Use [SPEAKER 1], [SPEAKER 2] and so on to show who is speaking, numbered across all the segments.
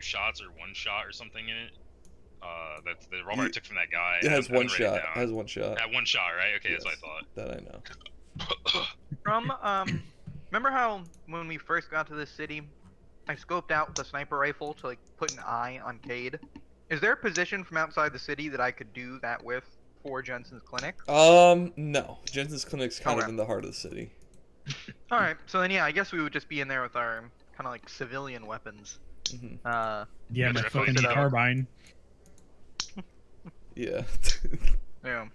[SPEAKER 1] shots or one shot or something in it. That's the revolver I took from that guy.
[SPEAKER 2] It has one
[SPEAKER 1] shot.
[SPEAKER 2] It has one shot.
[SPEAKER 1] That one shot, right? Okay,
[SPEAKER 2] yes,
[SPEAKER 1] that's what I
[SPEAKER 2] thought. That
[SPEAKER 3] I know. Remember how when we first got to this city, I scoped out the sniper rifle to like put an eye on Cade? Is there a position from outside the city that I could do that with for Jensen's clinic?
[SPEAKER 2] No. Jensen's clinic's kind of in the heart of the city.
[SPEAKER 3] Alright, so then yeah, I guess we would just be in there with our kind of like civilian weapons.
[SPEAKER 4] Yeah, my fucking carbine.
[SPEAKER 2] Yeah.
[SPEAKER 3] Yeah.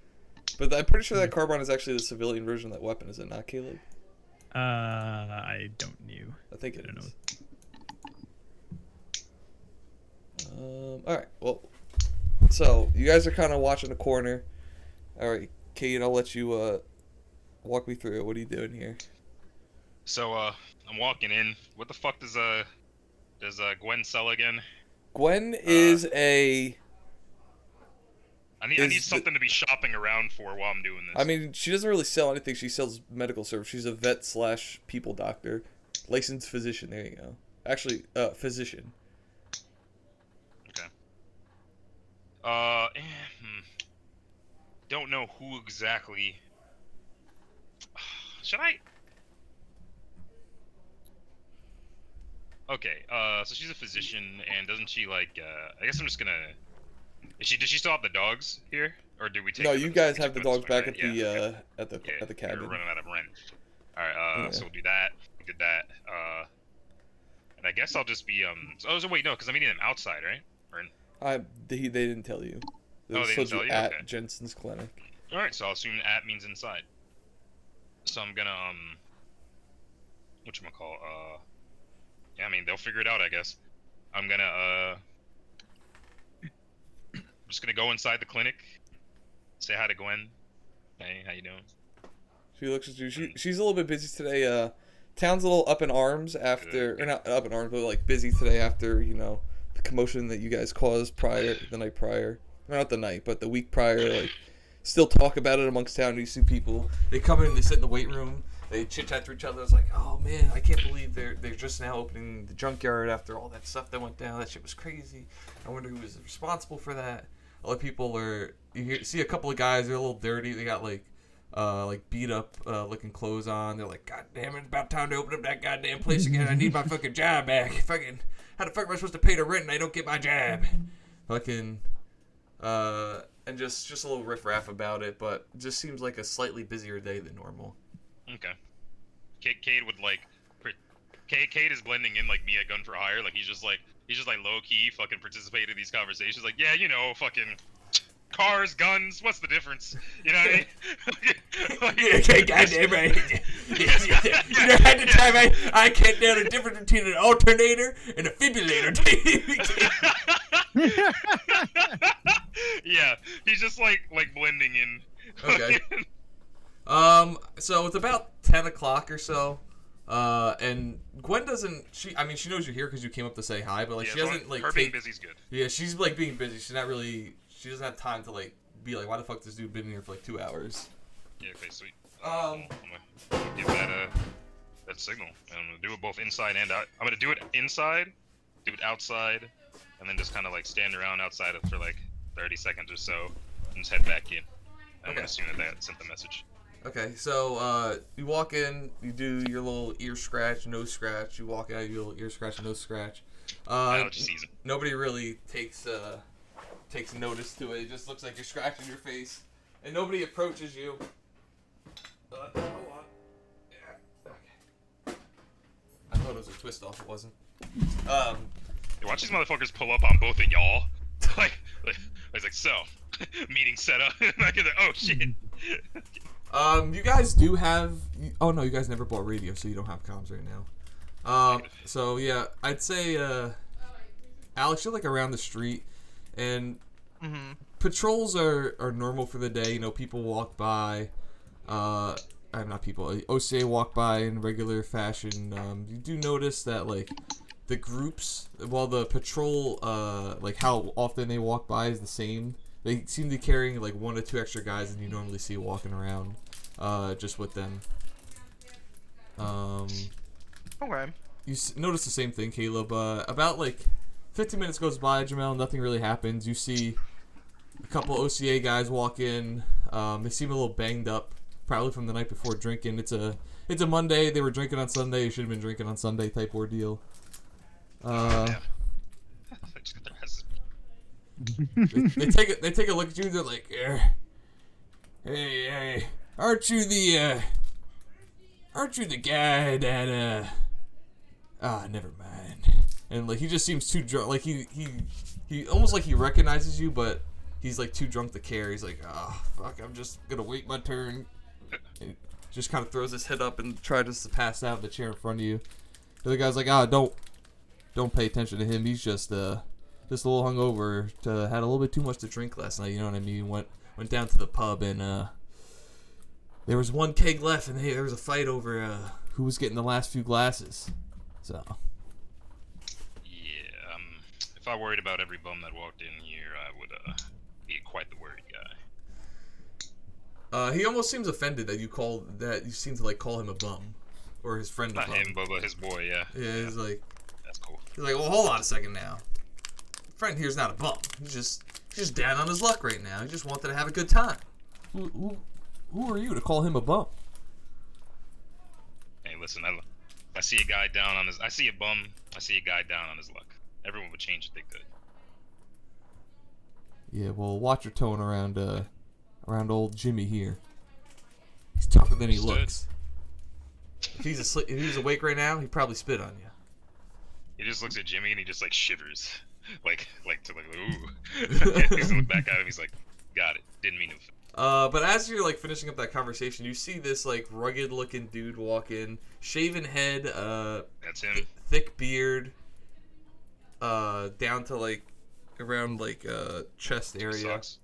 [SPEAKER 2] But I'm pretty sure that carbine is actually the civilian version of that weapon, is it not, Caleb?
[SPEAKER 4] I don't know.
[SPEAKER 2] I think it is. Alright, well, so you guys are kind of watching the corner. Alright, Cade, I'll let you walk me through it. What are you doing here?
[SPEAKER 1] So I'm walking in. What the fuck does Gwen sell again?
[SPEAKER 2] Gwen is a...
[SPEAKER 1] I need something to be shopping around for while I'm doing this.
[SPEAKER 2] I mean, she doesn't really sell anything. She sells medical service. She's a vet / people doctor. Licensed physician. There you go. Actually, physician.
[SPEAKER 1] Okay. Don't know who exactly. Should I? Okay. So she's a physician, and doesn't she like? I guess I'm just gonna. Does she still have the dogs here, or do we take?
[SPEAKER 2] No, you guys have the dogs back at
[SPEAKER 1] the
[SPEAKER 2] at the cabin.
[SPEAKER 1] We're running out of rent. All right. So we'll do that. We did that. And I guess I'll just be Oh, so wait, no, because I'm meeting them outside, right? Or
[SPEAKER 2] they didn't tell you.
[SPEAKER 1] They didn't tell you
[SPEAKER 2] at
[SPEAKER 1] okay.
[SPEAKER 2] Jensen's clinic.
[SPEAKER 1] All right, so I'll assume at means inside. So I'm gonna whatchamacall, yeah, I mean they'll figure it out, I guess. I'm gonna I'm just gonna go inside the clinic, say hi to Gwen. Hey, how you doing?
[SPEAKER 2] She looks at you. She's a little bit busy today. Town's a little up in arms after, or not up in arms, but like busy today after, you know, the commotion that you guys caused the night prior. Not the night, but the week prior. Like, still talk about it amongst town. You see people, they come in, they sit in the weight room, they chit chat to each other. It's like, oh man, I can't believe they're just now opening the junkyard after all that stuff that went down. That shit was crazy. I wonder who was responsible for that. Other people see a couple of guys, they're a little dirty. They got like beat up looking clothes on. They're like, God damn it, it's about time to open up that goddamn place again. I need my fucking job back. Fucking, how the fuck am I supposed to pay the rent and I don't get my job? Fucking, and just a little riffraff about it, but it just seems like a slightly busier day than normal.
[SPEAKER 1] Okay. Cade would like, Cade is blending in like me at Gun for Hire. Like he's just like low key fucking participating in these conversations. Like, yeah, you know, fucking cars, guns, what's the difference? You know what I mean? Like,
[SPEAKER 2] okay, goddamn right. You know, at the time I can't tell the difference between an alternator and a fibrillator.
[SPEAKER 1] Yeah, he's just like blending in.
[SPEAKER 2] Okay. So it's about 10 o'clock or so. And Gwen doesn't. She knows you're here because you came up to say hi, but like she doesn't like.
[SPEAKER 1] Her being busy's good.
[SPEAKER 2] Yeah, she's like being busy. She's not really. She doesn't have time to like be like, why the fuck this dude been here for like 2 hours?
[SPEAKER 1] Yeah. Okay. Sweet. I'm gonna give that signal, and I'm gonna do it both inside and out. I'm gonna do it inside, do it outside, and then just kind of like stand around outside for like 30 seconds or so, and just head back in. I'm gonna assume that sent the message.
[SPEAKER 2] Okay, so you walk in, you do your little ear scratch, nose scratch. You walk out, your little ear scratch, nose scratch. Nobody really takes notice to it. It just looks like you're scratching your face, and nobody approaches you. Hold on. Yeah. Okay. I thought it was a twist off. It wasn't.
[SPEAKER 1] Watch these motherfuckers pull up on both of y'all. like it's like, so meeting set up. Like, oh shit.
[SPEAKER 2] You guys do have. Oh no, you guys never bought radio, so you don't have comms right now. So yeah, I'd say, Alex, you're like around the street, and patrols are normal for the day. You know, people walk by. Not people. OCA walk by in regular fashion. You do notice that like the groups, while the patrol, like how often they walk by is the same. They seem to be carrying like 1 or 2 extra guys than you normally see walking around, just with them.
[SPEAKER 3] Okay.
[SPEAKER 2] You notice the same thing, Caleb. About like 15 minutes goes by, Jamel. Nothing really happens. You see a couple OCA guys walk in. They seem a little banged up, probably from the night before drinking. It's a Monday. They were drinking on Sunday. You should have been drinking on Sunday type ordeal.
[SPEAKER 1] Yeah.
[SPEAKER 2] They take a look at you. They're like, hey, aren't you the guy that never mind. And like he just seems too drunk. Like he almost like he recognizes you, but he's like too drunk to care. He's like, oh fuck, I'm just gonna wait my turn. And just kind of throws his head up and tries to pass out in the chair in front of you. The other guy's like, don't pay attention to him. He's just a little hungover. Had a little bit too much to drink last night. You know what I mean? Went down to the pub and there was one keg left, and there was a fight over who was getting the last few glasses. So.
[SPEAKER 1] Yeah. If I worried about every bum that walked in here, I would be quite the worried guy.
[SPEAKER 2] He almost seems offended that you seem to like call him a bum, or his friend.
[SPEAKER 1] Not him, but his boy. Yeah.
[SPEAKER 2] Yeah. He's like.
[SPEAKER 1] That's cool.
[SPEAKER 2] He's like, well, hold on a second now. Friend here's not a bum. He's just down on his luck right now. He just wanted to have a good time. Who are you to call him a bum?
[SPEAKER 1] Hey, listen, I see a guy down on his. I see a bum. I see a guy down on his luck. Everyone would change if they could.
[SPEAKER 2] Yeah, well, watch your tone around old Jimmy here. He's tougher than he looks. If he's awake right now, he'd probably spit on you.
[SPEAKER 1] He just looks at Jimmy and he just like shivers, like ooh. He's look back at him. He's like, got it. Didn't mean to.
[SPEAKER 2] But as you're like finishing up that conversation, you see this like rugged-looking dude walk in, shaven head.
[SPEAKER 1] That's him.
[SPEAKER 2] Thick beard. Down to like around like chest area,
[SPEAKER 1] Sucks.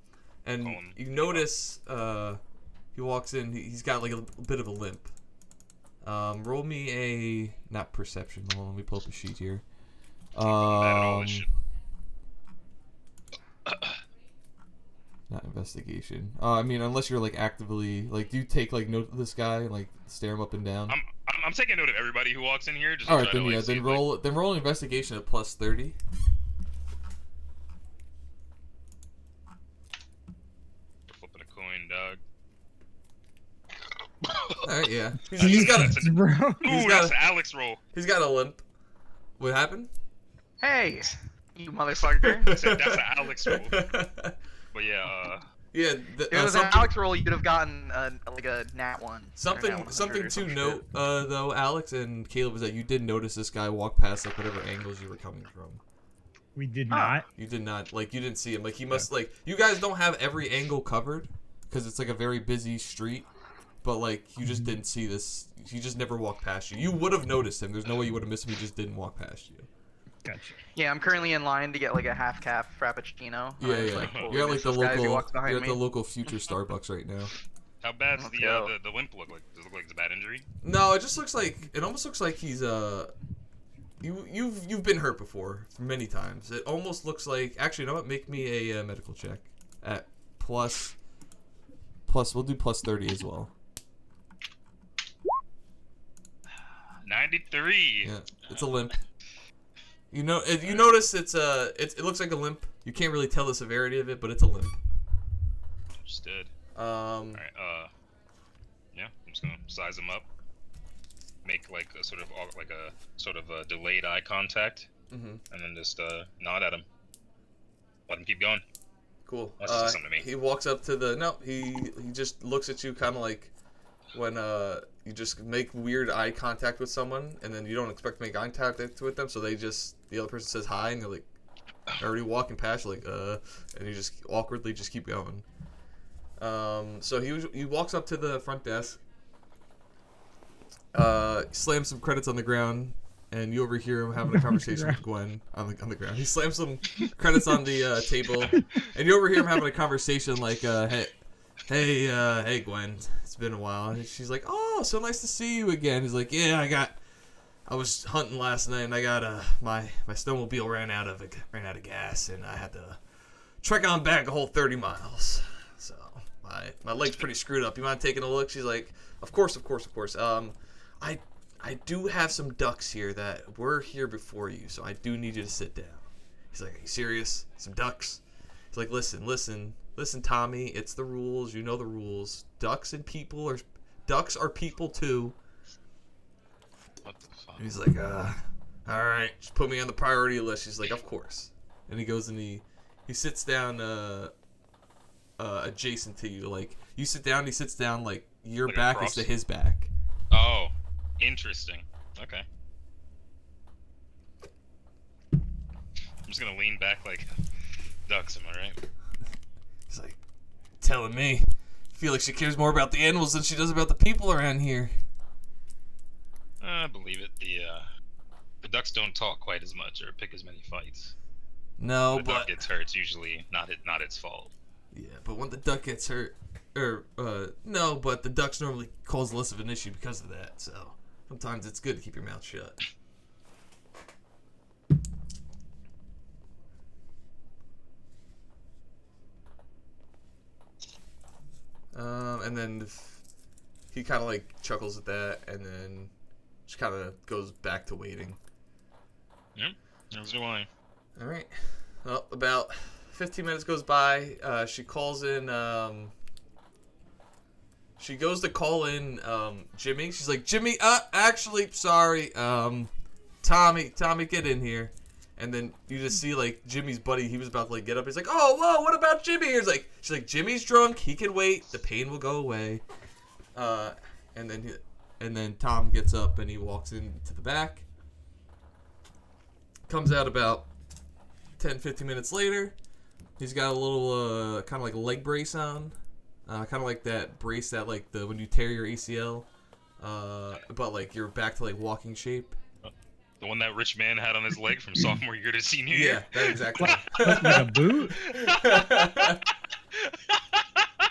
[SPEAKER 2] and you notice he walks in. He's got like a bit of a limp. Roll me a not perception. Hold on, let me pull up a sheet here. Not investigation. I mean, unless you're like actively like, do you take like note of this guy and like stare him up and down?
[SPEAKER 1] I'm taking note of everybody who walks in here. Just
[SPEAKER 2] all right, then
[SPEAKER 1] to,
[SPEAKER 2] yeah, then roll an investigation at plus 30.
[SPEAKER 1] Flipping a coin, dog.
[SPEAKER 2] All right, yeah.
[SPEAKER 1] That's
[SPEAKER 2] He's
[SPEAKER 1] an Alex roll.
[SPEAKER 2] He's got a limp. What happened?
[SPEAKER 3] Hey, you motherfucker.
[SPEAKER 1] That's an Alex roll. But yeah,
[SPEAKER 2] yeah.
[SPEAKER 3] If it was an Alex roll, you'd have gotten like a nat 1.
[SPEAKER 2] Something to note, though, Alex and Caleb, is that you did notice this guy walk past like whatever angles you were coming from.
[SPEAKER 4] We did not.
[SPEAKER 2] You did not. Like, you didn't see him. Like, he must, like, you guys don't have every angle covered because it's like a very busy street. But, like, you just didn't see this. He just never walked past you. You would have noticed him. There's no way you would have missed him. He just didn't walk past you.
[SPEAKER 4] Gotcha.
[SPEAKER 3] Yeah, I'm currently in line to get like a half-cap frappuccino.
[SPEAKER 2] Yeah, yeah.
[SPEAKER 3] Like,
[SPEAKER 2] You're at like the local. You're at
[SPEAKER 3] me.
[SPEAKER 2] the local Future Starbucks right now.
[SPEAKER 1] how bad's
[SPEAKER 3] Let's go.
[SPEAKER 1] the limp look like? Does it look like it's a bad injury?
[SPEAKER 2] No, it just looks like. It almost looks like he's You've been hurt before many times. It almost looks like. Actually, you know what? Make me a medical check at plus. We'll do plus 30 as well.
[SPEAKER 1] 93.
[SPEAKER 2] Yeah, it's a limp. You know, if you notice, it looks like a limp. You can't really tell the severity of it, but it's a limp.
[SPEAKER 1] Understood.
[SPEAKER 2] All
[SPEAKER 1] right. Yeah, I'm just gonna size him up. Make like a sort of a delayed eye contact, and then just nod at him. Let him keep going.
[SPEAKER 2] Cool.
[SPEAKER 1] That's just something to me.
[SPEAKER 2] He walks up to the. No, he just looks at you, kind of like when you just make weird eye contact with someone, and then you don't expect to make eye contact with them, so the other person says hi, and they're like already walking past you, like and you just awkwardly just keep going. So he walks up to the front desk, slams some credits on the ground, and you overhear him having a conversation with Gwen on the ground. He slams some credits on the table, and you overhear him having a conversation like, hey Gwen, it's been a while. And she's like, oh, so nice to see you again. He's like, yeah, I was hunting last night, and I got my snowmobile ran out of gas, and I had to trek on back a whole 30 miles. So my leg's pretty screwed up. You mind taking a look? She's like, of course. I do have some ducks here that were here before you, so I do need you to sit down. He's like, are you serious? Some ducks? He's like, listen, Tommy. It's the rules. You know the rules. Ducks are people too.
[SPEAKER 1] What the fuck?
[SPEAKER 2] And he's like, all right, just put me on the priority list. She's like, of course. And he goes and he sits down adjacent to you. Like, you sit down, he sits down, like, your
[SPEAKER 1] Like
[SPEAKER 2] back
[SPEAKER 1] across?
[SPEAKER 2] is to his back.
[SPEAKER 1] Oh, interesting. Okay. I'm just gonna lean back like ducks, am I right?
[SPEAKER 2] He's like, telling me. I feel like she cares more about the animals than she does about the people around here.
[SPEAKER 1] I believe it. The ducks don't talk quite as much or pick as many fights.
[SPEAKER 2] No,
[SPEAKER 1] When the duck
[SPEAKER 2] but
[SPEAKER 1] gets hurt, it's usually not its fault.
[SPEAKER 2] yeah, but when the duck gets hurt, no, but the ducks normally cause less of an issue because of that. So sometimes it's good to keep your mouth shut. And then he kind of like chuckles at that, and then just kind of goes back to waiting.
[SPEAKER 1] Yep, as do I.
[SPEAKER 2] All right. Well, about 15 minutes goes by. She calls in. She goes to call in Jimmy. She's like, Jimmy, actually, sorry. Tommy, get in here. And then you just see like Jimmy's buddy. He was about to like get up. He's like, oh, whoa, what about Jimmy? She's like, Jimmy's drunk. He can wait. The pain will go away. And then Tom gets up and he walks into the back. Comes out about 10, 15 minutes later. He's got a little kind of like a leg brace on. Kind of like that brace that like when you tear your ACL. But like you're back to like walking shape.
[SPEAKER 1] The one that rich man had on his leg from sophomore year to senior year.
[SPEAKER 2] Yeah, that exactly.
[SPEAKER 4] Like a boot?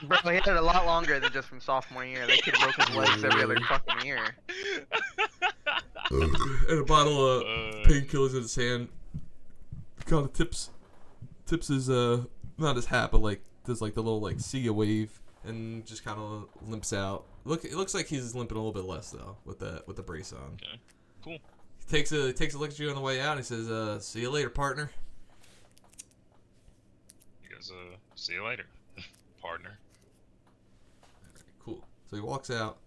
[SPEAKER 3] Bro, he had it a lot longer than just from sophomore year. That kid broke his legs every other fucking year.
[SPEAKER 2] And a bottle of painkillers in his hand. Kind of tips his not his hat, but like does like the little like see ya wave and just kind of limps out. It looks like he's limping a little bit less though with the brace on.
[SPEAKER 1] Okay, cool.
[SPEAKER 2] He takes a look at you on the way out. And he says, "See you later, partner."
[SPEAKER 1] You guys, see you later, partner.
[SPEAKER 2] Cool. So he walks out.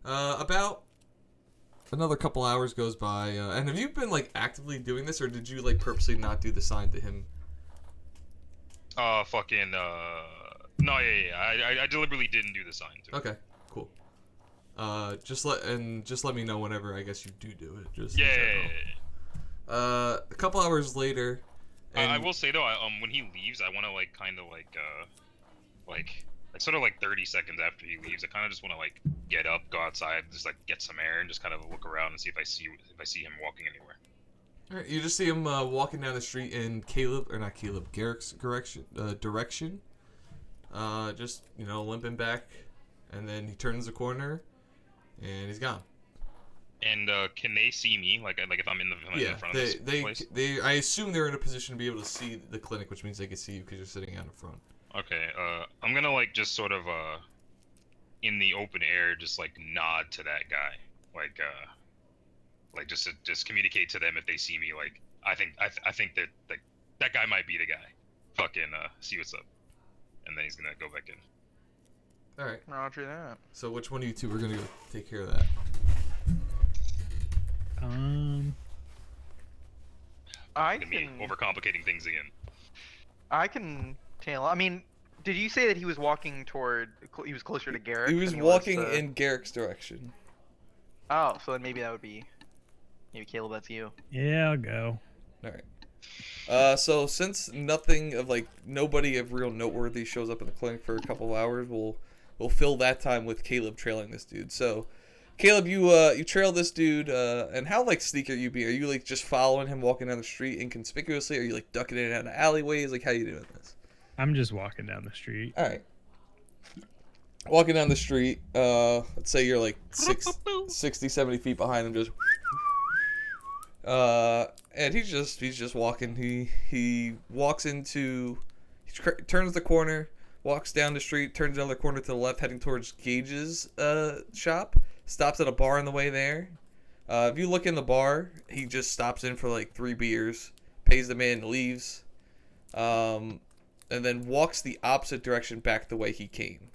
[SPEAKER 2] About another couple hours goes by. And have you been like actively doing this, or did you like purposely not do the sign to him?
[SPEAKER 1] No, yeah. I deliberately didn't do the sign to him.
[SPEAKER 2] Okay, cool. Just let me know whenever I guess you do it. Just
[SPEAKER 1] Yeah.
[SPEAKER 2] a couple hours later. And
[SPEAKER 1] I will say though, when he leaves, I want to like kind of like sort of like 30 seconds after he leaves, I kind of just want to like get up, go outside, just like get some air, and just kind of look around and see if I see him walking anywhere.
[SPEAKER 2] All right, you just see him walking down the street in Garrick's direction. Just limping back, and then he turns the corner, and he's gone.
[SPEAKER 1] And can they see me? Like if I'm in front of this place?
[SPEAKER 2] I assume they're in a position to be able to see the clinic, which means they can see you because you're sitting out in front.
[SPEAKER 1] Okay. I'm gonna like just sort of in the open air, just like nod to that guy, like just communicate to them if they see me. Like I think that like that guy might be the guy. Fucking see what's up, and then he's gonna go back in.
[SPEAKER 2] All right.
[SPEAKER 3] Roger that.
[SPEAKER 2] So which one of you two are gonna go take care of that?
[SPEAKER 3] I
[SPEAKER 1] Gonna be
[SPEAKER 3] can.
[SPEAKER 1] overcomplicating things again.
[SPEAKER 3] I can tail. I mean, did you say that he was walking toward? He was closer to Garrick.
[SPEAKER 2] He was
[SPEAKER 3] than
[SPEAKER 2] walking
[SPEAKER 3] to...
[SPEAKER 2] in Garrick's direction.
[SPEAKER 3] Oh, so then maybe that would be. Maybe Caleb, that's you.
[SPEAKER 4] Yeah, I'll go.
[SPEAKER 2] All right. So since nobody of real noteworthy shows up in the clinic for a couple of hours, we'll fill that time with Caleb trailing this dude. So, Caleb, you trail this dude, and how like sneaky are you being? Are you like just following him walking down the street inconspicuously? Are you like ducking in and out of alleyways? Like how you doing this?
[SPEAKER 4] I'm just walking down the street.
[SPEAKER 2] All right. Walking down the street, let's say you're like 60, 70 feet behind him, just. And he's just walking. He walks into, turns the corner, walks down the street, turns another corner to the left, heading towards Gage's shop. Stops at a bar on the way there. If you look in the bar, he just stops in for like 3 beers, pays the man, and leaves, and then walks the opposite direction back the way he came.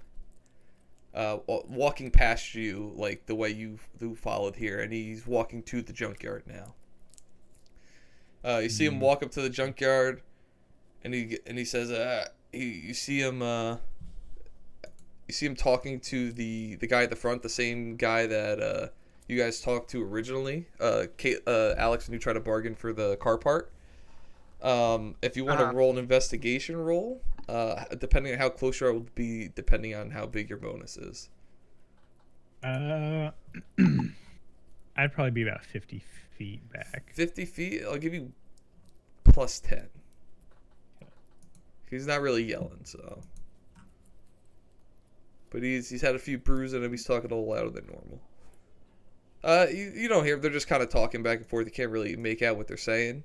[SPEAKER 2] Walking past you like the way you followed here, and he's walking to the junkyard now. You see him walk up to the junkyard, and he says, you see him talking to the guy at the front, the same guy that you guys talked to originally, Alex, and you try to bargain for the car part. If you want to roll an investigation roll, depending on how close you are, will be depending on how big your bonus is.
[SPEAKER 4] I'd probably be about 50 feet back.
[SPEAKER 2] 50 feet? I'll give you plus 10. He's not really yelling, so. But he's had a few brews in him. He's talking a little louder than normal. You don't hear them. They're just kind of talking back and forth. You can't really make out what they're saying.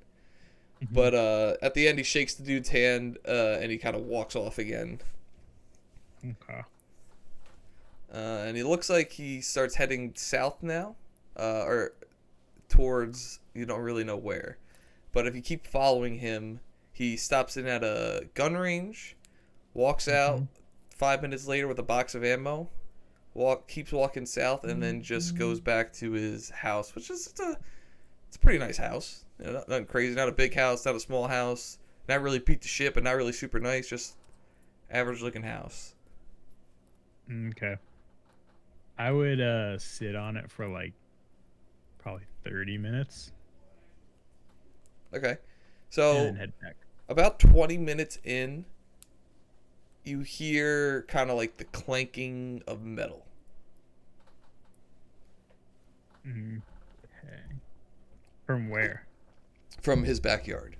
[SPEAKER 2] Mm-hmm. But at the end, he shakes the dude's hand, and he kind of walks off again.
[SPEAKER 4] Okay.
[SPEAKER 2] And he looks like he starts heading south now, or towards, you don't really know where. But if you keep following him, he stops in at a gun range, walks out 5 minutes later with a box of ammo, keeps walking south, and then just goes back to his house, which is it's a pretty nice house. You know, nothing crazy, not a big house, not a small house, not really beat to shit, but not really super nice, just average looking house.
[SPEAKER 4] Okay. I would sit on it for like probably 30 minutes.
[SPEAKER 2] Okay. So
[SPEAKER 4] and then head back.
[SPEAKER 2] About 20 minutes in, you hear kind of like the clanking of metal.
[SPEAKER 4] Okay. From where?
[SPEAKER 2] From his backyard.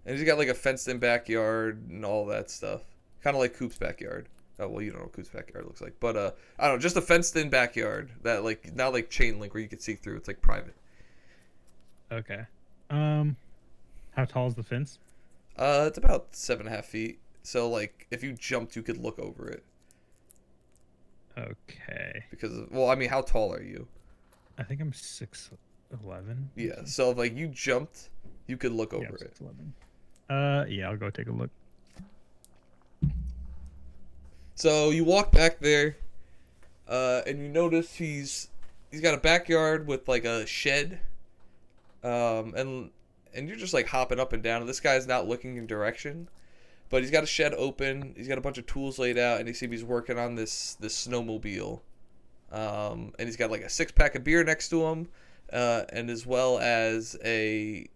[SPEAKER 2] And he's got like a fenced-in backyard and all that stuff. Kind of like Coop's backyard. Oh, well, you don't know what Coop's backyard looks like. But, I don't know, just a fenced-in backyard. That, like, not like chain link where you can see through. It's, like, private.
[SPEAKER 4] Okay. How tall is the fence?
[SPEAKER 2] It's about 7.5 feet. So, like, if you jumped, you could look over it.
[SPEAKER 4] Okay.
[SPEAKER 2] Because, well, I mean, how tall are you?
[SPEAKER 4] I think I'm 6'11".
[SPEAKER 2] Yeah, so if, like, you jumped, you could look over it.
[SPEAKER 4] 6'11". Yeah, I'll go take a look.
[SPEAKER 2] So you walk back there, and you notice he's got a backyard with like a shed, and you're just like hopping up and down. And this guy's not looking in direction, but he's got a shed open. He's got a bunch of tools laid out, and you see he's working on this snowmobile, and he's got like a 6-pack of beer next to him, and as well as a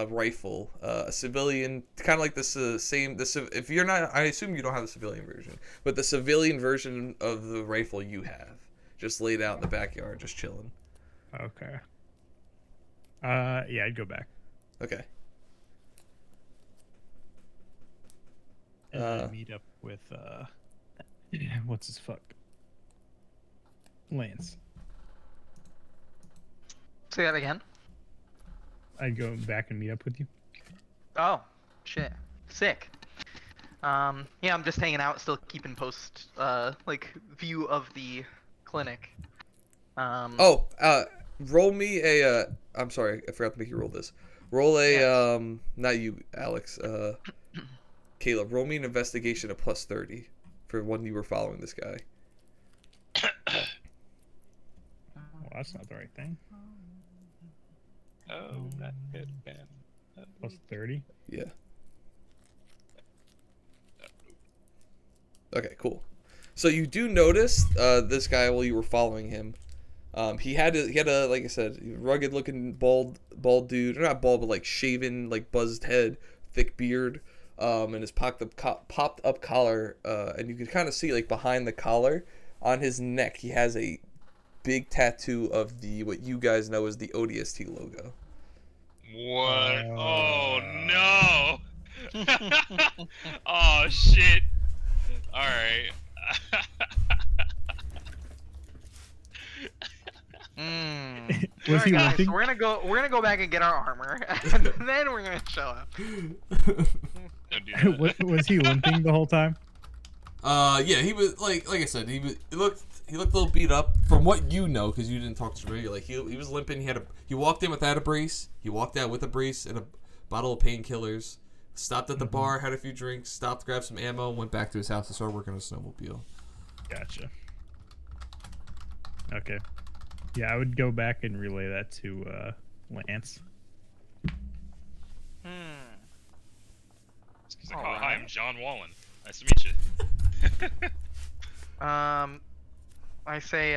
[SPEAKER 2] rifle, a civilian, kind of like this if you're not, I assume you don't have the civilian version, but the civilian version of the rifle you have, just laid out in the backyard, just chilling.
[SPEAKER 4] Okay. Yeah, I'd go back.
[SPEAKER 2] Okay.
[SPEAKER 4] And then meet up with what's his fuck? Lance.
[SPEAKER 3] Say that again.
[SPEAKER 4] I'd go back and meet up with you.
[SPEAKER 3] Oh, shit. Sick. Yeah, I'm just hanging out, still keeping post, like, view of the clinic.
[SPEAKER 2] Roll me a, I'm sorry, I forgot to make you roll this. Roll a, not you, Alex, Caleb, roll me an investigation of plus 30 for when you were following this guy.
[SPEAKER 4] Well, that's not the right thing.
[SPEAKER 1] Oh, not good, man.
[SPEAKER 4] Plus 30?
[SPEAKER 2] Yeah. Okay, cool. So you do notice this guy while you were following him. He had a like I said, rugged looking bald dude, or not bald, but like shaven, like buzzed head, thick beard, and his popped up collar, and you can kind of see like behind the collar on his neck he has a big tattoo of what you guys know as the ODST logo.
[SPEAKER 1] What? Oh no! Oh shit! All right.
[SPEAKER 4] Was he
[SPEAKER 3] Alright, guys,
[SPEAKER 4] limping?
[SPEAKER 3] we're gonna go back and get our armor, and then we're gonna show up.
[SPEAKER 1] Don't do that.
[SPEAKER 4] Was he limping the whole time?
[SPEAKER 2] Yeah, he was like I said, he looked a little beat up from what you know, because you didn't talk to him. Like he was limping. He walked in without a brace. He walked out with a brace and a bottle of painkillers. Stopped at the bar, had a few drinks, stopped, grabbed some ammo, went back to his house and started working on a snowmobile.
[SPEAKER 4] Gotcha. Okay. Yeah, I would go back and relay that to Lance.
[SPEAKER 1] He's like,
[SPEAKER 3] All
[SPEAKER 1] hi,
[SPEAKER 3] right.
[SPEAKER 1] I'm John Wallen. Nice to meet you.
[SPEAKER 3] I say,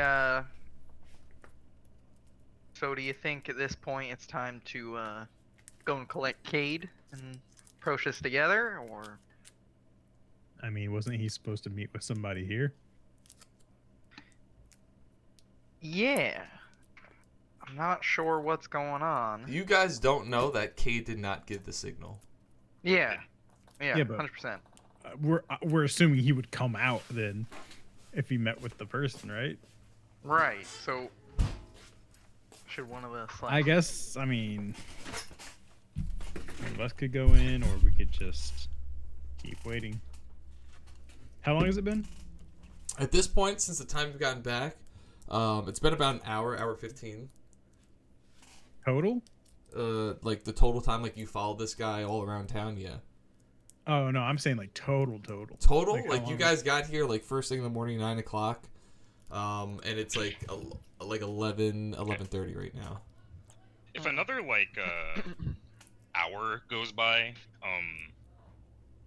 [SPEAKER 3] so do you think at this point it's time to, go and collect Cade and approach this together, or?
[SPEAKER 4] I mean, wasn't he supposed to meet with somebody here?
[SPEAKER 3] Yeah. I'm not sure what's going on.
[SPEAKER 2] You guys don't know that Cade did not give the signal.
[SPEAKER 3] Yeah.
[SPEAKER 4] Yeah,
[SPEAKER 3] Yeah,
[SPEAKER 4] but-
[SPEAKER 3] 100%.
[SPEAKER 4] We're assuming he would come out then, if he met with the person, right?
[SPEAKER 3] Right, so should one of us, like...
[SPEAKER 4] I guess. I mean, one of us could go in, or we could just keep waiting. How long has it been?
[SPEAKER 2] At this point, since the time we've gotten back, it's been about an hour 15.
[SPEAKER 4] Total?
[SPEAKER 2] Like the total time, like you followed this guy all around town, yeah.
[SPEAKER 4] Oh no, I'm saying like total.
[SPEAKER 2] Total?
[SPEAKER 4] Like, how
[SPEAKER 2] Like you
[SPEAKER 4] long?
[SPEAKER 2] guys got here like first thing in the morning, 9 o'clock. And it's like 11:30 right now.
[SPEAKER 1] If another like hour goes by,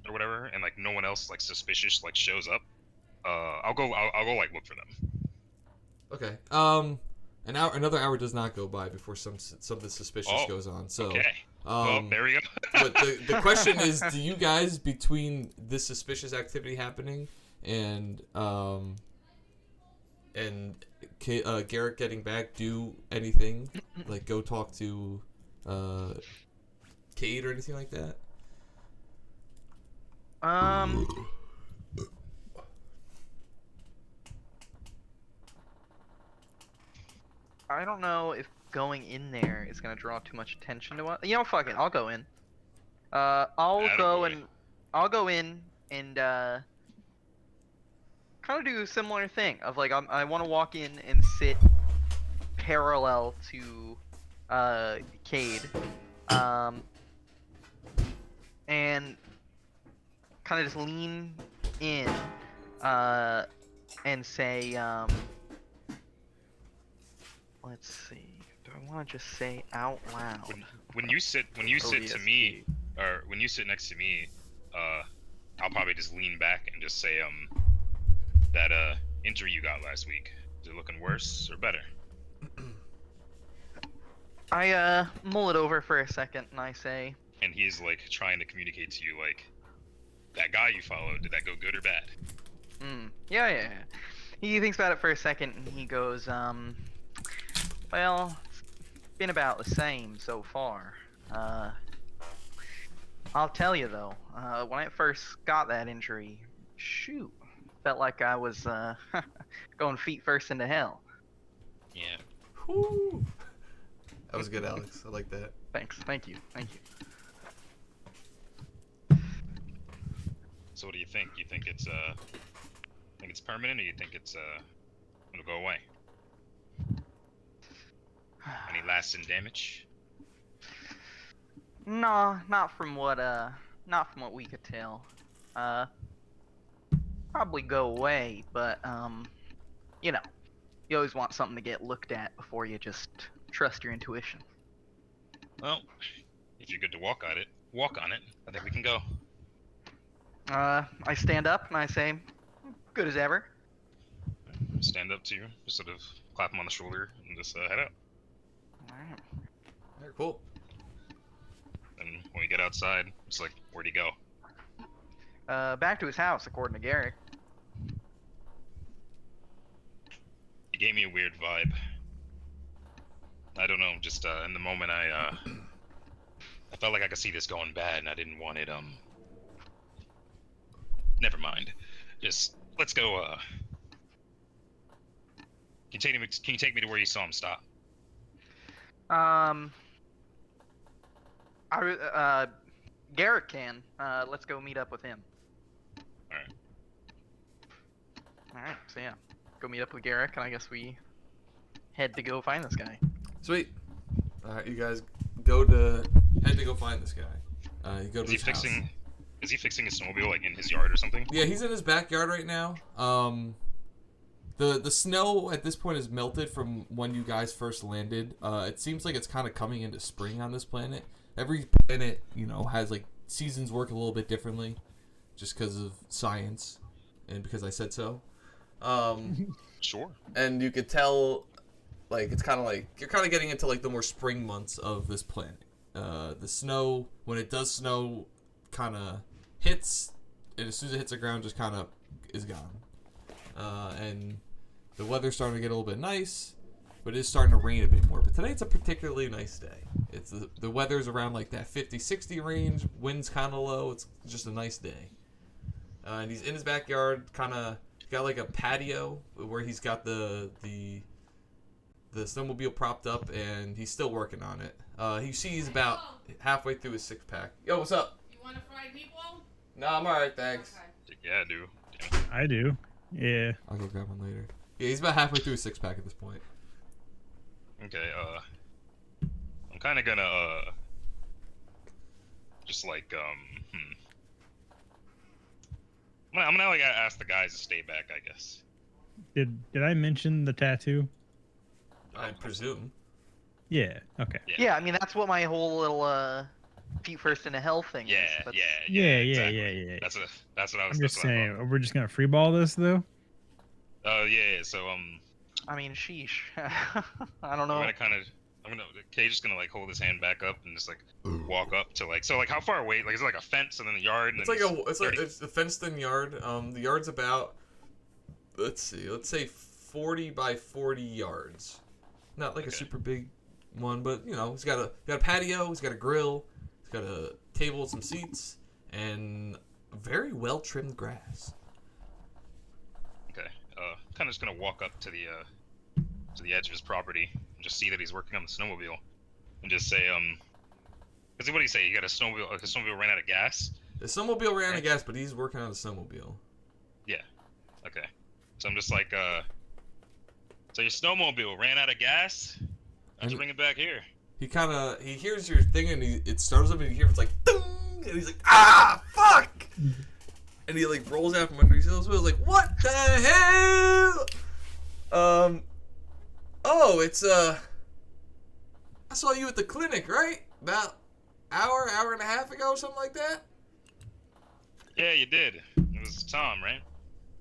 [SPEAKER 1] or whatever, and like no one else like suspicious like shows up, I'll go like look for them.
[SPEAKER 2] Okay. Another hour does not go by before something suspicious goes on. So
[SPEAKER 1] Okay. Well, there we go.
[SPEAKER 2] but the question is, do you guys, between this suspicious activity happening and Garrett getting back, do anything? Like go talk to Cade or anything like that?
[SPEAKER 3] I don't know if going in there is gonna draw too much attention to us. You know, fuck it, I'll go in. I'll go in and kind of do a similar thing of like I want to walk in and sit parallel to Cade, and kind of just lean in and say let's see. Do I want to just say out loud?
[SPEAKER 1] When you sit to me, or when you sit next to me, I'll probably just lean back and just say that injury you got last week, is it looking worse or better?
[SPEAKER 3] I mull it over for a second and I say,
[SPEAKER 1] And he's like trying to communicate to you like, that guy you followed, did that go good or bad?
[SPEAKER 3] yeah. He thinks about it for a second and he goes, well, it's been about the same so far. I'll tell you though, when I first got that injury, shoot, felt like I was going feet first into hell.
[SPEAKER 1] Yeah.
[SPEAKER 2] Whew. That was good, Alex. I like that.
[SPEAKER 3] Thanks, thank you.
[SPEAKER 1] So what do you think? You think it's permanent, or you think it's gonna go away? Any lasting damage?
[SPEAKER 3] No, not from what we could tell. Probably go away, but you know, you always want something to get looked at before you just trust your intuition.
[SPEAKER 1] Well, if you're good to walk on it, I think we can go.
[SPEAKER 3] I stand up and I say, good as ever.
[SPEAKER 1] Stand up to you, just sort of clap him on the shoulder, and just head out.
[SPEAKER 3] Alright.
[SPEAKER 2] All right, cool.
[SPEAKER 1] And when we get outside, it's like, where'd he go?
[SPEAKER 3] Back to his house, according to Garrick.
[SPEAKER 1] He gave me a weird vibe. I don't know, just in the moment I felt like I could see this going bad, and I didn't want it. Never mind. Just let's go. Can you take me to where you saw him stop?
[SPEAKER 3] Garrett can. Let's go meet up with him.
[SPEAKER 1] All right.
[SPEAKER 3] Alright, so yeah. go meet up with Garrick, and I guess we head to go find this guy.
[SPEAKER 2] Sweet. Alright, you guys head to go find this guy. You go to his house.
[SPEAKER 1] Is he fixing his snowmobile like in his yard or something?
[SPEAKER 2] Yeah, he's in his backyard right now. The snow at this point is melted from when you guys first landed. It seems like it's kind of coming into spring on this planet. Every planet, has like seasons work a little bit differently, just because of science, and because I said so.
[SPEAKER 1] Sure.
[SPEAKER 2] And you could tell, like it's kind of like you're kind of getting into like the more spring months of this planet. The snow, when it does snow, kind of hits, and as soon as it hits the ground, just kind of is gone. And the weather's starting to get a little bit nice, but it's starting to rain a bit more. But today it's a particularly nice day. It's the weather's around like that 50-60 range. Wind's kind of low. It's just a nice day. And he's in his backyard, kind of got like a patio where he's got the snowmobile propped up, and he's still working on it. You see he's about halfway through his 6-pack. Yo, what's up?
[SPEAKER 5] You want a fried meatball?
[SPEAKER 2] No, I'm alright, thanks.
[SPEAKER 5] Okay.
[SPEAKER 1] Yeah, I do.
[SPEAKER 4] I do. Yeah.
[SPEAKER 2] I'll go grab one later. Yeah, he's about halfway through his 6-pack at this point.
[SPEAKER 1] Okay, I'm kind of gonna, just like, I'm gonna like ask the guys to stay back, I guess.
[SPEAKER 4] Did I mention the tattoo?
[SPEAKER 2] I presume.
[SPEAKER 4] Yeah. Okay.
[SPEAKER 3] Yeah, I mean that's what my whole little feet first into hell thing
[SPEAKER 1] Yeah,
[SPEAKER 3] is. But
[SPEAKER 1] yeah, exactly.
[SPEAKER 4] Yeah.
[SPEAKER 1] That's what I was.
[SPEAKER 4] I'm just
[SPEAKER 1] that's what I
[SPEAKER 4] saying, we're just gonna freeball this though.
[SPEAKER 1] thought. Yeah. So
[SPEAKER 3] I mean, sheesh. I don't know.
[SPEAKER 1] Kay's just gonna like hold his hand back up and just like walk up to like, so like how far away? Like is it like a fence and then the yard? And
[SPEAKER 2] It's a fenced-in yard. The yard's about, let's say 40 by 40 yards. Not like a super big one, but he's got a patio, he's got a grill, he's got a table with some seats, and very well trimmed grass.
[SPEAKER 1] Okay. Kind of just gonna walk up to the edge of his property and just see that he's working on the snowmobile, and just say, cause what do you say? You got a snowmobile? His snowmobile ran out of gas.
[SPEAKER 2] The snowmobile ran out of gas, but he's working on the snowmobile.
[SPEAKER 1] Yeah. Okay. So I'm just like, so your snowmobile ran out of gas? How'd you bring it back here?
[SPEAKER 2] He hears your thing, and it starts up, and you hear it's like, ding! And he's like, ah, fuck! And he like rolls out from under his wheels, like, what the hell? Oh, it's I saw you at the clinic, right? About hour and a half ago, or something like that.
[SPEAKER 1] Yeah, you did. It was Tom, right?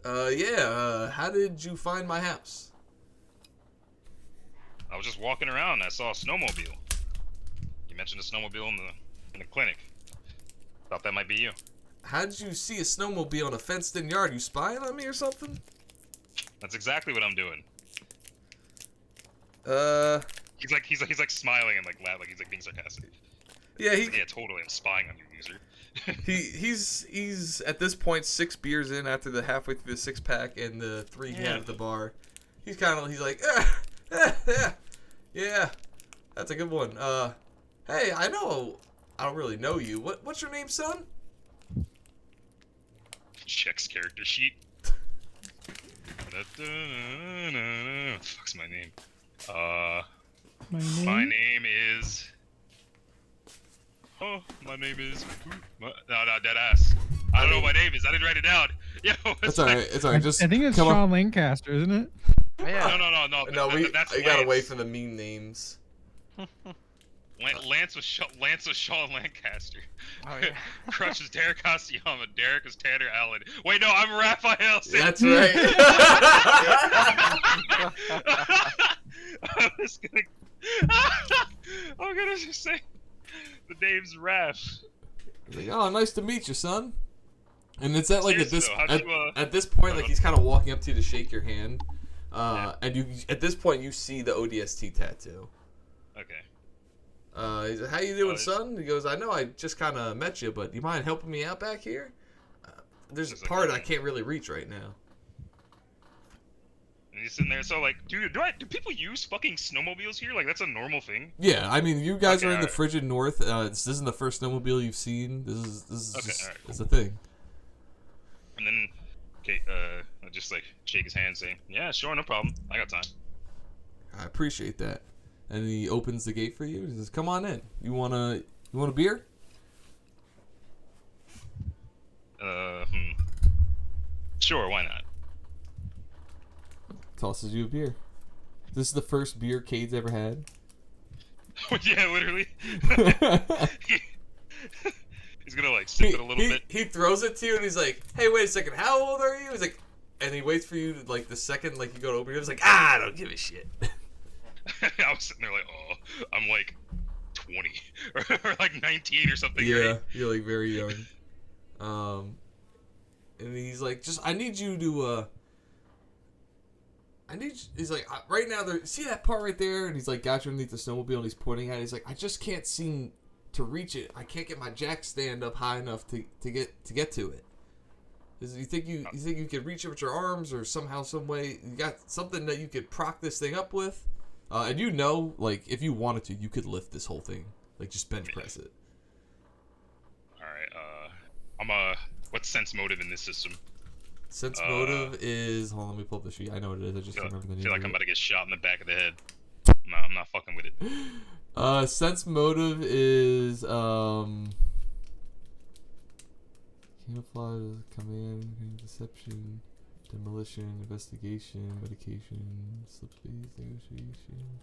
[SPEAKER 2] Yeah. How did you find my house?
[SPEAKER 1] I was just walking around and I saw a snowmobile. You mentioned a snowmobile in the clinic. Thought that might be you.
[SPEAKER 2] How did you see a snowmobile in a fenced-in yard? You spying on me or something?
[SPEAKER 1] That's exactly what I'm doing. He's like smiling and like laugh, like he's like being sarcastic.
[SPEAKER 2] Yeah,
[SPEAKER 1] yeah, totally. I'm spying on you, user.
[SPEAKER 2] he's at this point 6 beers in after the halfway through the 6-pack and the 3 he had at the bar. He's like, yeah, that's a good one. Hey, I don't really know you. What's your name, son?
[SPEAKER 1] Checks character sheet. Fuck's my name. My name is. Oh, my name is. No, dead ass. I don't know what my name is. I didn't write it down. Yo,
[SPEAKER 2] it's alright. It's alright. Just
[SPEAKER 4] I think it's Sean Lancaster, isn't it?
[SPEAKER 3] Yeah.
[SPEAKER 1] No.
[SPEAKER 2] No,
[SPEAKER 1] that's
[SPEAKER 2] I got away from the mean names.
[SPEAKER 1] Lance was Sean Lancaster.
[SPEAKER 3] Oh, yeah.
[SPEAKER 1] Crush is Derek Hasayama. Derek is Tanner Allen. Wait, no, I'm Raphael.
[SPEAKER 2] That's right.
[SPEAKER 1] I'm gonna just say the name's Raph.
[SPEAKER 2] Like, oh, nice to meet you, son. And it's at like at this point, like he's kind of walking up to you to shake your hand, and you at this point you see the ODST tattoo.
[SPEAKER 1] Okay.
[SPEAKER 2] He's like, how you doing, son? He goes, I know I just kind of met you, but do you mind helping me out back here? There's a part I can't really reach right now.
[SPEAKER 1] And he's sitting there, so like, dude, do people use fucking snowmobiles here? Like, that's a normal thing?
[SPEAKER 2] Yeah, I mean, you guys are in the frigid north. This isn't the first snowmobile you've seen. This is a thing.
[SPEAKER 1] And then Okay, I just like shake his hand, say, "Yeah, sure, no problem. I got time."
[SPEAKER 2] I appreciate that. And he opens the gate for you. He says, "Come on in. You want a beer?"
[SPEAKER 1] Sure, why not?
[SPEAKER 2] Tosses you a beer. This is the first beer Cade's ever had.
[SPEAKER 1] Yeah, literally. He's gonna like sip it a little bit.
[SPEAKER 2] He throws it to you and he's like, "Hey, wait a second. How old are you?" He's like, and he waits for you to, like, the second like you go to open it. He's like, "I don't give a shit."
[SPEAKER 1] I was sitting there like, oh, I'm like 20 or like 19 or something.
[SPEAKER 2] Yeah,
[SPEAKER 1] Right?
[SPEAKER 2] you're like very young. And he's like, I need you to, he's like, right now, see that part right there? And he's like, got you underneath the snowmobile and he's pointing at it. He's like, I just can't seem to reach it. I can't get my jack stand up high enough to get to it. You think you could reach it with your arms or somehow, some way? You got something that you could proc this thing up with? And you know, like, if you wanted to, you could lift this whole thing. Like, just bench press it.
[SPEAKER 1] Alright, what's sense motive in this system?
[SPEAKER 2] Sense motive is... Hold on, let me pull up the sheet. I know what it is. I just remember the name.
[SPEAKER 1] I feel like I'm about to get shot in the back of the head. No, I'm not fucking with it.
[SPEAKER 2] Sense motive is, camouflage, command, deception, demolition, investigation, medication, slip space, negotiation.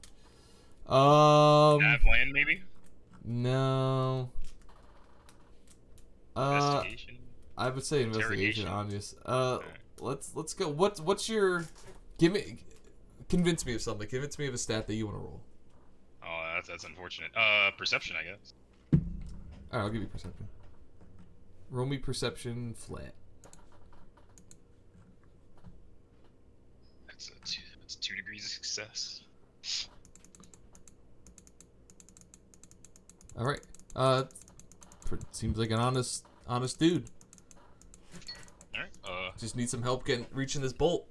[SPEAKER 1] Nav land, maybe?
[SPEAKER 2] No.
[SPEAKER 1] Investigation?
[SPEAKER 2] I would say investigation, obvious. Let's go. What's your... Convince me of something. Convince me of a stat that you want to roll.
[SPEAKER 1] Oh, that's unfortunate. Perception, I guess.
[SPEAKER 2] Alright, I'll give you perception. Roll me perception flat.
[SPEAKER 1] That's 2 degrees of success.
[SPEAKER 2] Alright. Seems like an honest dude.
[SPEAKER 1] Alright,
[SPEAKER 2] just need some help reaching this bolt.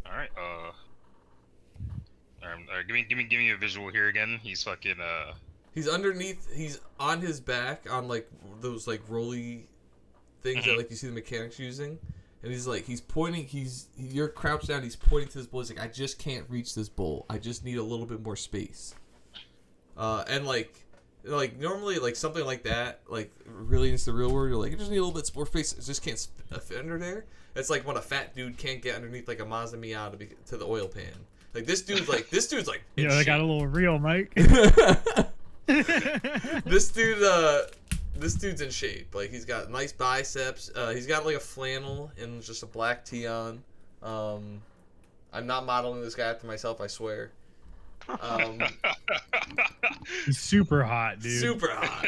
[SPEAKER 1] Alright, give me a visual here again. He's fucking,
[SPEAKER 2] He's underneath, he's on his back on, like, those, like, rolly things that, like, you see the mechanics using. And he's like, you're crouched down, he's pointing to this bolt. He's like, I just can't reach this bolt. I just need a little bit more space. And, like, normally, like, something like that, like, really into the real world, you're like, you just need a little bit more space. It just can't fit under there. It's like when a fat dude can't get underneath, like, a Mazda Miata to the oil pan. Like, this dude's like,
[SPEAKER 4] yeah, I got a little real, Mike.
[SPEAKER 2] This dude's in shape. Like, he's got nice biceps. He's got, like, a flannel and just a black tee on. I'm not modeling this guy after myself, I swear.
[SPEAKER 4] He's super hot, dude.
[SPEAKER 2] Super hot.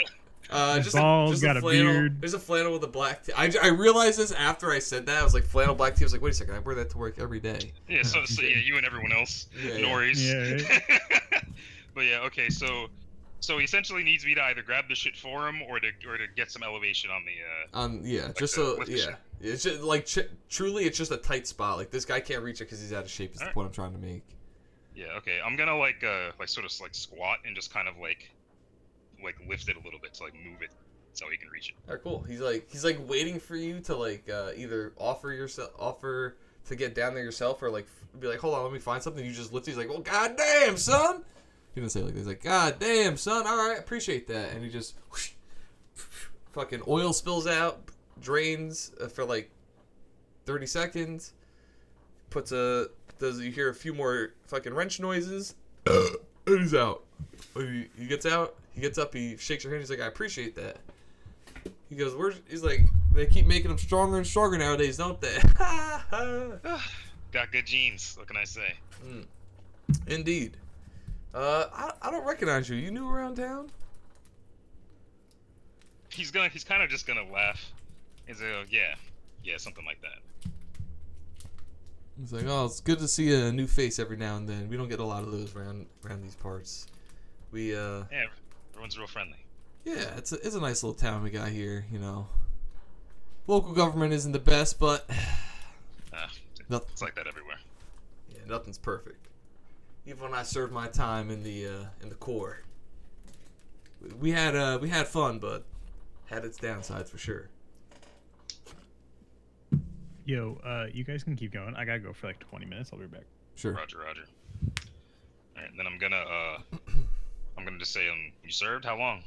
[SPEAKER 4] Just got a beard.
[SPEAKER 2] There's a flannel with a black tee. I realized this after I said that. I was like, flannel, black tee. I was like, wait a second, I wear that to work every day.
[SPEAKER 1] Yeah, so yeah, you and everyone else.
[SPEAKER 2] Yeah,
[SPEAKER 1] no worries.
[SPEAKER 4] Yeah, right?
[SPEAKER 1] But yeah, okay, so he essentially needs me to either grab the shit for him or to get some elevation on the
[SPEAKER 2] yeah,
[SPEAKER 1] like
[SPEAKER 2] just so yeah. It's just like truly, it's just a tight spot. Like, this guy can't reach it because he's out of shape. Is the point I'm trying to make.
[SPEAKER 1] Yeah, okay. I'm gonna like sort of like squat and just kind of like lift it a little bit to like move it so he can reach it.
[SPEAKER 2] Alright, cool. He's like waiting for you to like either offer to get down there yourself or like be like, hold on, let me find something. You just lift it. He's like, well, goddamn, son. He didn't say it like this. He's like, God damn, son. All right, appreciate that. And he just whoosh, fucking oil spills out, drains for like 30 seconds. You hear a few more fucking wrench noises, and he's out. He gets out. He gets up. He shakes your hand. He's like, I appreciate that. He goes, he's like, they keep making them stronger and stronger nowadays, don't they?
[SPEAKER 1] Got good genes. What can I say?
[SPEAKER 2] Indeed. I don't recognize you. You new around town?
[SPEAKER 1] He's kind of just gonna laugh. He's like, yeah, something like that.
[SPEAKER 2] He's like, oh, it's good to see a new face every now and then. We don't get a lot of those around these parts.
[SPEAKER 1] Yeah, everyone's real friendly.
[SPEAKER 2] Yeah, it's a nice little town we got here. You know, local government isn't the best, but
[SPEAKER 1] it's like that everywhere.
[SPEAKER 2] Yeah, nothing's perfect. Even when I served my time in the Corps, we had fun, but had its downsides for sure.
[SPEAKER 4] Yo, you guys can keep going. I gotta go for like 20 minutes. I'll be back.
[SPEAKER 2] Sure.
[SPEAKER 1] Roger, Roger. All right, then I'm gonna just say, you served? How long?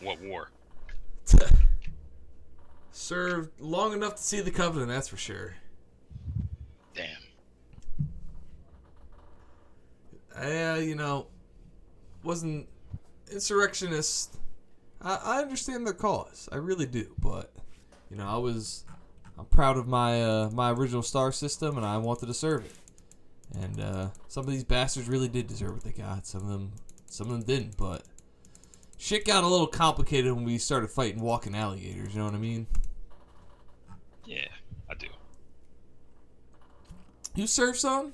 [SPEAKER 1] What war?
[SPEAKER 2] Served long enough to see the Covenant, that's for sure.
[SPEAKER 1] Damn.
[SPEAKER 2] Wasn't insurrectionist. I understand their cause, I really do, but I'm proud of my my original star system, and I wanted to serve it. And some of these bastards really did deserve what they got. Some of them didn't, but shit got a little complicated when we started fighting walking alligators. You know what I mean?
[SPEAKER 1] Yeah, I do.
[SPEAKER 2] You serve some?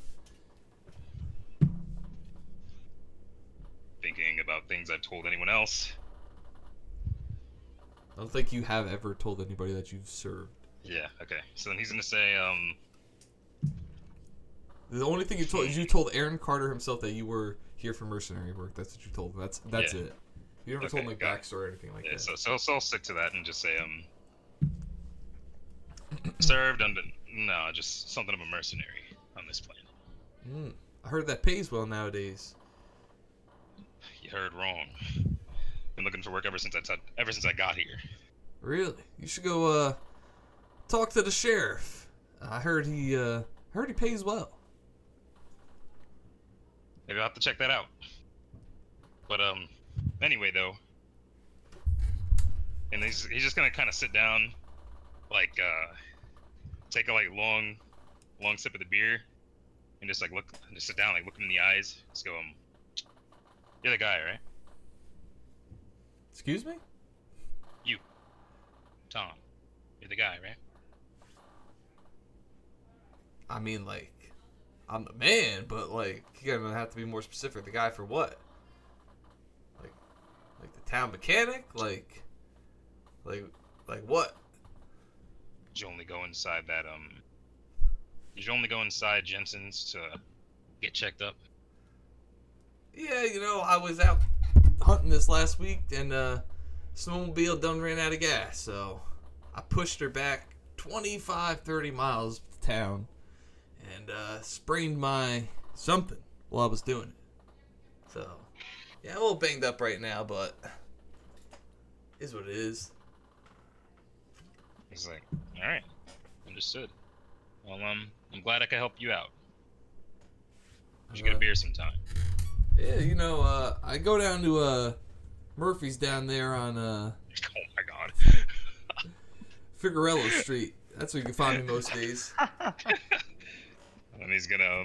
[SPEAKER 1] Thinking about things I've told anyone else.
[SPEAKER 2] I don't think you have ever told anybody that you've served.
[SPEAKER 1] Yeah, okay. So then he's gonna say,
[SPEAKER 2] The only thing you told is you told Aaron Carter himself that you were here for mercenary work. That's what you told him. That's
[SPEAKER 1] Yeah.
[SPEAKER 2] it. You never
[SPEAKER 1] Okay,
[SPEAKER 2] told him
[SPEAKER 1] got it.
[SPEAKER 2] backstory or anything like
[SPEAKER 1] yeah.
[SPEAKER 2] that.
[SPEAKER 1] So I'll stick to that and just say, served under no, just something of a mercenary on this planet.
[SPEAKER 2] I heard that pays well nowadays.
[SPEAKER 1] You heard wrong. Been looking for work ever since I got here.
[SPEAKER 2] Really? You should go talk to the sheriff. I heard he pays well.
[SPEAKER 1] Maybe I'll have to check that out. But anyway though, and he's just gonna kind of sit down, like take a long sip of the beer, and just sit down, like look him in the eyes, just go, you're the guy, right?
[SPEAKER 2] Excuse me?
[SPEAKER 1] You, Tom, you're the guy, right?
[SPEAKER 2] I mean, like, I'm the man, but like, you're gonna have to be more specific. The guy for what? Like the town mechanic? Like what?
[SPEAKER 1] You only go inside that you only go inside Jensen's to get checked up.
[SPEAKER 2] Yeah, I was out hunting this last week, and snowmobile done ran out of gas, so I pushed her back 25, 30 miles to town, and sprained my something while I was doing it. So, yeah, I'm a little banged up right now, but is what it is.
[SPEAKER 1] He's like, all right, understood. Well, I'm glad I could help you out. We should get a beer sometime.
[SPEAKER 2] Yeah, I go down to Murphy's down there on
[SPEAKER 1] Oh my god.
[SPEAKER 2] Figueroa Street. That's where you can find me most days.
[SPEAKER 1] And he's gonna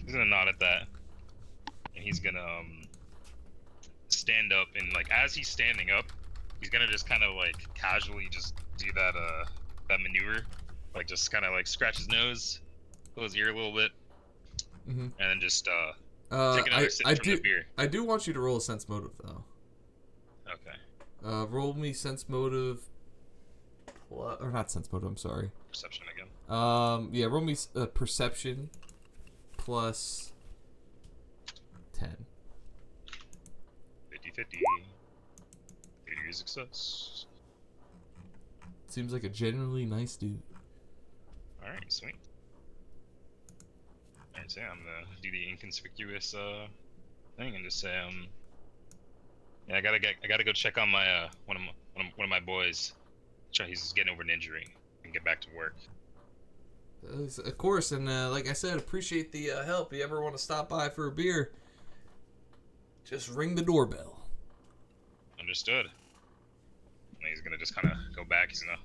[SPEAKER 1] nod at that, and he's gonna stand up, and like as he's standing up, he's gonna just kind of like casually just do that maneuver, like just kind of like scratch his nose, pull his ear a little bit, and then just take another sip from the beer.
[SPEAKER 2] I do want you to roll a sense motive though.
[SPEAKER 1] Okay.
[SPEAKER 2] Roll me sense motive. Or not sense motive. I'm sorry.
[SPEAKER 1] Perception again.
[SPEAKER 2] Yeah. Roll me perception plus 10.
[SPEAKER 1] 50-50. 80 success.
[SPEAKER 2] Seems like a generally nice dude.
[SPEAKER 1] All right, sweet. All right, so yeah, I'm gonna do the inconspicuous thing and just say yeah, I gotta go check on my one of my boys. He's getting over an injury and get back to work.
[SPEAKER 2] Of course, and like I said, appreciate the help. If you ever want to stop by for a beer, just ring the doorbell.
[SPEAKER 1] Understood. And he's gonna just kind of go back. He's gonna.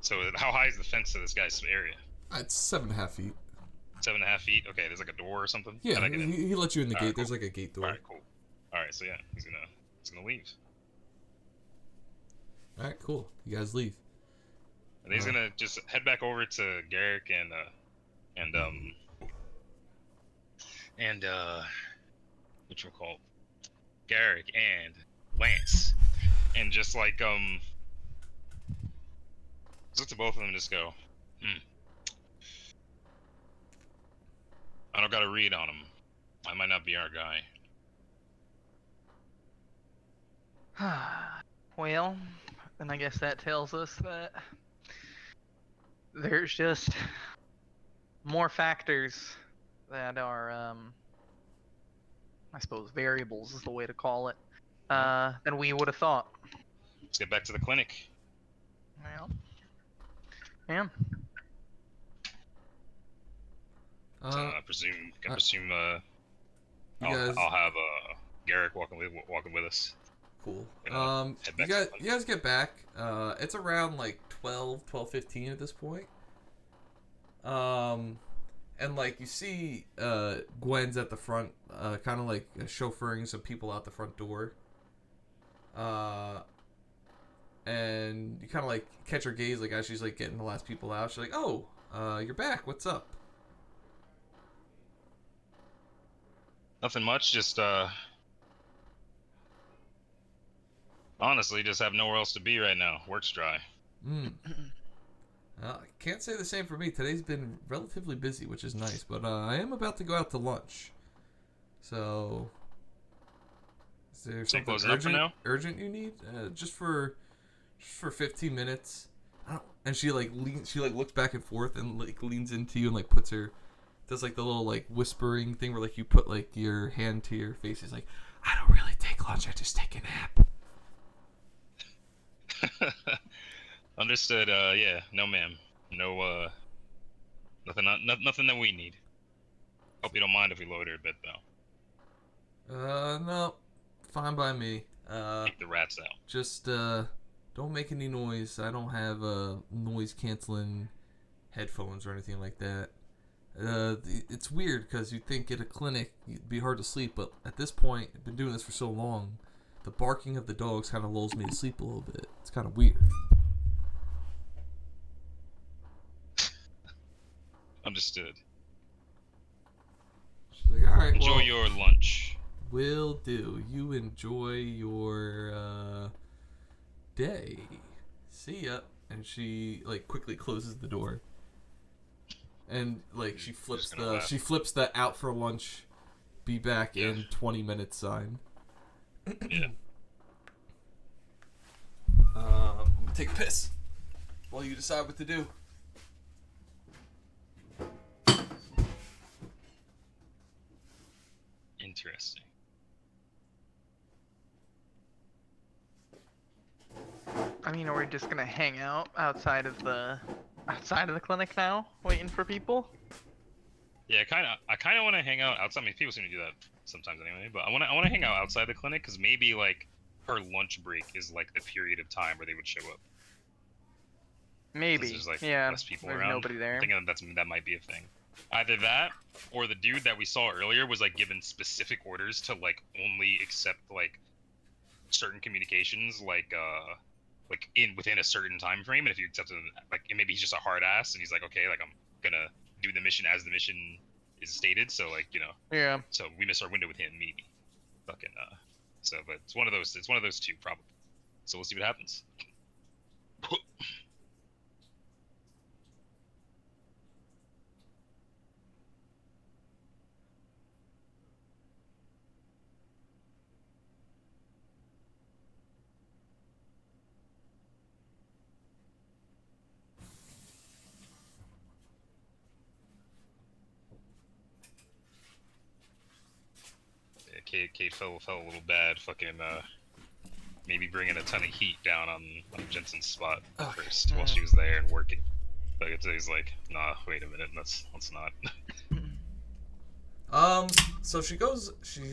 [SPEAKER 1] So how high is the fence to this guy's area?
[SPEAKER 2] It's 7.5 feet.
[SPEAKER 1] 7.5 feet. Okay, there's like a door or something.
[SPEAKER 2] Yeah,
[SPEAKER 1] How'd I get in?
[SPEAKER 2] he let you in the
[SPEAKER 1] All
[SPEAKER 2] gate.
[SPEAKER 1] right,
[SPEAKER 2] There's
[SPEAKER 1] cool.
[SPEAKER 2] like a gate door.
[SPEAKER 1] All right, cool. All right, so yeah, he's gonna leave.
[SPEAKER 2] All right, cool. You guys leave.
[SPEAKER 1] And he's gonna just head back over to Garrick and what you call Garrick and Lance, and just like look to both of them and just go, I don't got a read on him. I might not be our guy.
[SPEAKER 3] Well, then I guess that tells us that there's just more factors that are, I suppose variables is the way to call it, than we would have thought.
[SPEAKER 1] Let's get back to the clinic.
[SPEAKER 3] Well, yeah.
[SPEAKER 1] I presume. I
[SPEAKER 2] uh,
[SPEAKER 1] presume.
[SPEAKER 2] You
[SPEAKER 1] I'll,
[SPEAKER 2] guys,
[SPEAKER 1] I'll have Garrick walking with us.
[SPEAKER 2] cool.
[SPEAKER 1] And I'll head
[SPEAKER 2] You
[SPEAKER 1] back to
[SPEAKER 2] guys,
[SPEAKER 1] the clinic.
[SPEAKER 2] you guys get back. It's around like 12:15 at this point. And like you see, Gwen's at the front, kind of like chauffeuring some people out the front door. And you kind of like catch her gaze, like as she's like getting the last people out. She's like, "Oh, you're back. What's up?"
[SPEAKER 1] Nothing much. Just honestly, just have nowhere else to be right now. Work's dry.
[SPEAKER 2] I can't say the same for me. Today's been relatively busy, which is nice. But I am about to go out to lunch. So, is there
[SPEAKER 1] So you
[SPEAKER 2] something
[SPEAKER 1] closing up for now?
[SPEAKER 2] urgent you need? Just for 15 minutes. And she looks back and forth and like leans into you and like does like the little like whispering thing where like you put like your hand to your face. It's like, I don't really take lunch. I just take a nap.
[SPEAKER 1] Understood. Yeah. No, ma'am. No. Nothing that we need. Hope you don't mind if we loiter a bit, though.
[SPEAKER 2] No, fine by me.
[SPEAKER 1] Keep the rats out.
[SPEAKER 2] Just don't make any noise. I don't have noise canceling headphones or anything like that. It's weird because you'd think at a clinic it'd be hard to sleep, but at this point, I've been doing this for so long, the barking of the dogs kind of lulls me to sleep a little bit. It's kind of weird.
[SPEAKER 1] Understood.
[SPEAKER 2] She's like, all right,
[SPEAKER 1] Enjoy
[SPEAKER 2] well,
[SPEAKER 1] your lunch.
[SPEAKER 2] will do. You enjoy your day. See ya. And she like quickly closes the door. And like she flips the out for lunch, be back in 20 minutes sign.
[SPEAKER 1] Yeah.
[SPEAKER 2] I'm gonna take a piss while you decide what to do.
[SPEAKER 1] Interesting.
[SPEAKER 3] I mean, are we just gonna hang out outside of the clinic now, waiting for people?
[SPEAKER 1] Yeah, I kind of want to hang out outside. I mean, people seem to do that sometimes anyway. But I want to hang out outside the clinic because maybe like her lunch break is like the period of time where they would show up.
[SPEAKER 3] Maybe.
[SPEAKER 1] There's like
[SPEAKER 3] Yeah.
[SPEAKER 1] less people
[SPEAKER 3] There's
[SPEAKER 1] around.
[SPEAKER 3] nobody there.
[SPEAKER 1] I'm thinking that might be a thing. Either that, or the dude that we saw earlier was like given specific orders to like only accept like certain communications, like within a certain time frame. And if you accept it, like maybe he's just a hard ass, and he's like, okay, like I'm gonna do the mission as the mission is stated. So like
[SPEAKER 3] Yeah.
[SPEAKER 1] so we miss our window with him, maybe. Fucking So, but it's one of those. It's one of those two, probably. So we'll see what happens. Kate felt a little bad. Fucking maybe bringing a ton of heat down on Jensen's spot first while she was there and working. Like he's like, nah, wait a minute, let's not.
[SPEAKER 2] So she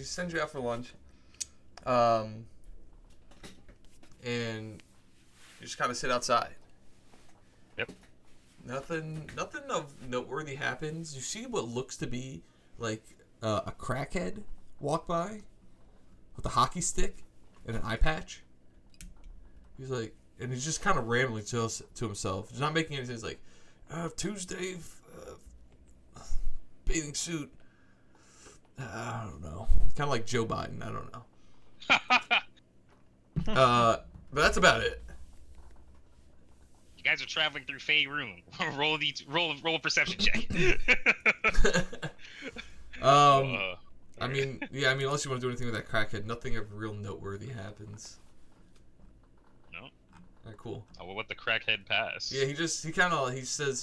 [SPEAKER 2] sends you out for lunch. And you just kind of sit outside.
[SPEAKER 1] Yep.
[SPEAKER 2] Nothing of noteworthy happens. You see what looks to be like a crackhead walk by with a hockey stick and an eye patch. He's like, and he's just kind of rambling to himself. He's not making any sense. Like, Tuesday, bathing suit. I don't know. Kind of like Joe Biden. I don't know. But that's about it.
[SPEAKER 1] You guys are traveling through Fey Room. roll a perception check.
[SPEAKER 2] I mean, unless you want to do anything with that crackhead, nothing of real noteworthy happens.
[SPEAKER 1] No.
[SPEAKER 2] Alright, cool.
[SPEAKER 1] I will let the crackhead pass.
[SPEAKER 2] Yeah, he says,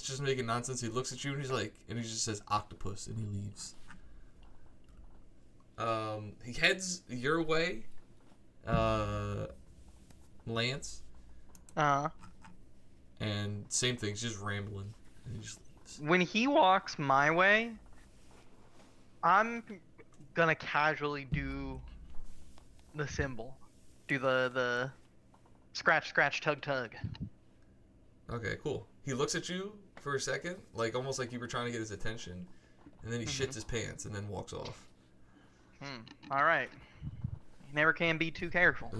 [SPEAKER 2] just making nonsense. He looks at you and he just says octopus and he leaves. He heads your way, Lance. And same thing, he's just rambling and he just leaves.
[SPEAKER 3] When he walks my way, I'm gonna casually do the symbol. Do the scratch, scratch, tug, tug.
[SPEAKER 2] Okay, cool. He looks at you for a second, like almost like you were trying to get his attention, and then he shits his pants and then walks off.
[SPEAKER 3] Alright. You never can be too careful.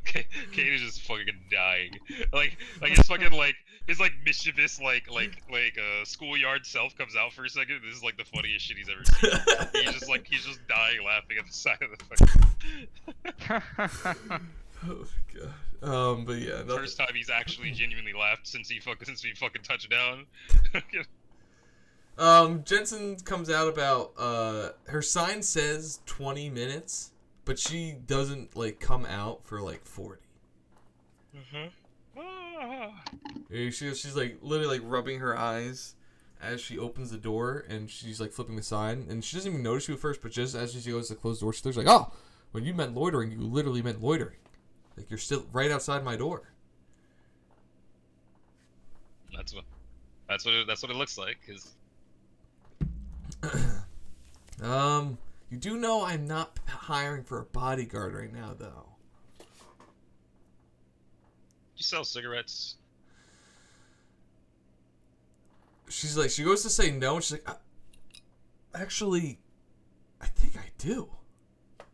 [SPEAKER 1] Kate is just fucking dying. Like his fucking his mischievous schoolyard self comes out for a second. This is like the funniest shit he's ever seen. he's just dying laughing at the side of the fucking.
[SPEAKER 2] Oh my god. But yeah.
[SPEAKER 1] First time he's actually genuinely laughed since he fucking touched down.
[SPEAKER 2] Jensen comes out about her sign says 20 minutes, but she doesn't come out for 40. She's literally rubbing her eyes as she opens the door, and she's flipping the sign, and she doesn't even notice you at first, but just as she goes to close the door, she's like, "Oh, when you meant loitering, you literally meant loitering. You're still right outside my door."
[SPEAKER 1] That's what it looks like.
[SPEAKER 2] You do know I'm not hiring for a bodyguard right now, though.
[SPEAKER 1] You sell cigarettes?
[SPEAKER 2] She goes to say no, and she's like, actually, I think I do.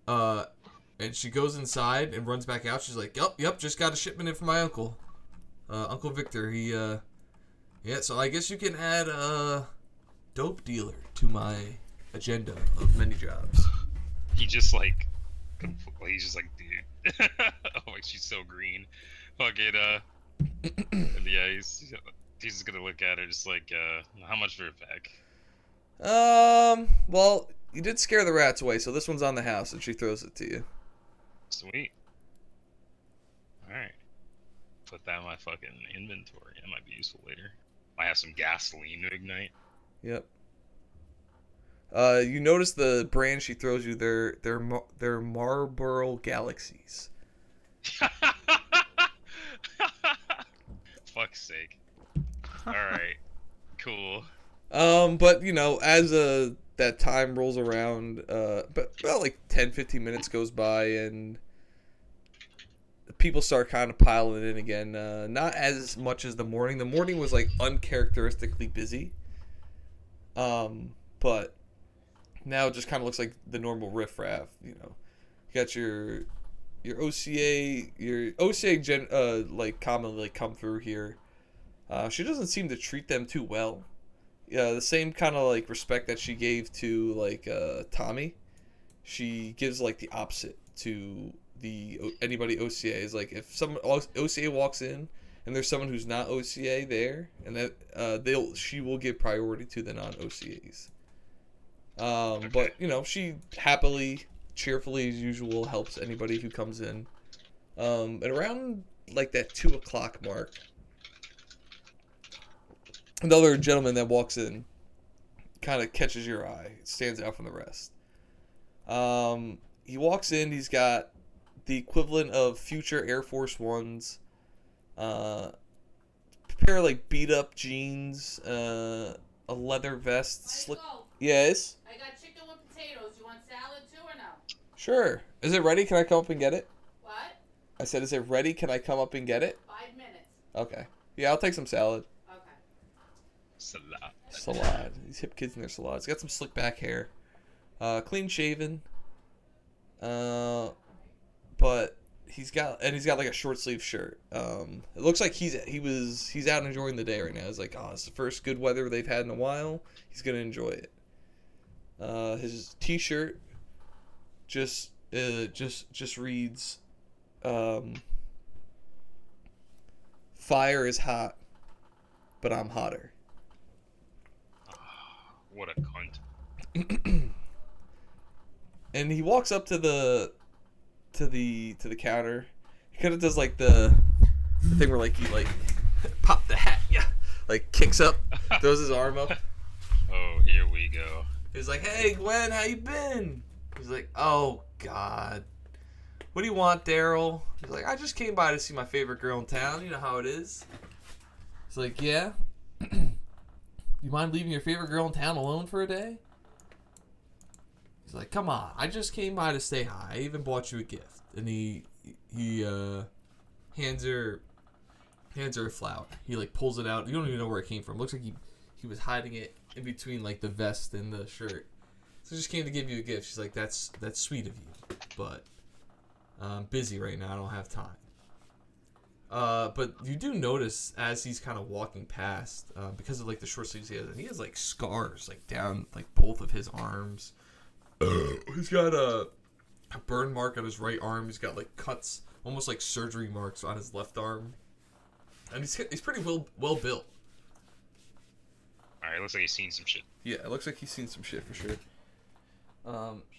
[SPEAKER 2] And she goes inside and runs back out. She's like, yep, just got a shipment in from my uncle. Uncle Victor, yeah, so I guess you can add a dope dealer to my agenda of many jobs.
[SPEAKER 1] He's just like, dude. Oh, she's so green. Fucking, yeah, he's just gonna look at her just how much for a pack?
[SPEAKER 2] Well, you did scare the rats away, so this one's on the house, and she throws it to you.
[SPEAKER 1] Sweet. Alright. Put that in my fucking inventory. That might be useful later. Might have some gasoline to ignite.
[SPEAKER 2] Yep. You notice the brand she throws you, they're Marlboro Galaxies.
[SPEAKER 1] Fuck's sake. Alright. Cool.
[SPEAKER 2] But, as that time rolls around, but about 10-15 minutes goes by, and people start kind of piling in again. Not as much as the morning. The morning was uncharacteristically busy. But now it just kind of looks like the normal riffraff. You got your OCA commonly come through here. She doesn't seem to treat them too well. Yeah, the same kind of respect that she gave to Tommy, she gives the opposite to anybody OCA. Is if someone OCA walks in and there's someone who's not OCA there, and that she will give priority to the non-OCAs. But she happily, cheerfully as usual helps anybody who comes in. And around that 2 o'clock mark, another gentleman that walks in kind of catches your eye, stands out from the rest. He walks in, he's got the equivalent of future Air Force Ones, a pair of beat up jeans, a leather vest. Yes?
[SPEAKER 5] I got chicken with potatoes. You want salad too or no?
[SPEAKER 2] Sure. Is it ready? Can I come up and get it?
[SPEAKER 5] What?
[SPEAKER 2] I said, is it ready? Can I come up and get it?
[SPEAKER 5] 5 minutes.
[SPEAKER 2] Okay. Yeah, I'll take some salad.
[SPEAKER 5] Okay.
[SPEAKER 2] Salad. These hip kids in their salads. Got some slick back hair. Clean shaven. But he's got a short sleeve shirt. It looks like he's out enjoying the day right now. It's it's the first good weather they've had in a while. He's gonna enjoy it. His t-shirt just reads, "Fire is hot, but I'm hotter."
[SPEAKER 1] What a cunt.
[SPEAKER 2] And he walks up to the counter. He kind of does like the thing where like he like pop the hat, yeah, like kicks up, throws his arm up.
[SPEAKER 1] Oh, here we go.
[SPEAKER 2] He's like, "Hey, Gwen, how you been?" He's like, "Oh God, what do you want, Daryl?" He's like, "I just came by to see my favorite girl in town. You know how it is." He's like, "Yeah." You mind leaving your favorite girl in town alone for a day? He's like, "Come on, I just came by to say hi. I even bought you a gift." And he hands her a flower. He like pulls it out. You don't even know where it came from. Looks like he was hiding it in between like the vest and the shirt. So I just came to give you a gift. She's like, "That's sweet of you, but I'm busy right now. I don't have time." But you do notice as he's kind of walking past, because of like the short sleeves he has like scars like down like both of his arms. He's got a burn mark on his right arm. He's got like cuts, almost like surgery marks on his left arm, and he's pretty well built.
[SPEAKER 1] All right, looks like he's seen some shit.
[SPEAKER 2] Yeah, it looks like he's seen some shit for sure.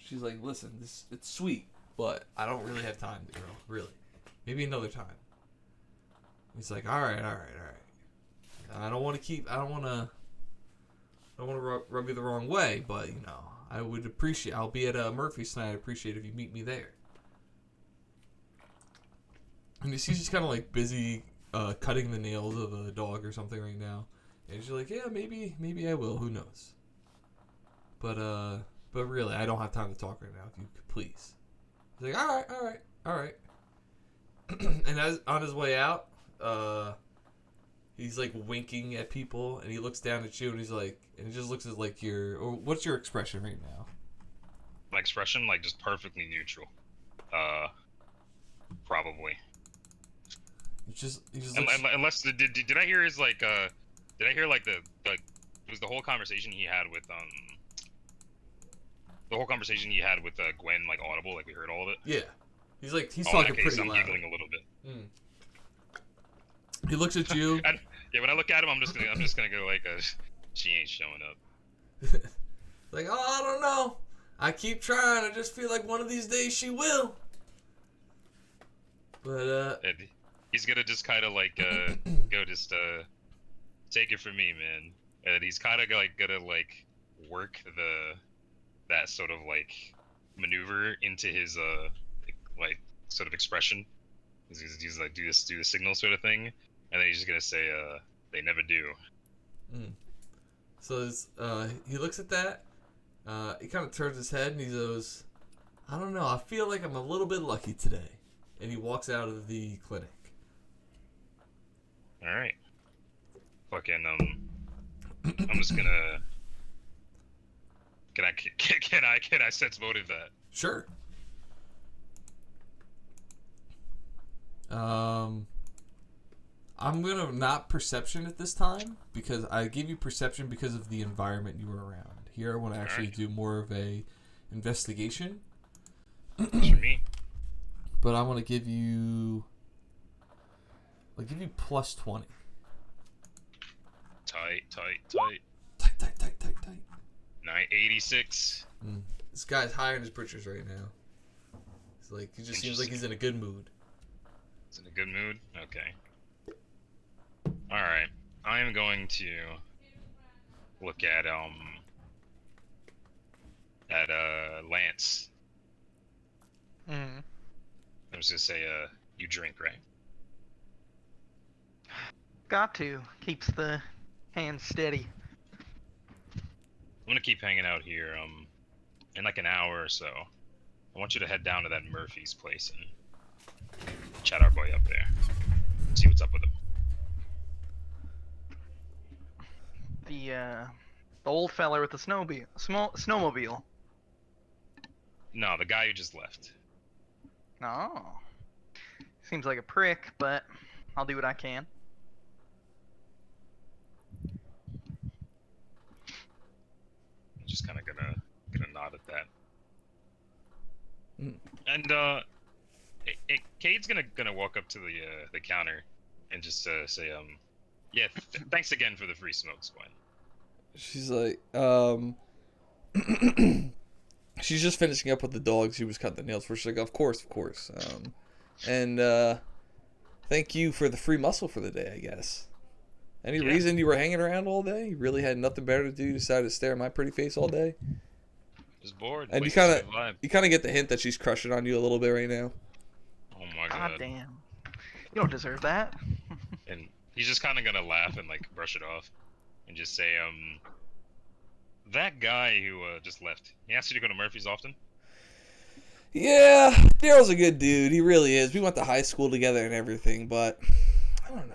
[SPEAKER 2] She's like, "Listen, it's sweet, but I don't really have time, girl. Really, maybe another time." He's like, all right. I don't want to rub you the wrong way, but you know, I would appreciate. I'll be at Murphy's tonight. I'd appreciate if you meet me there. And you see, she's kind of like busy cutting the nails of a dog or something right now, and she's like, "Yeah, maybe I will. Who knows?" But really, I don't have time to talk right now. If you could please. He's like, all right. And as on his way out, he's like winking at people, and he looks down at you, and he's like, and he just looks at like what's your expression right now?
[SPEAKER 1] My expression, like, just perfectly neutral. Probably.
[SPEAKER 2] He just looks...
[SPEAKER 1] Unless did I hear his like did I hear like the it was the whole conversation he had with Gwen, like audible, like we heard all of it.
[SPEAKER 2] Yeah, he's
[SPEAKER 1] Oh,
[SPEAKER 2] talking
[SPEAKER 1] okay,
[SPEAKER 2] pretty
[SPEAKER 1] so I'm
[SPEAKER 2] loud.
[SPEAKER 1] giggling a little bit.
[SPEAKER 2] He looks at you.
[SPEAKER 1] Yeah, when I look at him, I'm just gonna go like, she ain't showing up.
[SPEAKER 2] Like, "Oh, I don't know. I keep trying. I just feel like one of these days she will." But
[SPEAKER 1] And he's gonna just kind of like go just take it from me, man. And he's kind of like gonna like work that sort of like maneuver into his like sort of expression. He's like do the signal sort of thing, and then he's just gonna say they never do.
[SPEAKER 2] So he looks at that. He kind of turns his head and he goes, "I don't know. I feel like I'm a little bit lucky today." And he walks out of the clinic.
[SPEAKER 1] All right. Fucking I'm just gonna. Can I sense motive that?
[SPEAKER 2] Sure. I'm gonna not perception at this time because I gave you perception because of the environment you were around. Here I want to actually do more of a investigation.
[SPEAKER 1] That's for me.
[SPEAKER 2] But I want to give you. I'll give you plus 20.
[SPEAKER 1] Tight.
[SPEAKER 2] Tight.
[SPEAKER 1] 986.
[SPEAKER 2] This guy's higher in his britches right now. It's like he just seems like he's in a good mood.
[SPEAKER 1] He's in a good mood. Okay. All right. I am going to look at Lance.
[SPEAKER 3] Mm.
[SPEAKER 1] I was gonna say you drink, right?
[SPEAKER 3] Got to. Keeps the hands steady.
[SPEAKER 1] I'm gonna keep hanging out here. In like an hour or so, I want you to head down to that Murphy's place and chat our boy up there. See what's up with him.
[SPEAKER 3] The old fella with the snowmobile.
[SPEAKER 1] No, the guy who just left.
[SPEAKER 3] Oh. Seems like a prick, but I'll do what I can.
[SPEAKER 1] I'm just kind of gonna nod at that.
[SPEAKER 2] Mm.
[SPEAKER 1] And Cade's gonna walk up to the counter and just say yeah, thanks again for the free smokes, Gwen.
[SPEAKER 2] She's like, she's just finishing up with the dogs. She was cutting the nails for. She's like, of course. And thank you for the free muscle for the day, I guess. Any
[SPEAKER 1] Yeah.
[SPEAKER 2] reason you were hanging around all day? You really had nothing better to do? You decided to stare at my pretty face all day?
[SPEAKER 1] Just bored.
[SPEAKER 2] And you
[SPEAKER 1] Places
[SPEAKER 2] kind
[SPEAKER 1] to vibe.
[SPEAKER 2] of get the hint that she's crushing on you a little bit right now.
[SPEAKER 1] Oh my
[SPEAKER 3] God
[SPEAKER 1] god.
[SPEAKER 3] damn. You don't deserve that.
[SPEAKER 1] And he's just kind of gonna laugh and like brush it off, and just say, that guy who just left. He asked you to go to Murphy's often.
[SPEAKER 2] Yeah, Daryl's a good dude. He really is. We went to high school together and everything, but I don't know.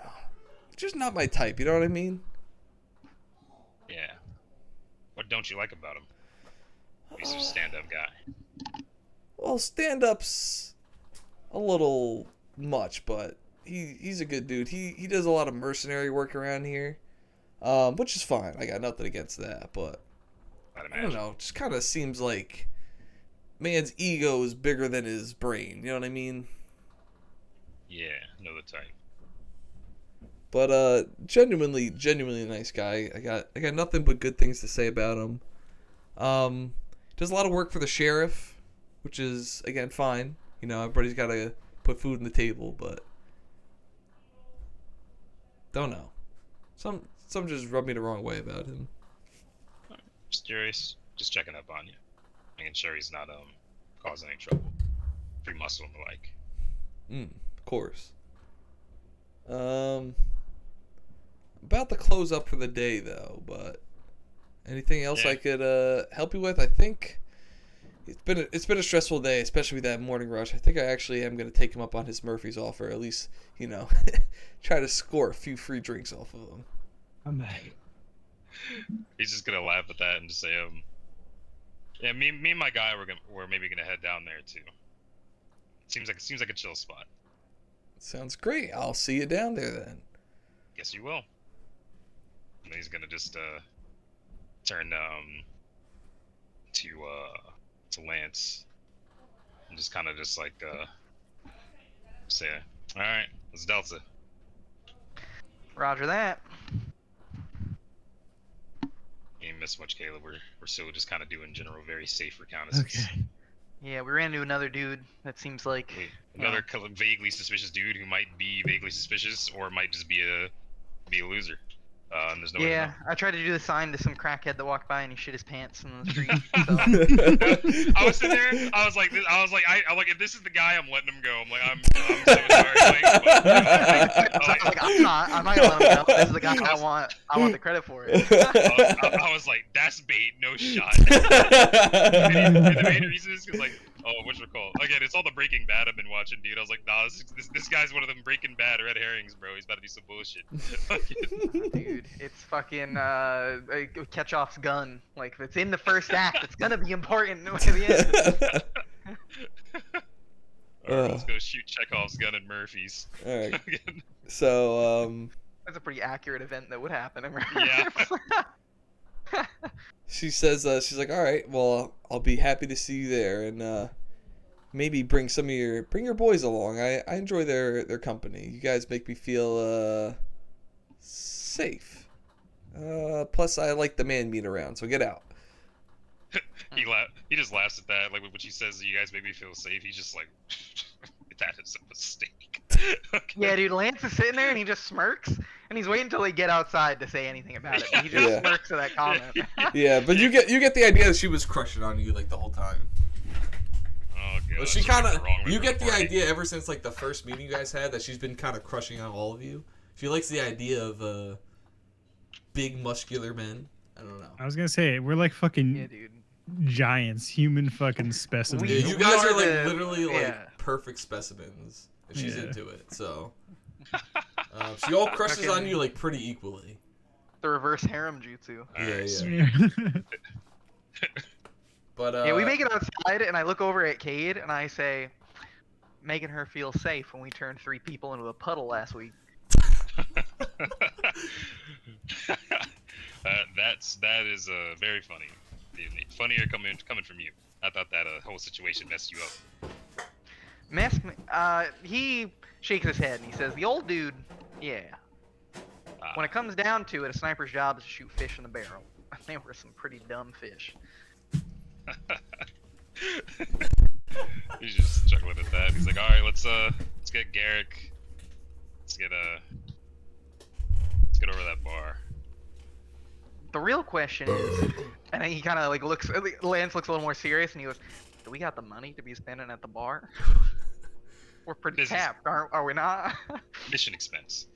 [SPEAKER 2] Just not my type, you know what I mean?
[SPEAKER 1] Yeah. What don't you like about him? He's a stand-up guy.
[SPEAKER 2] Well, stand-up's a little much, but he's a good dude. He does a lot of mercenary work around here, which is fine. I got nothing against that, but I don't know. It just kind of seems like man's ego is bigger than his brain. You know what I mean?
[SPEAKER 1] Yeah, know the type.
[SPEAKER 2] But genuinely nice guy. I got nothing but good things to say about him. Does a lot of work for the sheriff, which is again fine. You know, everybody's got to put food on the table, but don't know. Some just rub me the wrong way about him.
[SPEAKER 1] Just curious. Just checking up on you. Making sure he's not causing any trouble. Free muscle and the like.
[SPEAKER 2] Of course. About to close up for the day though, but anything else
[SPEAKER 1] Yeah.
[SPEAKER 2] I could help you with? I think it's been a stressful day, especially with that morning rush. I think I actually am gonna take him up on his Murphy's offer, at least, you know, try to score a few free drinks off of him.
[SPEAKER 4] I'm back.
[SPEAKER 1] He's just gonna laugh at that and just say, yeah, me and my guy we're maybe gonna head down there too. Seems like a chill spot.
[SPEAKER 2] Sounds great. I'll see you down there then.
[SPEAKER 1] Guess you will. And then he's gonna just turn to Lance and just kind of just like say, all right, let's Delta.
[SPEAKER 3] Roger that.
[SPEAKER 1] You ain't miss much, Caleb. We're still just kind of doing general, very safe reconnaissance.
[SPEAKER 4] Okay.
[SPEAKER 3] Yeah, we ran into another dude that seems like
[SPEAKER 1] Wait, another vaguely suspicious dude who might be vaguely suspicious or might just be a loser. And there's no way to
[SPEAKER 3] yeah,
[SPEAKER 1] know.
[SPEAKER 3] I tried to do the sign to some crackhead that walked by and he shit his pants in the street.
[SPEAKER 1] I was sitting there. I was like, if this is the guy, I'm letting him go. I'm like, I'm so sorry.
[SPEAKER 3] I'm not gonna let him go. This is the guy I want the credit for it.
[SPEAKER 1] I was like, that's bait, no shot. And the main reason is because like, what's it called? Again, it's all the Breaking Bad I've been watching, dude. I was like, nah, this guy's one of them Breaking Bad red herrings, bro. He's about to do some bullshit.
[SPEAKER 3] Dude, it's fucking Ketchoff's gun. Like, if it's in the first act, it's gonna be important at the end.
[SPEAKER 1] Alright, let's go shoot Chekhov's gun at Murphy's.
[SPEAKER 2] Alright. So,
[SPEAKER 3] That's a pretty accurate event that would happen.
[SPEAKER 1] Yeah.
[SPEAKER 2] she says, she's like, all right, well, I'll be happy to see you there, and maybe bring your boys along. I enjoy their company. You guys make me feel safe. Plus, I like the man meat around, so get out.
[SPEAKER 1] He just laughs at that. Like when she says, "You guys make me feel safe," he's just like, "That is a mistake." Okay.
[SPEAKER 3] Yeah, dude, Lance is sitting there and he just smirks, and he's waiting until they get outside to say anything about it. He just smirks at that comment.
[SPEAKER 2] Yeah, but you get the idea that she was crushing on you like the whole time.
[SPEAKER 1] Oh god.
[SPEAKER 2] But she kind of, you get the
[SPEAKER 1] party.
[SPEAKER 2] idea ever since like the first meeting you guys had that she's been kind of crushing on all of you. She likes the idea of big muscular men. I don't know.
[SPEAKER 4] I was gonna say we're like fucking
[SPEAKER 3] Yeah, dude.
[SPEAKER 4] giants, human fucking specimens.
[SPEAKER 2] Dude, you
[SPEAKER 3] we
[SPEAKER 2] guys
[SPEAKER 3] are
[SPEAKER 2] are like
[SPEAKER 3] the-
[SPEAKER 2] literally like
[SPEAKER 3] yeah.
[SPEAKER 2] perfect specimens. If she's
[SPEAKER 4] Yeah.
[SPEAKER 2] into it, so she all crushes on you like pretty equally.
[SPEAKER 3] The reverse harem jutsu.
[SPEAKER 1] Alright,
[SPEAKER 2] Yeah. But
[SPEAKER 3] Yeah, we make it outside, and I look over at Cade, and I say, making her feel safe when we turned 3 people into a puddle last week.
[SPEAKER 1] that is very funny. Funnier coming from you. I thought that whole situation messed you up.
[SPEAKER 3] He shakes his head and he says, the old dude, yeah. When it comes down to it, a sniper's job is to shoot fish in the barrel. They were some pretty dumb fish.
[SPEAKER 1] He's just chuckling at that. He's like, all right, let's get Garrick let's get over that bar.
[SPEAKER 3] The real question is, and then he kind of like looks. Lance looks a little more serious, and he goes, "Do we got the money to be spending at the bar? We're pretty
[SPEAKER 1] Business.
[SPEAKER 3] tapped, are we not?"
[SPEAKER 1] Mission expense.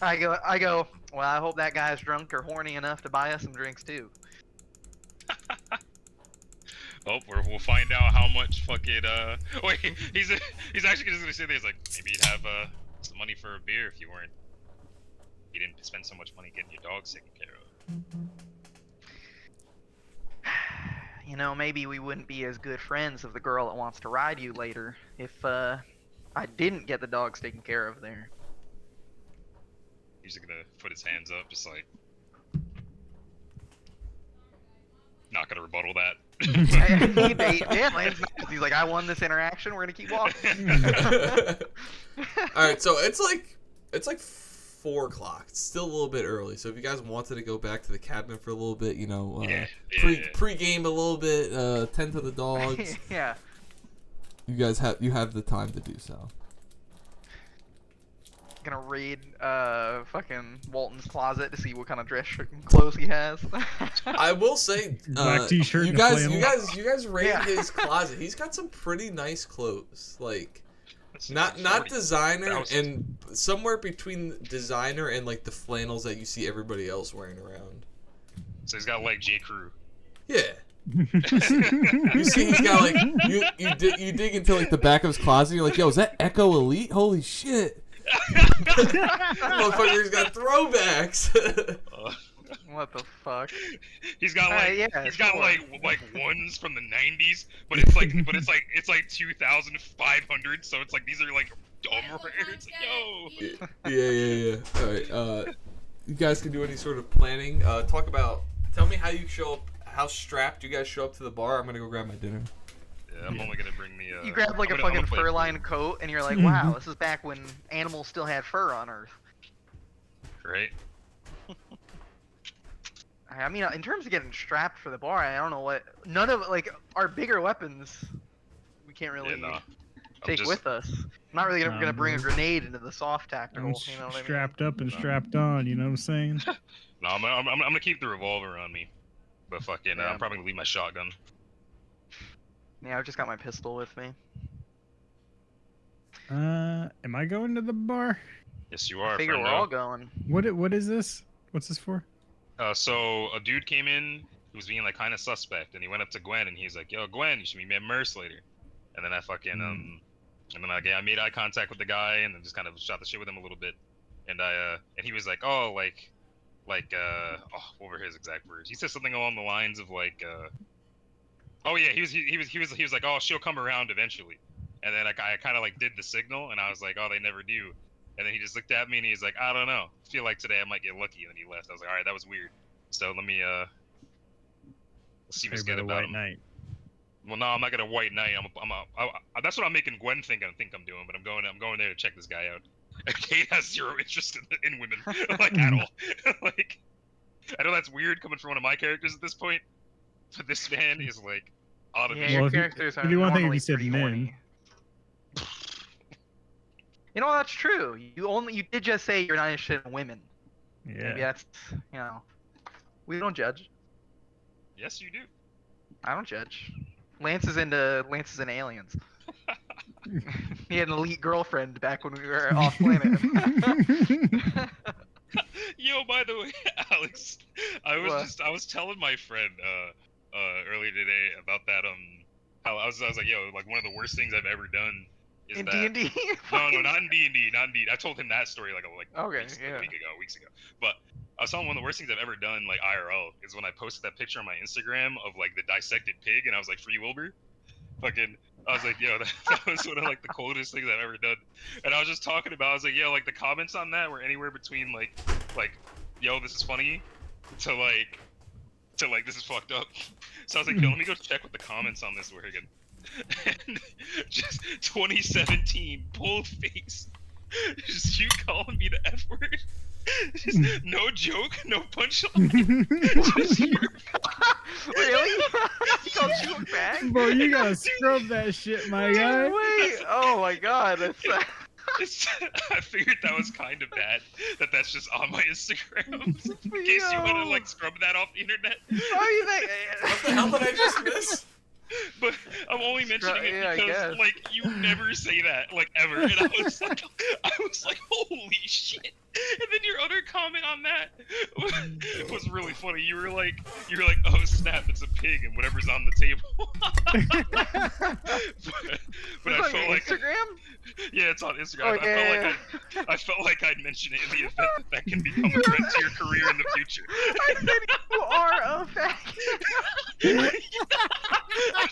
[SPEAKER 3] I go. Well, I hope that guy's drunk or horny enough to buy us some drinks too.
[SPEAKER 1] Oh, we'll find out how much fucking Wait, he's actually just gonna say this like maybe you'd have some money for a beer if you didn't spend so much money getting your dogs taken care of.
[SPEAKER 3] You know, maybe we wouldn't be as good friends of the girl that wants to ride you later if I didn't get the dogs taken care of there.
[SPEAKER 1] He's gonna put his hands up, just like not gonna rebuttal that.
[SPEAKER 3] Yeah, Lance, he's like, I won this interaction. We're gonna keep walking.
[SPEAKER 2] All right, so it's like 4 o'clock. It's still a little bit early. So if you guys wanted to go back to the cabin for a little bit, you know, pre-game a little bit, tend to the dogs.
[SPEAKER 3] Yeah.
[SPEAKER 2] You guys have the time to do so.
[SPEAKER 3] Gonna raid fucking Walton's closet to see what kind of dress clothes he has.
[SPEAKER 2] I will say,
[SPEAKER 4] Black t-shirt
[SPEAKER 2] you
[SPEAKER 4] and
[SPEAKER 2] guys raid
[SPEAKER 3] Yeah.
[SPEAKER 2] his closet. He's got some pretty nice clothes, like
[SPEAKER 1] That's
[SPEAKER 2] not
[SPEAKER 1] 40,000.
[SPEAKER 2] designer, and somewhere between designer and like the flannels that you see everybody else wearing around.
[SPEAKER 1] So he's got like J. Crew.
[SPEAKER 2] Yeah. You see, he's got like you dig into like the back of his closet. You're like, yo, is that Echo Elite? Holy shit! Motherfucker's got throwbacks.
[SPEAKER 3] What the fuck?
[SPEAKER 1] He's got like
[SPEAKER 3] yeah,
[SPEAKER 1] he's got
[SPEAKER 3] sure.
[SPEAKER 1] like ones from the 90s, but it's like 2,500. So it's like these are like dumb rares. Yo.
[SPEAKER 2] Yeah. All right. You guys can do any sort of planning. Tell me how you show up. How strapped you guys show up to the bar. I'm gonna go grab my dinner.
[SPEAKER 1] Yeah, I'm only gonna bring the.
[SPEAKER 3] You grab like
[SPEAKER 1] I'm
[SPEAKER 3] a
[SPEAKER 1] gonna
[SPEAKER 3] fucking
[SPEAKER 1] play it
[SPEAKER 3] fur-lined coat, and you're like, wow, this is back when animals still had fur on Earth.
[SPEAKER 1] Right.
[SPEAKER 3] I mean, in terms of getting strapped for the bar, I don't know what. None of like our bigger weapons, we can't really
[SPEAKER 1] Yeah, no.
[SPEAKER 3] take
[SPEAKER 1] just-
[SPEAKER 3] with us. I'm not really gonna bring a grenade into the soft tactical.
[SPEAKER 4] I'm
[SPEAKER 3] You know what I mean?
[SPEAKER 4] strapped up and strapped on, you know what I'm saying?
[SPEAKER 1] No, I'm gonna keep the revolver on me, but fucking,
[SPEAKER 3] Yeah.
[SPEAKER 1] I'm probably gonna leave my shotgun.
[SPEAKER 3] Yeah, I've just got my pistol with me.
[SPEAKER 4] Am I going to the bar?
[SPEAKER 1] Yes, you are.
[SPEAKER 3] I figure we're
[SPEAKER 1] friendo.
[SPEAKER 3] all going.
[SPEAKER 4] What is this? What's this for?
[SPEAKER 1] So a dude came in who was being like kind of suspect, and he went up to Gwen, and he's like, "Yo, Gwen, you should meet me at Merce later." And then I fucking and then I made eye contact with the guy, and then just kind of shot the shit with him a little bit. And and he was like, "Oh, what were his exact words?" He said something along the lines of like, "Oh yeah," he was like, "Oh, she'll come around eventually." And then I kind of like did the signal, and I was like, "Oh, they never do." And then he just looked at me and he's like, "I don't know. I feel like today I might get lucky." And then he left. I was like, "All right, that was weird." So let's see what's good about
[SPEAKER 4] White
[SPEAKER 1] him.
[SPEAKER 4] Knight.
[SPEAKER 1] Well, no, I'm not gonna white knight. That's what I'm making Gwen think I'm doing. But I'm going there to check this guy out. Kate has zero interest in women, like at all. Like, I know that's weird coming from one of my characters at this point, but this man is like out of
[SPEAKER 3] Yeah,
[SPEAKER 1] his
[SPEAKER 3] your
[SPEAKER 4] Well, if you-
[SPEAKER 3] characters are
[SPEAKER 4] if you want to think if
[SPEAKER 3] normally
[SPEAKER 4] you said
[SPEAKER 3] pretty
[SPEAKER 4] men.
[SPEAKER 3] horny. You know, that's true. You did just say you're not interested in women. Maybe
[SPEAKER 4] Yeah.
[SPEAKER 3] that's, we don't judge.
[SPEAKER 1] Yes, you do.
[SPEAKER 3] I don't judge. Lance is into aliens. He had an elite girlfriend back when we were off planet.
[SPEAKER 1] Yo, by the way, Alex, I
[SPEAKER 3] What?
[SPEAKER 1] was telling my friend earlier today about that how I was like, yo, like one of the worst things I've ever done is
[SPEAKER 3] In
[SPEAKER 1] that
[SPEAKER 3] D&D?
[SPEAKER 1] no, not in D&D, not in D. I told him that story like
[SPEAKER 3] Okay, yeah.
[SPEAKER 1] weeks ago. But I was telling him one of the worst things I've ever done, like IRL, is when I posted that picture on my Instagram of like the dissected pig, and I was like, "Free Wilbur." Fucking, I was like, yo, that was one of like the coldest things I've ever done. And I was just talking about, I was like, yo, like the comments on that were anywhere between like, yo, this is funny, to like this is fucked up. So I was like, yo, let me go check what the comments on this were again. And just 2017, bold face. Just you calling me the F word. Just no joke, no punchline. Just you.
[SPEAKER 3] Really? called you a fag?
[SPEAKER 4] Bro, you gotta scrub that shit, my guy.
[SPEAKER 3] Wait. Oh my god. That's.
[SPEAKER 1] I figured that was kind of bad. That's just on my Instagram. In case you want to like scrub that off the internet.
[SPEAKER 3] How you think?
[SPEAKER 2] What the hell did I just miss?
[SPEAKER 1] But I'm only mentioning it
[SPEAKER 3] Yeah, I
[SPEAKER 1] because
[SPEAKER 3] guess.
[SPEAKER 1] like you never say that like ever, and I was like, holy shit! And then your other comment on that was really funny. You were like, oh snap, it's a pig and whatever's on the table. but I
[SPEAKER 3] It's on
[SPEAKER 1] felt
[SPEAKER 3] your
[SPEAKER 1] like
[SPEAKER 3] Instagram?
[SPEAKER 1] yeah, it's on Instagram.
[SPEAKER 3] Oh, yeah.
[SPEAKER 1] I felt like I'd mention it in the event that can become a threat to your career in the future.
[SPEAKER 3] I said you are a fag.
[SPEAKER 1] I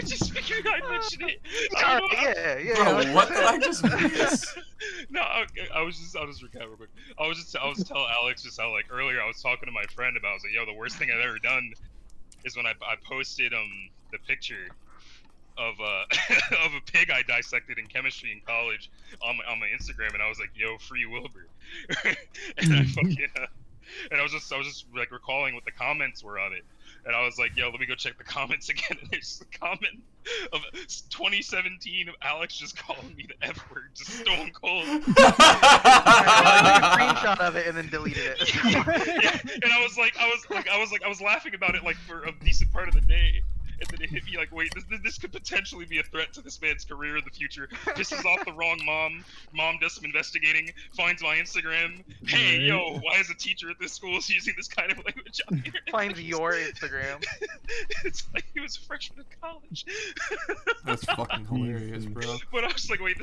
[SPEAKER 1] just figured I'd mention it.
[SPEAKER 3] Yeah.
[SPEAKER 2] Bro, what did I just miss?
[SPEAKER 1] No, I'll just recap real quick. I was telling Alex just how like earlier I was talking to my friend about. I was like, yo, the worst thing I've ever done is when I posted the picture of of a pig I dissected in chemistry in college on my Instagram, and I was like, yo, free Wilbur. And I fucking and I was just like recalling what the comments were on it. And I was like, yo, let me go check the comments again. And there's a comment of 2017 of Alex just calling me the F word, just stone cold.
[SPEAKER 3] I took a screenshot of it and then deleted it.
[SPEAKER 1] Yeah. And I was laughing about it like for a decent part of the day. And then it hit me like, wait, this could potentially be a threat to this man's career in the future. Pisses off the wrong mom. Mom does some investigating, finds my Instagram. Hey, yo, why is a teacher at this school using this kind of language on here?
[SPEAKER 3] Finds your Instagram.
[SPEAKER 1] It's like he was a freshman in college.
[SPEAKER 2] That's fucking hilarious, bro.
[SPEAKER 1] But I was like, wait,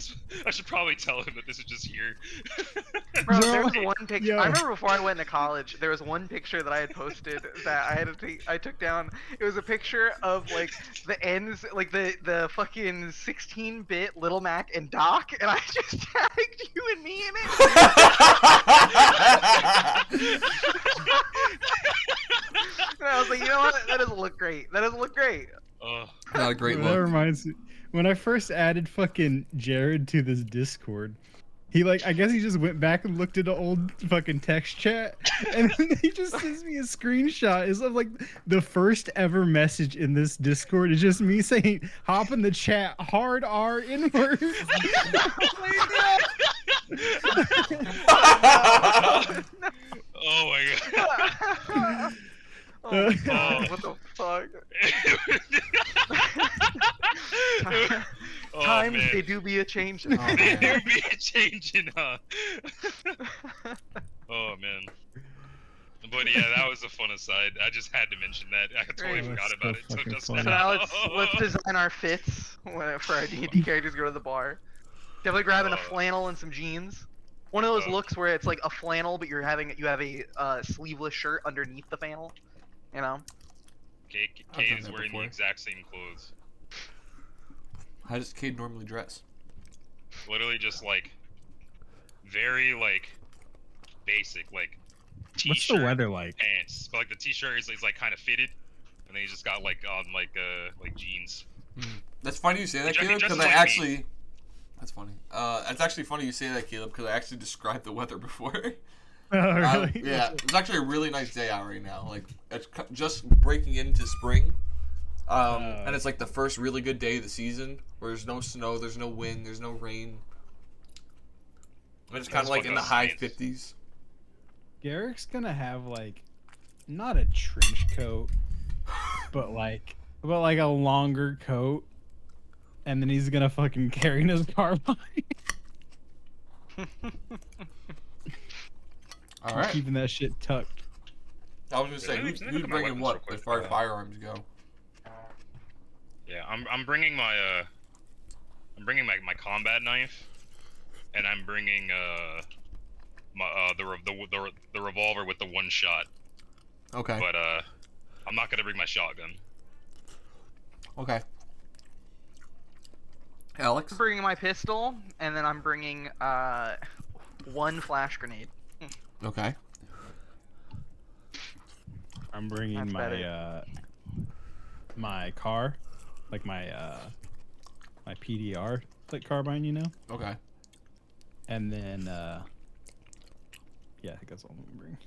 [SPEAKER 1] I should probably tell him that this is just here.
[SPEAKER 3] Bro, there
[SPEAKER 4] No.
[SPEAKER 3] was one picture.
[SPEAKER 4] Yo.
[SPEAKER 3] I remember before I went to college, there was one picture that I had posted that I took down. It was a picture of like the ends, like the fucking 16-bit Little Mac and Doc, and I just tagged you and me in it. And I was like, you know what? That doesn't look great. That doesn't look great.
[SPEAKER 2] Not a great
[SPEAKER 4] That
[SPEAKER 2] look.
[SPEAKER 4] reminds me. When I first added fucking Jared to this Discord, he I guess he just went back and looked at the old fucking text chat, and then he just sends me a screenshot. It's of like the first ever message in this Discord is just me saying, "Hop in the chat, hard R inward."
[SPEAKER 1] Oh my god.
[SPEAKER 3] Oh, God, what the fuck?
[SPEAKER 1] Oh,
[SPEAKER 3] Times
[SPEAKER 1] man.
[SPEAKER 3] they do be a change.
[SPEAKER 2] Oh, man.
[SPEAKER 1] There be a change in Oh man. But yeah, that was a fun aside. I just had to mention that. I totally
[SPEAKER 3] Great.
[SPEAKER 1] forgot
[SPEAKER 4] That's
[SPEAKER 1] about
[SPEAKER 4] so
[SPEAKER 1] it until
[SPEAKER 4] fucking
[SPEAKER 1] just
[SPEAKER 4] funny.
[SPEAKER 3] So
[SPEAKER 1] now.
[SPEAKER 3] now let's design our fits for our D&D characters go to the bar. Definitely grabbing a flannel and some jeans. One of those looks where it's like a flannel, but you have a sleeveless shirt underneath the flannel. You know.
[SPEAKER 1] Kate
[SPEAKER 2] I've done
[SPEAKER 1] is
[SPEAKER 2] that
[SPEAKER 1] wearing
[SPEAKER 2] before.
[SPEAKER 1] the exact same clothes.
[SPEAKER 2] How does Cade normally dress?
[SPEAKER 1] Literally just like very like basic like t-shirt
[SPEAKER 4] What's the weather like?
[SPEAKER 1] pants. But like the t-shirt is like kind of fitted. And then he just got like on like jeans.
[SPEAKER 2] That's funny you say that,
[SPEAKER 1] He
[SPEAKER 2] Caleb,
[SPEAKER 1] dresses
[SPEAKER 2] because I
[SPEAKER 1] like me.
[SPEAKER 2] actually... That's funny. It's actually funny you say that, Caleb, because I actually described the weather before.
[SPEAKER 4] Oh, really?
[SPEAKER 2] Yeah, it's actually a really nice day out right now. Like, it's just breaking into spring. And it's like the first really good day of the season, where there's no snow, there's no wind, there's no rain. And it's kind of like in the high 50s.
[SPEAKER 4] Garrick's gonna have like, not a trench coat, but like a longer coat, and then he's gonna fucking carry in his carbine.
[SPEAKER 2] All right.
[SPEAKER 4] Keeping that shit tucked.
[SPEAKER 2] I was gonna say,
[SPEAKER 1] Let me
[SPEAKER 2] who's
[SPEAKER 1] look at my
[SPEAKER 2] bringing
[SPEAKER 1] weapons
[SPEAKER 2] what
[SPEAKER 1] real quick.
[SPEAKER 2] as far as firearms go?
[SPEAKER 1] Yeah, I'm bringing my my combat knife, and I'm bringing my the revolver with the one shot.
[SPEAKER 2] Okay.
[SPEAKER 1] But I'm not gonna bring my shotgun.
[SPEAKER 2] Okay. Alex.
[SPEAKER 3] I'm bringing my pistol, and then I'm bringing one flash grenade.
[SPEAKER 2] Okay.
[SPEAKER 4] I'm bringing
[SPEAKER 3] That's
[SPEAKER 4] my
[SPEAKER 3] better.
[SPEAKER 4] my car, like my my PDR like carbine, you know.
[SPEAKER 2] Okay.
[SPEAKER 4] And then yeah, I think that's all I'm gonna bring.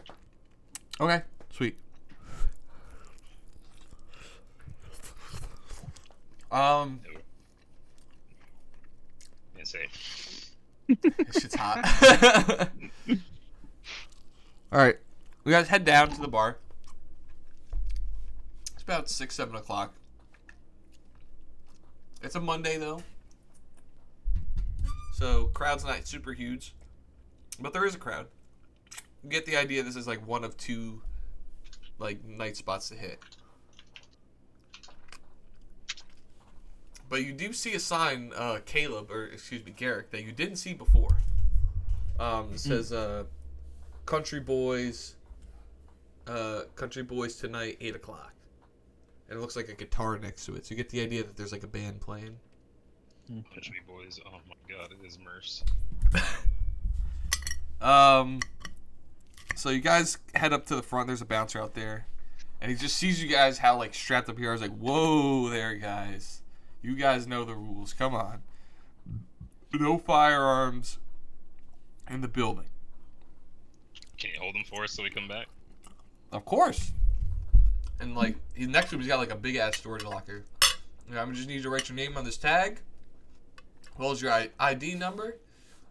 [SPEAKER 2] Okay. Sweet.
[SPEAKER 1] Can't say.
[SPEAKER 2] This shit's hot. All right, we guys head down to the bar. It's about 6, 7 o'clock. It's a Monday though, so crowd's not super huge, but there is a crowd. You get the idea. This is like one of two, like, night spots to hit. But you do see a sign, Garrick, that you didn't see before. It says, Country Boys tonight, 8 o'clock. And it looks like a guitar next to it. So you get the idea that there's like a band playing.
[SPEAKER 1] Country Boys, oh my god, it is Merce.
[SPEAKER 2] So you guys head up to the front. There's a bouncer out there. And he just sees you guys how, like, strapped up here. I was like, whoa there, guys. You guys know the rules. Come on. No firearms in the building.
[SPEAKER 1] Can you hold them for us till we come back?
[SPEAKER 2] Of course. And, like, next to him, he's got, like, a big-ass storage locker. I'm going to just need you to write your name on this tag, as well as your ID number,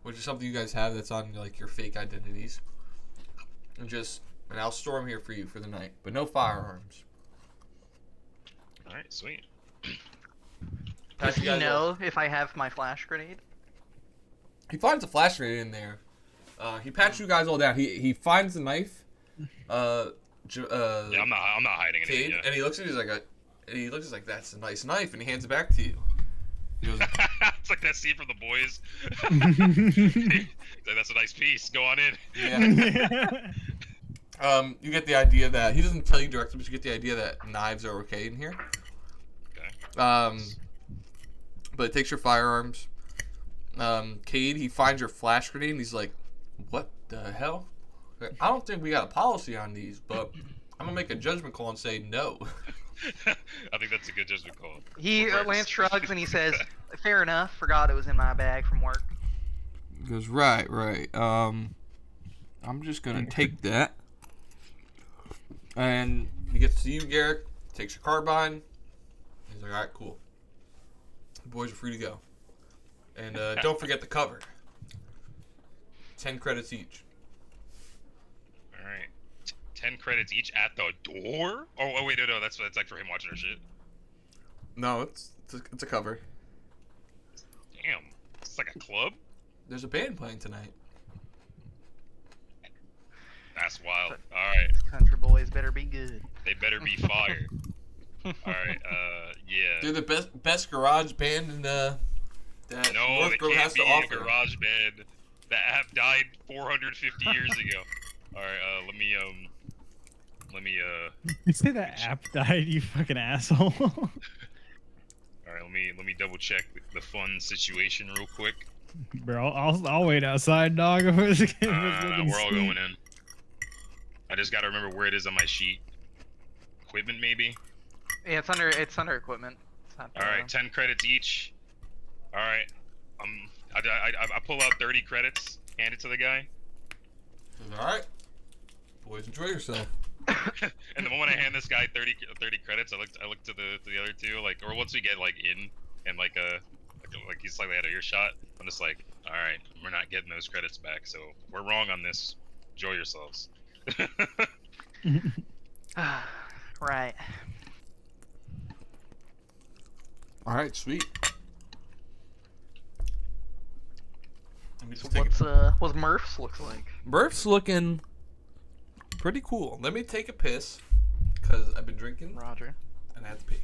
[SPEAKER 2] which is something you guys have that's on, like, your fake identities. And I'll store them here for you for the night. But no firearms.
[SPEAKER 1] Alright, sweet.
[SPEAKER 3] Does he know if I have my flash grenade?
[SPEAKER 2] He finds a flash grenade in there. He pats you guys all down. He finds the knife.
[SPEAKER 1] Yeah, I'm not hiding it. Yeah.
[SPEAKER 2] And he looks at you like that's a nice knife, and he hands it back to you. He goes,
[SPEAKER 1] it's like that scene from The Boys. He's like, that's a nice piece. Go on in.
[SPEAKER 2] Yeah. You get the idea that he doesn't tell you directly, but you get the idea that knives are okay in here.
[SPEAKER 1] Okay.
[SPEAKER 2] But it takes your firearms. Cade, he finds your flash grenade, and he's like, "What the hell? I don't think we got a policy on these, but I'm gonna make a judgment call and say no."
[SPEAKER 1] I think that's a good judgment call.
[SPEAKER 3] Lance shrugs and he says, "Fair enough. Forgot it was in my bag from work."
[SPEAKER 2] He goes, right. I'm just gonna take that. And he gets to you, Garrick, takes your carbine. He's like, alright, cool. The boys are free to go. And don't forget the cover. 10 credits each.
[SPEAKER 1] Alright. 10 credits each at the door? Oh wait, no, that's like for him watching our shit.
[SPEAKER 2] No, it's a cover.
[SPEAKER 1] Damn. It's like a club?
[SPEAKER 2] There's a band playing tonight.
[SPEAKER 1] That's wild. Alright.
[SPEAKER 3] Country Boys better be good.
[SPEAKER 1] They better be fire. Alright, yeah.
[SPEAKER 2] They're the best garage band in that
[SPEAKER 1] No,
[SPEAKER 2] North
[SPEAKER 1] they
[SPEAKER 2] Grove
[SPEAKER 1] can't
[SPEAKER 2] has
[SPEAKER 1] be
[SPEAKER 2] to
[SPEAKER 1] a
[SPEAKER 2] offer.
[SPEAKER 1] garage band that have died 450 years ago. Alright, let me
[SPEAKER 4] You say that app died, you fucking asshole.
[SPEAKER 1] Alright, let me double check the fun situation real quick.
[SPEAKER 4] Bro, I'll wait outside, dog. If it's looking
[SPEAKER 1] We're all
[SPEAKER 4] sweet.
[SPEAKER 1] going in. I just gotta remember where it is on my sheet. Equipment, maybe?
[SPEAKER 3] Yeah, it's under equipment. It's not,
[SPEAKER 1] Alright, 10 credits each. Alright. I pull out 30 credits, hand it to the guy.
[SPEAKER 2] Alright. Boys, enjoy yourself.
[SPEAKER 1] And the moment I hand this guy 30 credits, I look to the other two, like, or once we get like in and like he's slightly out of earshot, I'm just like, all right, we're not getting those credits back, so we're wrong on this. Enjoy yourselves.
[SPEAKER 3] Right.
[SPEAKER 2] Alright, sweet. Let me
[SPEAKER 3] So
[SPEAKER 2] just take
[SPEAKER 3] what's Murph's looks like?
[SPEAKER 2] Murph's looking pretty cool. Let me take a piss, because I've been drinking
[SPEAKER 3] Roger.
[SPEAKER 2] and I have to pee.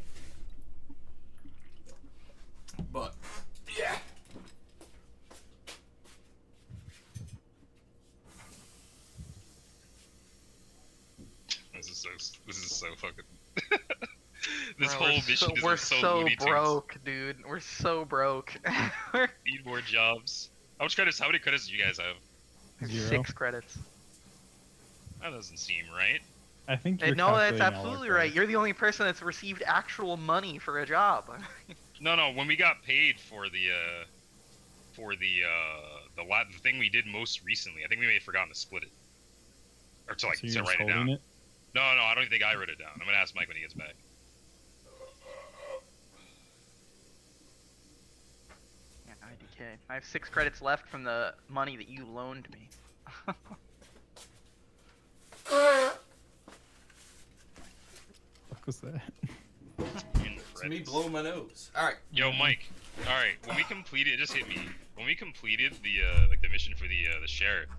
[SPEAKER 2] But, yeah.
[SPEAKER 1] This is so fucking. This
[SPEAKER 3] Bro,
[SPEAKER 1] whole mission is
[SPEAKER 3] we're
[SPEAKER 1] so
[SPEAKER 3] so
[SPEAKER 1] Looney Tunes.
[SPEAKER 3] broke, dude. We're so broke. We're
[SPEAKER 1] Need more jobs. How many credits do you guys have?
[SPEAKER 4] 0.
[SPEAKER 3] 6 credits.
[SPEAKER 1] That doesn't seem right.
[SPEAKER 4] I think you're
[SPEAKER 3] No, that's
[SPEAKER 4] calculating all our
[SPEAKER 3] absolutely right.
[SPEAKER 4] credits.
[SPEAKER 3] You're the only person that's received actual money for a job.
[SPEAKER 1] No, when we got paid for the thing we did most recently, I think we may have forgotten to split it. Or to
[SPEAKER 4] So you're just
[SPEAKER 1] write it down.
[SPEAKER 4] holding it?
[SPEAKER 1] No, I don't think I wrote it down. I'm gonna ask Mike when he gets back.
[SPEAKER 3] 90k. I have 6 credits left from the money that you loaned me.
[SPEAKER 4] What was that?
[SPEAKER 2] It's me blowing my nose. All right.
[SPEAKER 1] Yo, Mike. All right, when we completed, it just hit me. When we completed the like the mission for the sheriff,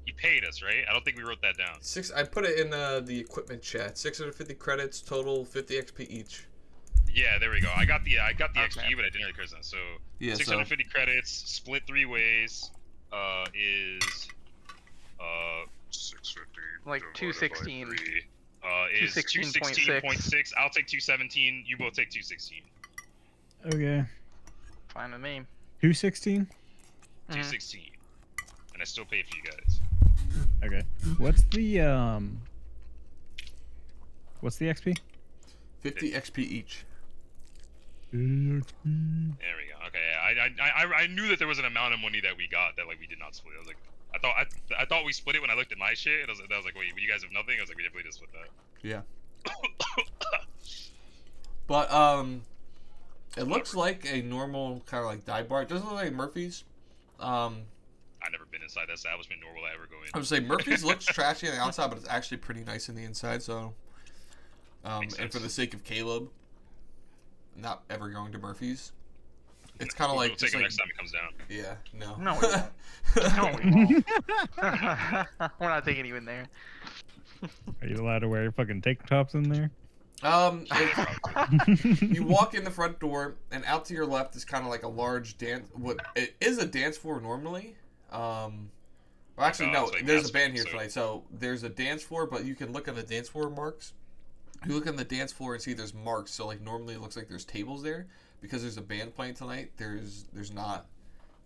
[SPEAKER 1] he paid us, right? I don't think we wrote that down.
[SPEAKER 2] I put it in the equipment chat. 650 credits total, 50 XP each.
[SPEAKER 1] Yeah, there we go. I got the
[SPEAKER 3] Okay.
[SPEAKER 1] XP, but I didn't really credits on. So
[SPEAKER 2] Yeah,
[SPEAKER 1] 650 credits split 3 ways is 650
[SPEAKER 3] Like
[SPEAKER 1] divided by
[SPEAKER 3] 216.
[SPEAKER 1] 3, is
[SPEAKER 3] 216.6.
[SPEAKER 1] 216.6. I'll take 217. You both take 216.
[SPEAKER 4] Okay.
[SPEAKER 3] Fine with me.
[SPEAKER 4] 216.
[SPEAKER 1] 216. And I still pay for you guys.
[SPEAKER 4] Okay. What's the XP?
[SPEAKER 2] 50 XP each.
[SPEAKER 1] There we go. Okay, I knew that there was an amount of money that we got that like we did not split. I was like, I thought we split it when I looked at my shit. And I was like, wait, you guys have nothing? I was like, we definitely did split that.
[SPEAKER 2] Yeah. But it looks like a normal kind of like dive bar. It doesn't look like Murphy's.
[SPEAKER 1] I've never been inside that establishment, nor will I ever go in.
[SPEAKER 2] I would say Murphy's looks trashy on the outside, but it's actually pretty nice on the inside. So, and for the sake of Caleb, not ever going to Murphy's. It's kind of like
[SPEAKER 1] we'll take
[SPEAKER 2] just
[SPEAKER 1] it
[SPEAKER 2] like,
[SPEAKER 1] next time it comes down.
[SPEAKER 2] yeah, no.
[SPEAKER 3] No, we won't. No, we won't. We're not taking you in there.
[SPEAKER 4] Are you allowed to wear fucking tank tops in there?
[SPEAKER 2] You walk in the front door, and out to your left is kind of like a large dance. What it is a dance floor normally. Well, actually, no.
[SPEAKER 1] it's like
[SPEAKER 2] There's a
[SPEAKER 1] basketball,
[SPEAKER 2] band here
[SPEAKER 1] so-
[SPEAKER 2] tonight, so there's a dance floor, but you can look at the dance floor marks. You look on the dance floor and see there's marks. So like normally it looks like there's tables there because there's a band playing tonight. There's not.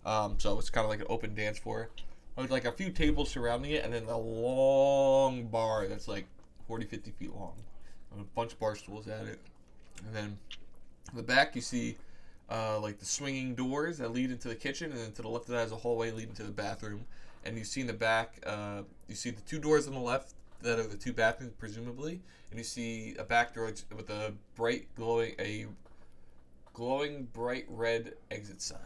[SPEAKER 2] So it's kind of like an open dance floor with like a few tables surrounding it, and then a long bar that's like 40, 50 feet long. And a bunch of bar stools at it. And then in the back you see like the swinging doors that lead into the kitchen, and then to the left of that is a hallway leading to the bathroom. And you see in the back, you see the 2 doors on the left that are the 2 bathrooms presumably, and you see a back door with a glowing bright red exit sign.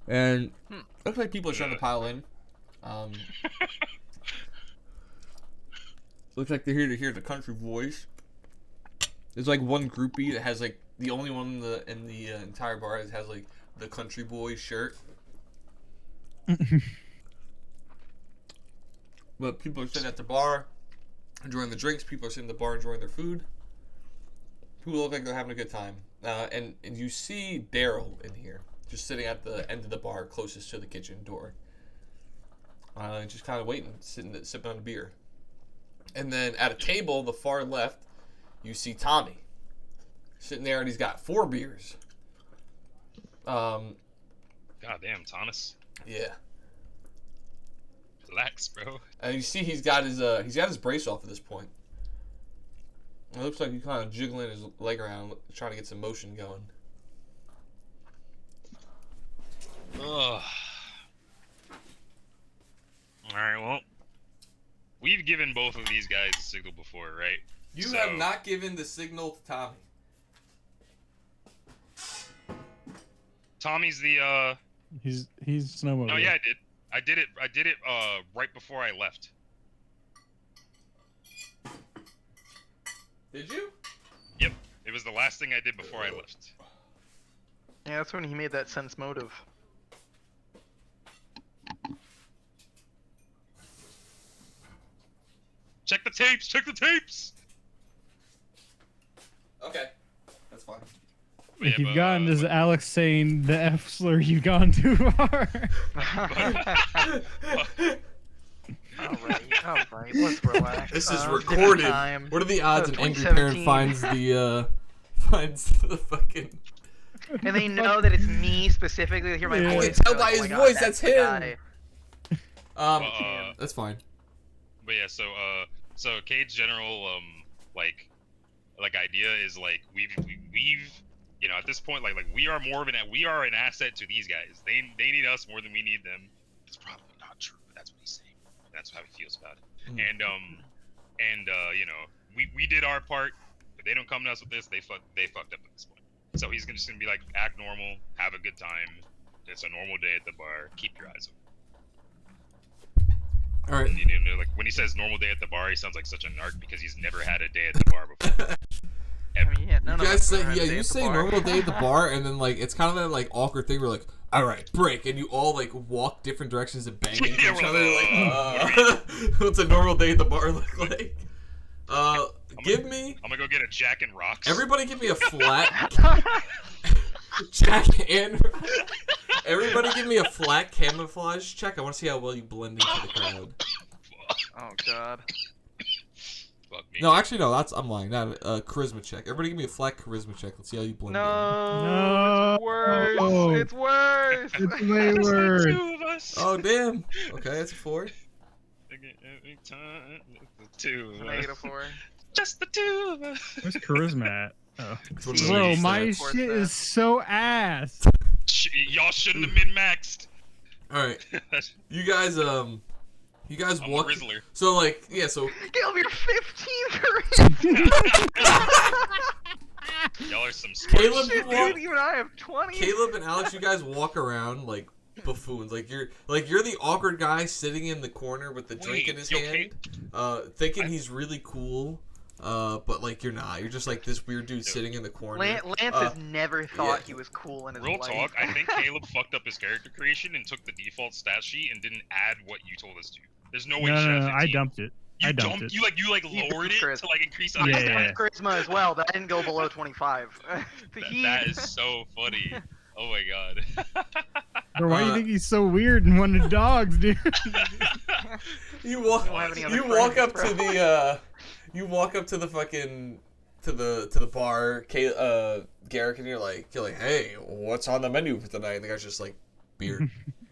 [SPEAKER 2] And looks like people are starting to pile in. Looks like they're here to hear the country voice. There's like one groupie that has like the only one in the entire bar that has like the country boy shirt. But people are sitting at the bar enjoying the drinks. People are sitting at the bar enjoying their food. People look like they're having a good time. And you see Daryl in here, just sitting at the end of the bar closest to the kitchen door. Just kind of waiting, sipping on a beer. And then at a table, the far left, you see Tommy sitting there, and he's got 4 beers.
[SPEAKER 1] God damn, Thomas.
[SPEAKER 2] Yeah.
[SPEAKER 1] Relax, bro.
[SPEAKER 2] And you see he's got his brace off at this point. It looks like he's kind of jiggling his leg around, trying to get some motion going.
[SPEAKER 1] Ugh. Alright, well. We've given both of these guys a signal before, right?
[SPEAKER 2] You have not given the signal to Tommy.
[SPEAKER 1] Tommy's the
[SPEAKER 4] He's snowmobiling.
[SPEAKER 1] Oh yeah, I did. I did it right before I left.
[SPEAKER 2] Did you?
[SPEAKER 1] Yep. It was the last thing I did before I left.
[SPEAKER 3] Yeah, that's when he made that sense motive.
[SPEAKER 1] Check the tapes! Check the tapes!
[SPEAKER 2] Okay. That's fine.
[SPEAKER 1] Yeah,
[SPEAKER 4] If you've
[SPEAKER 1] but,
[SPEAKER 4] gotten this
[SPEAKER 1] but-
[SPEAKER 4] Alex saying the F slur, you've gone too far.
[SPEAKER 3] Alright, let's relax.
[SPEAKER 2] This is
[SPEAKER 3] Dinner
[SPEAKER 2] recorded.
[SPEAKER 3] time.
[SPEAKER 2] What are the odds an angry
[SPEAKER 3] 2017.
[SPEAKER 2] parent finds the fucking...
[SPEAKER 3] And they know that it's me specifically to hear my
[SPEAKER 4] Yeah. I
[SPEAKER 3] voice.
[SPEAKER 2] can tell
[SPEAKER 3] They're
[SPEAKER 2] by
[SPEAKER 3] like,
[SPEAKER 2] his
[SPEAKER 3] "Oh my God,
[SPEAKER 2] voice, that's
[SPEAKER 3] the
[SPEAKER 2] him."
[SPEAKER 3] guy."
[SPEAKER 2] That's fine.
[SPEAKER 1] But yeah, so Cade's general like idea is like we've you know, at this point like we are more of we are an asset to these guys. They need us more than we need them. It's probably not true, but that's what he's saying. That's how he feels about it. And you know, we did our part. If they don't come to us with this, they fucked up at this point. So he's just gonna be like, act normal, have a good time. It's a normal day at the bar. Keep your eyes open.
[SPEAKER 2] All right.
[SPEAKER 1] You know, like when he says normal day at the bar, he sounds like such a narc because he's never had a day at the bar before.
[SPEAKER 3] I mean, yeah, none
[SPEAKER 2] You
[SPEAKER 3] of
[SPEAKER 2] guys
[SPEAKER 3] us
[SPEAKER 2] say,
[SPEAKER 3] ever had a
[SPEAKER 2] yeah,
[SPEAKER 3] day
[SPEAKER 2] you
[SPEAKER 3] at the
[SPEAKER 2] say
[SPEAKER 3] bar.
[SPEAKER 2] normal day at the bar, and then like it's kind of that like awkward thing where like, all right, break, and you all like walk different directions and bang into
[SPEAKER 1] Yeah,
[SPEAKER 2] each
[SPEAKER 1] we're
[SPEAKER 2] other. Like, what's a normal day at the bar look like? Give me.
[SPEAKER 1] I'm gonna go get a Jack and Rocks.
[SPEAKER 2] Everybody, give me a flat. Jack and. Everybody, give me a flat camouflage check. I want to see how well you blend into the crowd.
[SPEAKER 3] Oh god.
[SPEAKER 1] Fuck me.
[SPEAKER 2] No, actually, no. I'm lying. Not a charisma check. Everybody, give me a flat charisma check. Let's see how you blend in.
[SPEAKER 3] No,
[SPEAKER 4] No.
[SPEAKER 3] it's worse.
[SPEAKER 4] Oh.
[SPEAKER 3] It's worse.
[SPEAKER 4] It's way
[SPEAKER 1] Just the
[SPEAKER 4] worse.
[SPEAKER 1] 2 of us.
[SPEAKER 2] Oh damn. Okay, that's a 4.
[SPEAKER 1] Every time, the 2 of us.
[SPEAKER 3] -4.
[SPEAKER 1] Just the 2 of us.
[SPEAKER 4] Where's charisma at? Oh.
[SPEAKER 2] That's what it
[SPEAKER 4] Bro,
[SPEAKER 2] is.
[SPEAKER 4] my
[SPEAKER 3] Of course
[SPEAKER 4] shit
[SPEAKER 3] that.
[SPEAKER 4] is so ass.
[SPEAKER 1] Y'all shouldn't have min-maxed.
[SPEAKER 2] All right, you guys
[SPEAKER 1] I'm
[SPEAKER 2] walk.
[SPEAKER 1] the Rizzler.
[SPEAKER 2] So like, yeah, so
[SPEAKER 3] Caleb, you're 15
[SPEAKER 1] Y'all are some smart
[SPEAKER 2] Caleb,
[SPEAKER 1] shit.
[SPEAKER 2] you walk.
[SPEAKER 3] Dude, even I have 20.
[SPEAKER 2] Caleb and Alex, you guys walk around like buffoons. Like you're the awkward guy sitting in the corner with the drink in his hand, thinking he's really cool. But like you're not. You're just like this weird dude sitting in the corner.
[SPEAKER 3] Lance has never thought
[SPEAKER 2] yeah.
[SPEAKER 3] he was cool in his
[SPEAKER 1] Real
[SPEAKER 3] life.
[SPEAKER 1] talk, I think Caleb fucked up his character creation and took the default stat sheet and didn't add what you told us to. There's no way
[SPEAKER 4] No,
[SPEAKER 1] you should
[SPEAKER 4] no,
[SPEAKER 1] have
[SPEAKER 4] no,
[SPEAKER 1] 15.
[SPEAKER 4] I dumped it.
[SPEAKER 1] You
[SPEAKER 4] I dumped it.
[SPEAKER 1] You
[SPEAKER 3] He
[SPEAKER 1] lowered
[SPEAKER 3] did
[SPEAKER 1] it
[SPEAKER 3] Chris.
[SPEAKER 1] to like increase
[SPEAKER 3] I
[SPEAKER 1] other
[SPEAKER 4] Yeah,
[SPEAKER 3] had
[SPEAKER 4] yeah.
[SPEAKER 3] charisma as well, but I didn't go below 25.
[SPEAKER 1] That is so funny. Oh my god.
[SPEAKER 4] Bro, why do you think he's so weird and wanted dogs, dude?
[SPEAKER 2] You walk.
[SPEAKER 3] don't have any other
[SPEAKER 2] You walk
[SPEAKER 3] friends,
[SPEAKER 2] up to
[SPEAKER 3] bro.
[SPEAKER 2] the. You walk up to the fucking. To the bar, Garrick, and you're like, hey, what's on the menu for tonight? And the guy's just like, beer.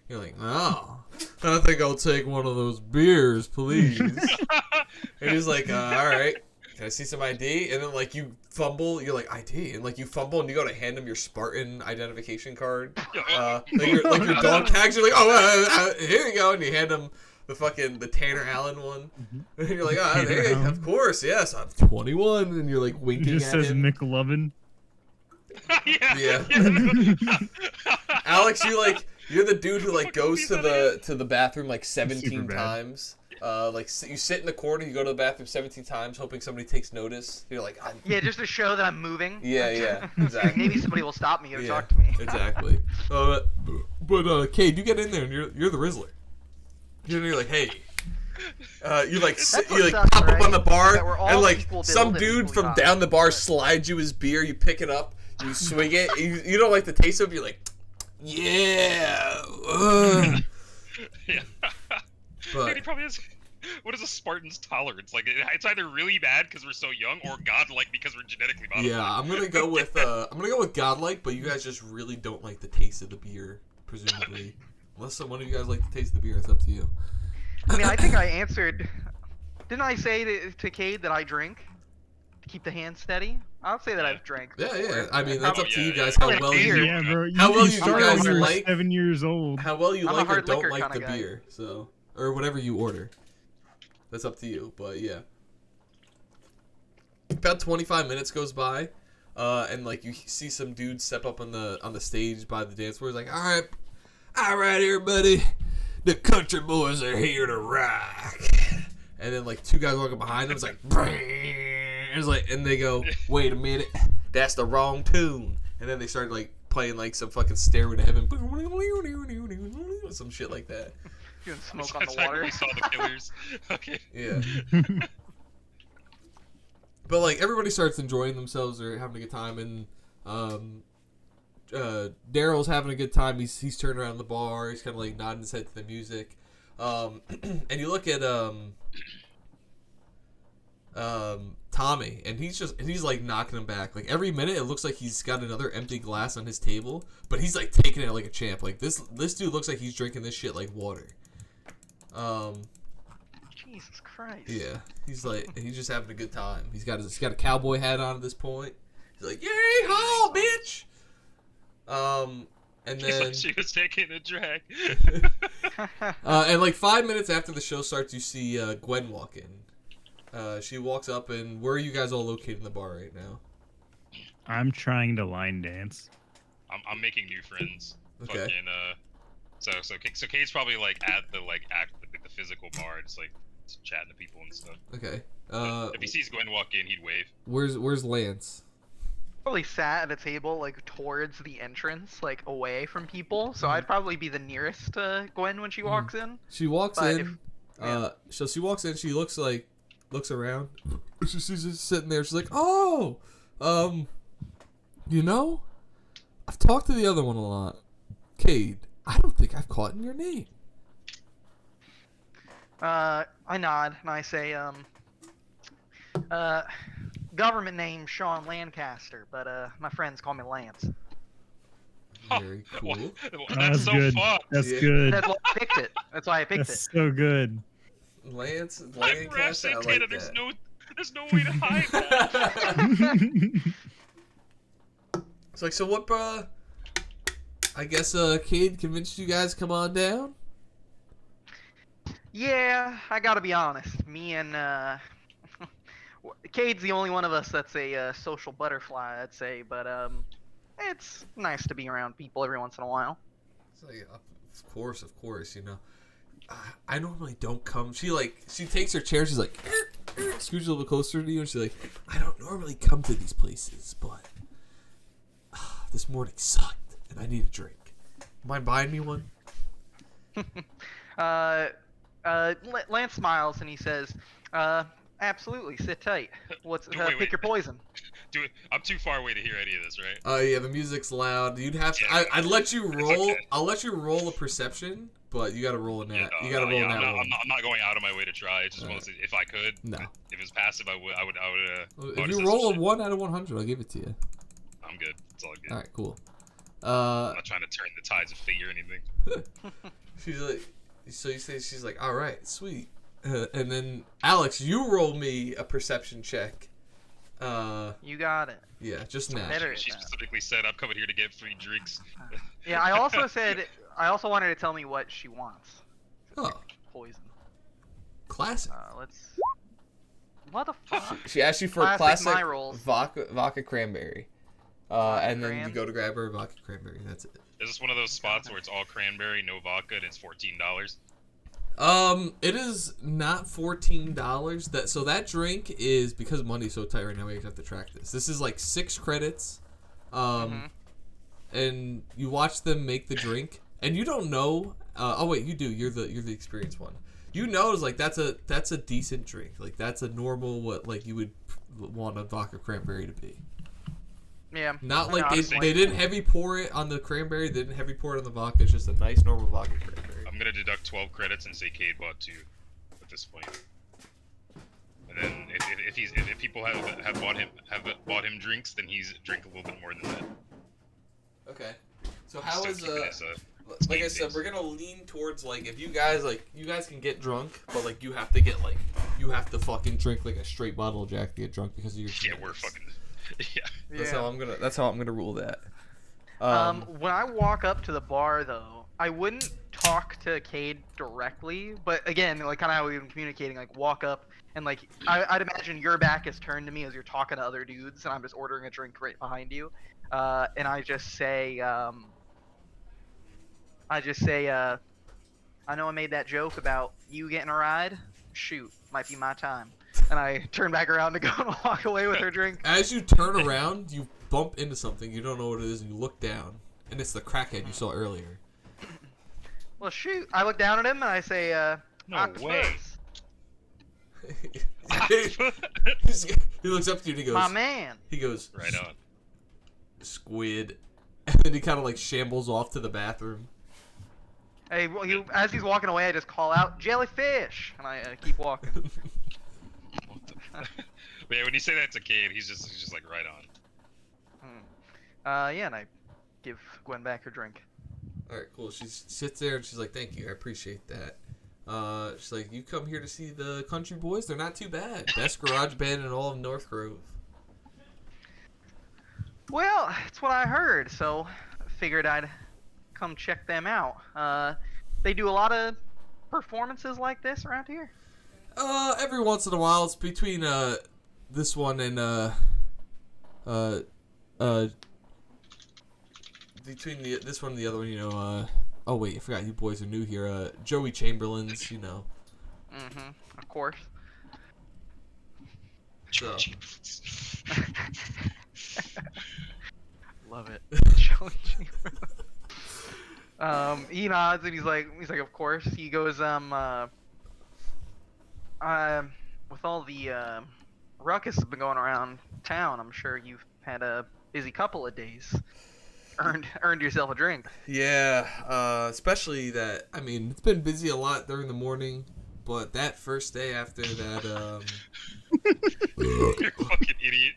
[SPEAKER 2] You're like, oh, I think I'll take one of those beers, please. And he's like, all right, can I see some ID? And then like you fumble, you're like ID, and like you fumble and you go to hand him your Spartan identification card, like your dog tags. You're like, oh, here you go, and you hand him the Tanner Allen one, and you're like, oh,
[SPEAKER 4] Tanner
[SPEAKER 2] hey,
[SPEAKER 4] Allen.
[SPEAKER 2] of course, yes, I'm 21, and you're like
[SPEAKER 4] It
[SPEAKER 2] winking
[SPEAKER 4] just
[SPEAKER 2] at
[SPEAKER 4] says
[SPEAKER 2] him.
[SPEAKER 4] McLovin.
[SPEAKER 1] Yeah.
[SPEAKER 2] Alex, you're the dude who like
[SPEAKER 1] What
[SPEAKER 2] goes
[SPEAKER 1] movie
[SPEAKER 2] to
[SPEAKER 1] is that
[SPEAKER 2] the bathroom like 17
[SPEAKER 4] Superbad.
[SPEAKER 2] times. You sit in the corner, you go to the bathroom 17 times, hoping somebody takes notice. You're like,
[SPEAKER 3] Yeah, just to show that I'm moving.
[SPEAKER 2] yeah, exactly.
[SPEAKER 3] Maybe somebody will stop me or
[SPEAKER 2] Yeah,
[SPEAKER 3] talk to me.
[SPEAKER 2] exactly. But Cade, you get in there and you're the Rizzler. You're like, hey. You like
[SPEAKER 3] That's
[SPEAKER 2] you
[SPEAKER 3] what
[SPEAKER 2] like
[SPEAKER 3] sucks,
[SPEAKER 2] pop up
[SPEAKER 3] right?
[SPEAKER 2] on the bar
[SPEAKER 3] That we're all
[SPEAKER 2] and like
[SPEAKER 3] equal
[SPEAKER 2] some
[SPEAKER 3] build and
[SPEAKER 2] dude
[SPEAKER 3] equally
[SPEAKER 2] from
[SPEAKER 3] hot,
[SPEAKER 2] down the bar
[SPEAKER 3] but-
[SPEAKER 2] slides you his beer. You pick it up, you swing it. You don't like the taste of it. You're like, yeah.
[SPEAKER 1] Yeah.
[SPEAKER 2] But-
[SPEAKER 1] Dude, he probably has. What is a Spartan's tolerance? Like, it's either really bad because we're so young, or godlike because we're genetically modified.
[SPEAKER 2] Yeah, I'm gonna go with godlike, but you guys just really don't like the taste of the beer, presumably. Unless one of you guys like the taste of the beer, it's up to you.
[SPEAKER 3] I mean, I think I answered. Didn't I say to Cade that I drink to keep the hand steady? I'll say that I've drank.
[SPEAKER 2] Yeah, yeah.
[SPEAKER 3] before.
[SPEAKER 2] I mean, that's
[SPEAKER 1] Oh,
[SPEAKER 2] up to
[SPEAKER 1] yeah,
[SPEAKER 2] you
[SPEAKER 1] yeah.
[SPEAKER 2] guys how
[SPEAKER 3] Like
[SPEAKER 2] well
[SPEAKER 3] beer.
[SPEAKER 2] you
[SPEAKER 4] Yeah, bro.
[SPEAKER 2] How well you
[SPEAKER 4] started
[SPEAKER 2] guys
[SPEAKER 4] when you were
[SPEAKER 2] like-
[SPEAKER 4] 7 years old.
[SPEAKER 2] how well you
[SPEAKER 3] I'm a
[SPEAKER 2] like or
[SPEAKER 3] hard
[SPEAKER 2] don't
[SPEAKER 3] liquor
[SPEAKER 2] like
[SPEAKER 3] kinda
[SPEAKER 2] the
[SPEAKER 3] guy.
[SPEAKER 2] beer. So, or whatever you order. That's up to you, but yeah. About 25 minutes goes by, and like you see some dude step up on the stage by the dance floor. He's like, all right, everybody, the country boys are here to rock. And then like two guys walking behind him. It's like, it's like, and they go, wait a minute, that's the wrong tune. And then they started like playing like some fucking Stairway to Heaven, some shit like that.
[SPEAKER 3] Doing smoke on
[SPEAKER 1] That's
[SPEAKER 3] the
[SPEAKER 1] like
[SPEAKER 3] water.
[SPEAKER 1] when we saw the Killers. Okay.
[SPEAKER 2] Yeah. But like everybody starts enjoying themselves or having a good time, and Daryl's having a good time. He's turning around the bar. He's kind of like nodding his head to the music. And you look at Tommy, and he's like knocking him back. Like every minute, it looks like he's got another empty glass on his table, but he's like taking it like a champ. Like this dude looks like he's drinking this shit like water.
[SPEAKER 3] Jesus Christ.
[SPEAKER 2] Yeah, he's just having a good time. He's got a cowboy hat on at this point. He's like, yay ho, bitch. And
[SPEAKER 1] It's
[SPEAKER 2] then
[SPEAKER 1] like she was taking a drag.
[SPEAKER 2] and like 5 minutes after the show starts, you see Gwen walk in. She walks up, and where are you guys all located in the bar right now?
[SPEAKER 4] I'm trying to line dance.
[SPEAKER 1] I'm making new friends.
[SPEAKER 2] Okay.
[SPEAKER 1] Fucking so Kate's probably like at the the physical bar, just like chatting to people and stuff.
[SPEAKER 2] Okay.
[SPEAKER 1] If he sees Gwen walk in, he'd wave.
[SPEAKER 2] Where's Lance?
[SPEAKER 3] Probably sat at a table like towards the entrance, like away from people. So
[SPEAKER 2] Mhm.
[SPEAKER 3] I'd probably be the nearest to Gwen when she walks in.
[SPEAKER 2] She walks
[SPEAKER 3] But
[SPEAKER 2] in. So she walks in. She looks around. She's just sitting there. She's like, "Oh, you know, I've talked to the other one a lot. Cade, I don't think I've caught in your name."
[SPEAKER 3] I nod and I say, government name Sean Lancaster, but my friends call me Lance.
[SPEAKER 2] Very cool.
[SPEAKER 1] That's so
[SPEAKER 4] good.
[SPEAKER 1] fucked.
[SPEAKER 4] That's
[SPEAKER 2] Yeah.
[SPEAKER 4] good.
[SPEAKER 3] That's why I picked it. That's why I picked
[SPEAKER 4] That's
[SPEAKER 3] it.
[SPEAKER 4] so good.
[SPEAKER 2] Lance
[SPEAKER 1] I'm
[SPEAKER 2] Lancaster. I
[SPEAKER 1] Santana.
[SPEAKER 2] like
[SPEAKER 1] There's
[SPEAKER 2] that.
[SPEAKER 1] no way to hide that.
[SPEAKER 2] It's like, so what, bruh? I guess Cade convinced you guys to come on down?
[SPEAKER 3] Yeah, I gotta be honest. Me and Cade's the only one of us that's a social butterfly, I'd say. But it's nice to be around people every once in a while.
[SPEAKER 2] It's like, of course, you know. I normally don't come. She takes her chair. She's like, scooches a little closer to you, and she's like, I don't normally come to these places, but this morning sucked, and I need a drink. Mind buying me one?
[SPEAKER 3] Lance smiles and he says, absolutely, sit tight.
[SPEAKER 1] Wait,
[SPEAKER 3] Pick
[SPEAKER 1] wait.
[SPEAKER 3] your poison.
[SPEAKER 1] Dude, I'm too far away to hear any of this, right?
[SPEAKER 2] Yeah, the music's loud. You'd have to.
[SPEAKER 1] Yeah.
[SPEAKER 2] I'd let you roll.
[SPEAKER 1] okay.
[SPEAKER 2] I'll let you roll a perception, but you got to roll in that.
[SPEAKER 1] Yeah,
[SPEAKER 2] you got to roll in that
[SPEAKER 1] I'm
[SPEAKER 2] one.
[SPEAKER 1] not going out of my way to try. It's just
[SPEAKER 2] Alright.
[SPEAKER 1] mostly if I could.
[SPEAKER 2] No.
[SPEAKER 1] If it's passive, I would.
[SPEAKER 2] If you roll a 1 out of 100, I'll give it to you.
[SPEAKER 1] I'm good. It's all good.
[SPEAKER 2] All right, cool.
[SPEAKER 1] I'm not trying to turn the tides of fate or anything.
[SPEAKER 2] She's like, so you say she's like, all right, sweet. And then Alex, you roll me a perception check.
[SPEAKER 3] You got it.
[SPEAKER 2] Yeah, just now.
[SPEAKER 3] Better.
[SPEAKER 1] She specifically said, "I'm coming here to get free drinks."
[SPEAKER 3] Yeah, I also said, I also wanted to tell me what she wants.
[SPEAKER 2] Oh,
[SPEAKER 3] Poison.
[SPEAKER 2] classic.
[SPEAKER 3] Let's. What the fuck?
[SPEAKER 2] She asked you for a
[SPEAKER 3] Classic
[SPEAKER 2] classic
[SPEAKER 3] my rolls.
[SPEAKER 2] vodka cranberry. And then you
[SPEAKER 3] cran.
[SPEAKER 2] go to grab her vodka cranberry. That's it.
[SPEAKER 1] Is this one of those spots where it's all cranberry, no vodka, and it's $14?
[SPEAKER 2] It is not $14. So that drink is, because money's so tight right now, we have to track this. This is like 6 credits. And you watch them make the drink, and you don't know. Oh wait, you do. You're the experienced one. You know, it's like that's a decent drink. Like that's a normal what like you would want a vodka cranberry to be.
[SPEAKER 3] Yeah.
[SPEAKER 2] Not like
[SPEAKER 3] honestly.
[SPEAKER 2] they didn't heavy pour it on the cranberry. They didn't heavy pour it on the vodka. It's just a nice normal vodka cranberry.
[SPEAKER 1] I'm gonna deduct 12 credits and say Cade bought 2 at this point. And then if people have bought him drinks, then he's drink a little bit more than that.
[SPEAKER 2] Okay. So how is
[SPEAKER 1] Keeping his,
[SPEAKER 2] like I
[SPEAKER 1] speed
[SPEAKER 2] said,
[SPEAKER 1] pace.
[SPEAKER 2] we're gonna lean towards like if you guys can get drunk, but like you have to fucking drink like a straight bottle of Jack to get drunk because of your
[SPEAKER 1] Yeah, we're
[SPEAKER 2] genetics.
[SPEAKER 1] fucking. Yeah.
[SPEAKER 2] That's how I'm gonna rule that.
[SPEAKER 3] When I walk up to the bar, though, I wouldn't talk to Cade directly, but again, like kind of how we've been communicating, like walk up and like I'd imagine your back is turned to me as you're talking to other dudes, and I'm just ordering a drink right behind you, and I just say, I know I made that joke about you getting a ride. Shoot, might be my time. And I turn back around to go and walk away with her drink.
[SPEAKER 2] As you turn around, you bump into something you don't know what it is, and you look down, and it's the crackhead you saw earlier.
[SPEAKER 3] Well, shoot. I look down at him and I say,
[SPEAKER 1] No
[SPEAKER 3] octopus.
[SPEAKER 1] way.
[SPEAKER 2] He looks up to you and he goes,
[SPEAKER 3] My man.
[SPEAKER 2] He goes,
[SPEAKER 1] Right on.
[SPEAKER 2] squid. And then he kind of like shambles off to the bathroom.
[SPEAKER 3] Hey, well, as he's walking away, I just call out, jellyfish! And I keep walking.
[SPEAKER 1] But yeah, when you say that to Cade, he's just like right on.
[SPEAKER 3] Yeah, and I give Gwen back her drink.
[SPEAKER 2] Alright, cool. She sits there and she's like, thank you, I appreciate that. She's like, you come here to see the Country Boys? They're not too bad. Best garage band in all of North Grove.
[SPEAKER 3] Well, that's what I heard, so I figured I'd come check them out. They do a lot of performances like this around here?
[SPEAKER 2] Every once in a while. It's between this one and between this one and the other one, you know, oh wait, I forgot you boys are new here. Joey Chamberlain's, you know.
[SPEAKER 3] Mm-hmm. Of course.
[SPEAKER 2] So.
[SPEAKER 3] Love it. Joey Chamberlain. He nods and he's like, of course. He goes, with all the ruckus that's been going around town, I'm sure you've had a busy couple of days. Earned yourself a drink.
[SPEAKER 2] Yeah, especially that. I mean, it's been busy a lot during the morning, but that first day after that,
[SPEAKER 1] You're a fucking idiot.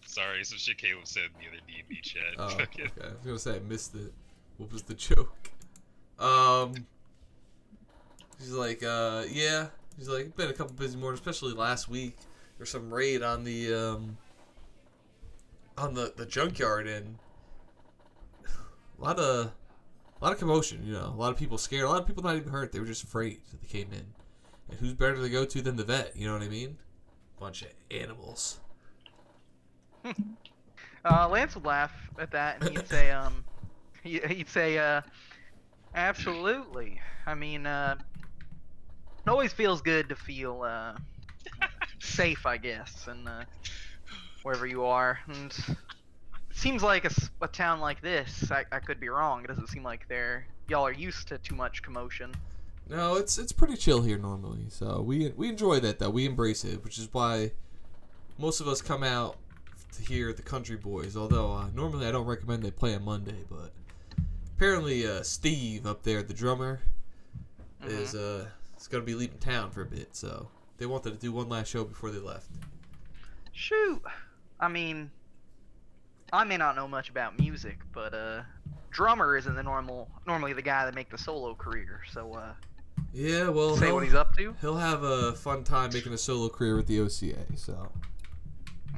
[SPEAKER 1] Sorry, some shit Caleb said in the other D&D chat.
[SPEAKER 2] oh, okay.
[SPEAKER 1] Fucking-
[SPEAKER 2] I was gonna say I missed it. What was the joke? She's like, yeah. She's like, been a couple busy mornings, especially last week. There's some raid on the junkyard, and a lot of commotion. You know, a lot of people scared. A lot of people not even hurt. They were just afraid that they came in. And who's better to go to than the vet? You know what I mean? Bunch of animals.
[SPEAKER 3] Lance would laugh at that and he'd say, he'd say, absolutely. I mean, it always feels good to feel safe, I guess, and wherever you are. And it seems like a town like this, I could be wrong. It doesn't seem like y'all are used to too much commotion.
[SPEAKER 2] No, it's pretty chill here normally. So we enjoy that though. We embrace it, which is why most of us come out to hear the Country Boys. Although normally I don't recommend they play on Monday, but apparently Steve up there, the drummer, is gonna be leaving town for a bit. So they wanted to do one last show before they left.
[SPEAKER 3] Shoot, I mean, I may not know much about music, but drummer isn't normally the guy that make the solo career. So
[SPEAKER 2] Yeah, well,
[SPEAKER 3] say what he's up to.
[SPEAKER 2] He'll have a fun time making a solo career with the OCA. So.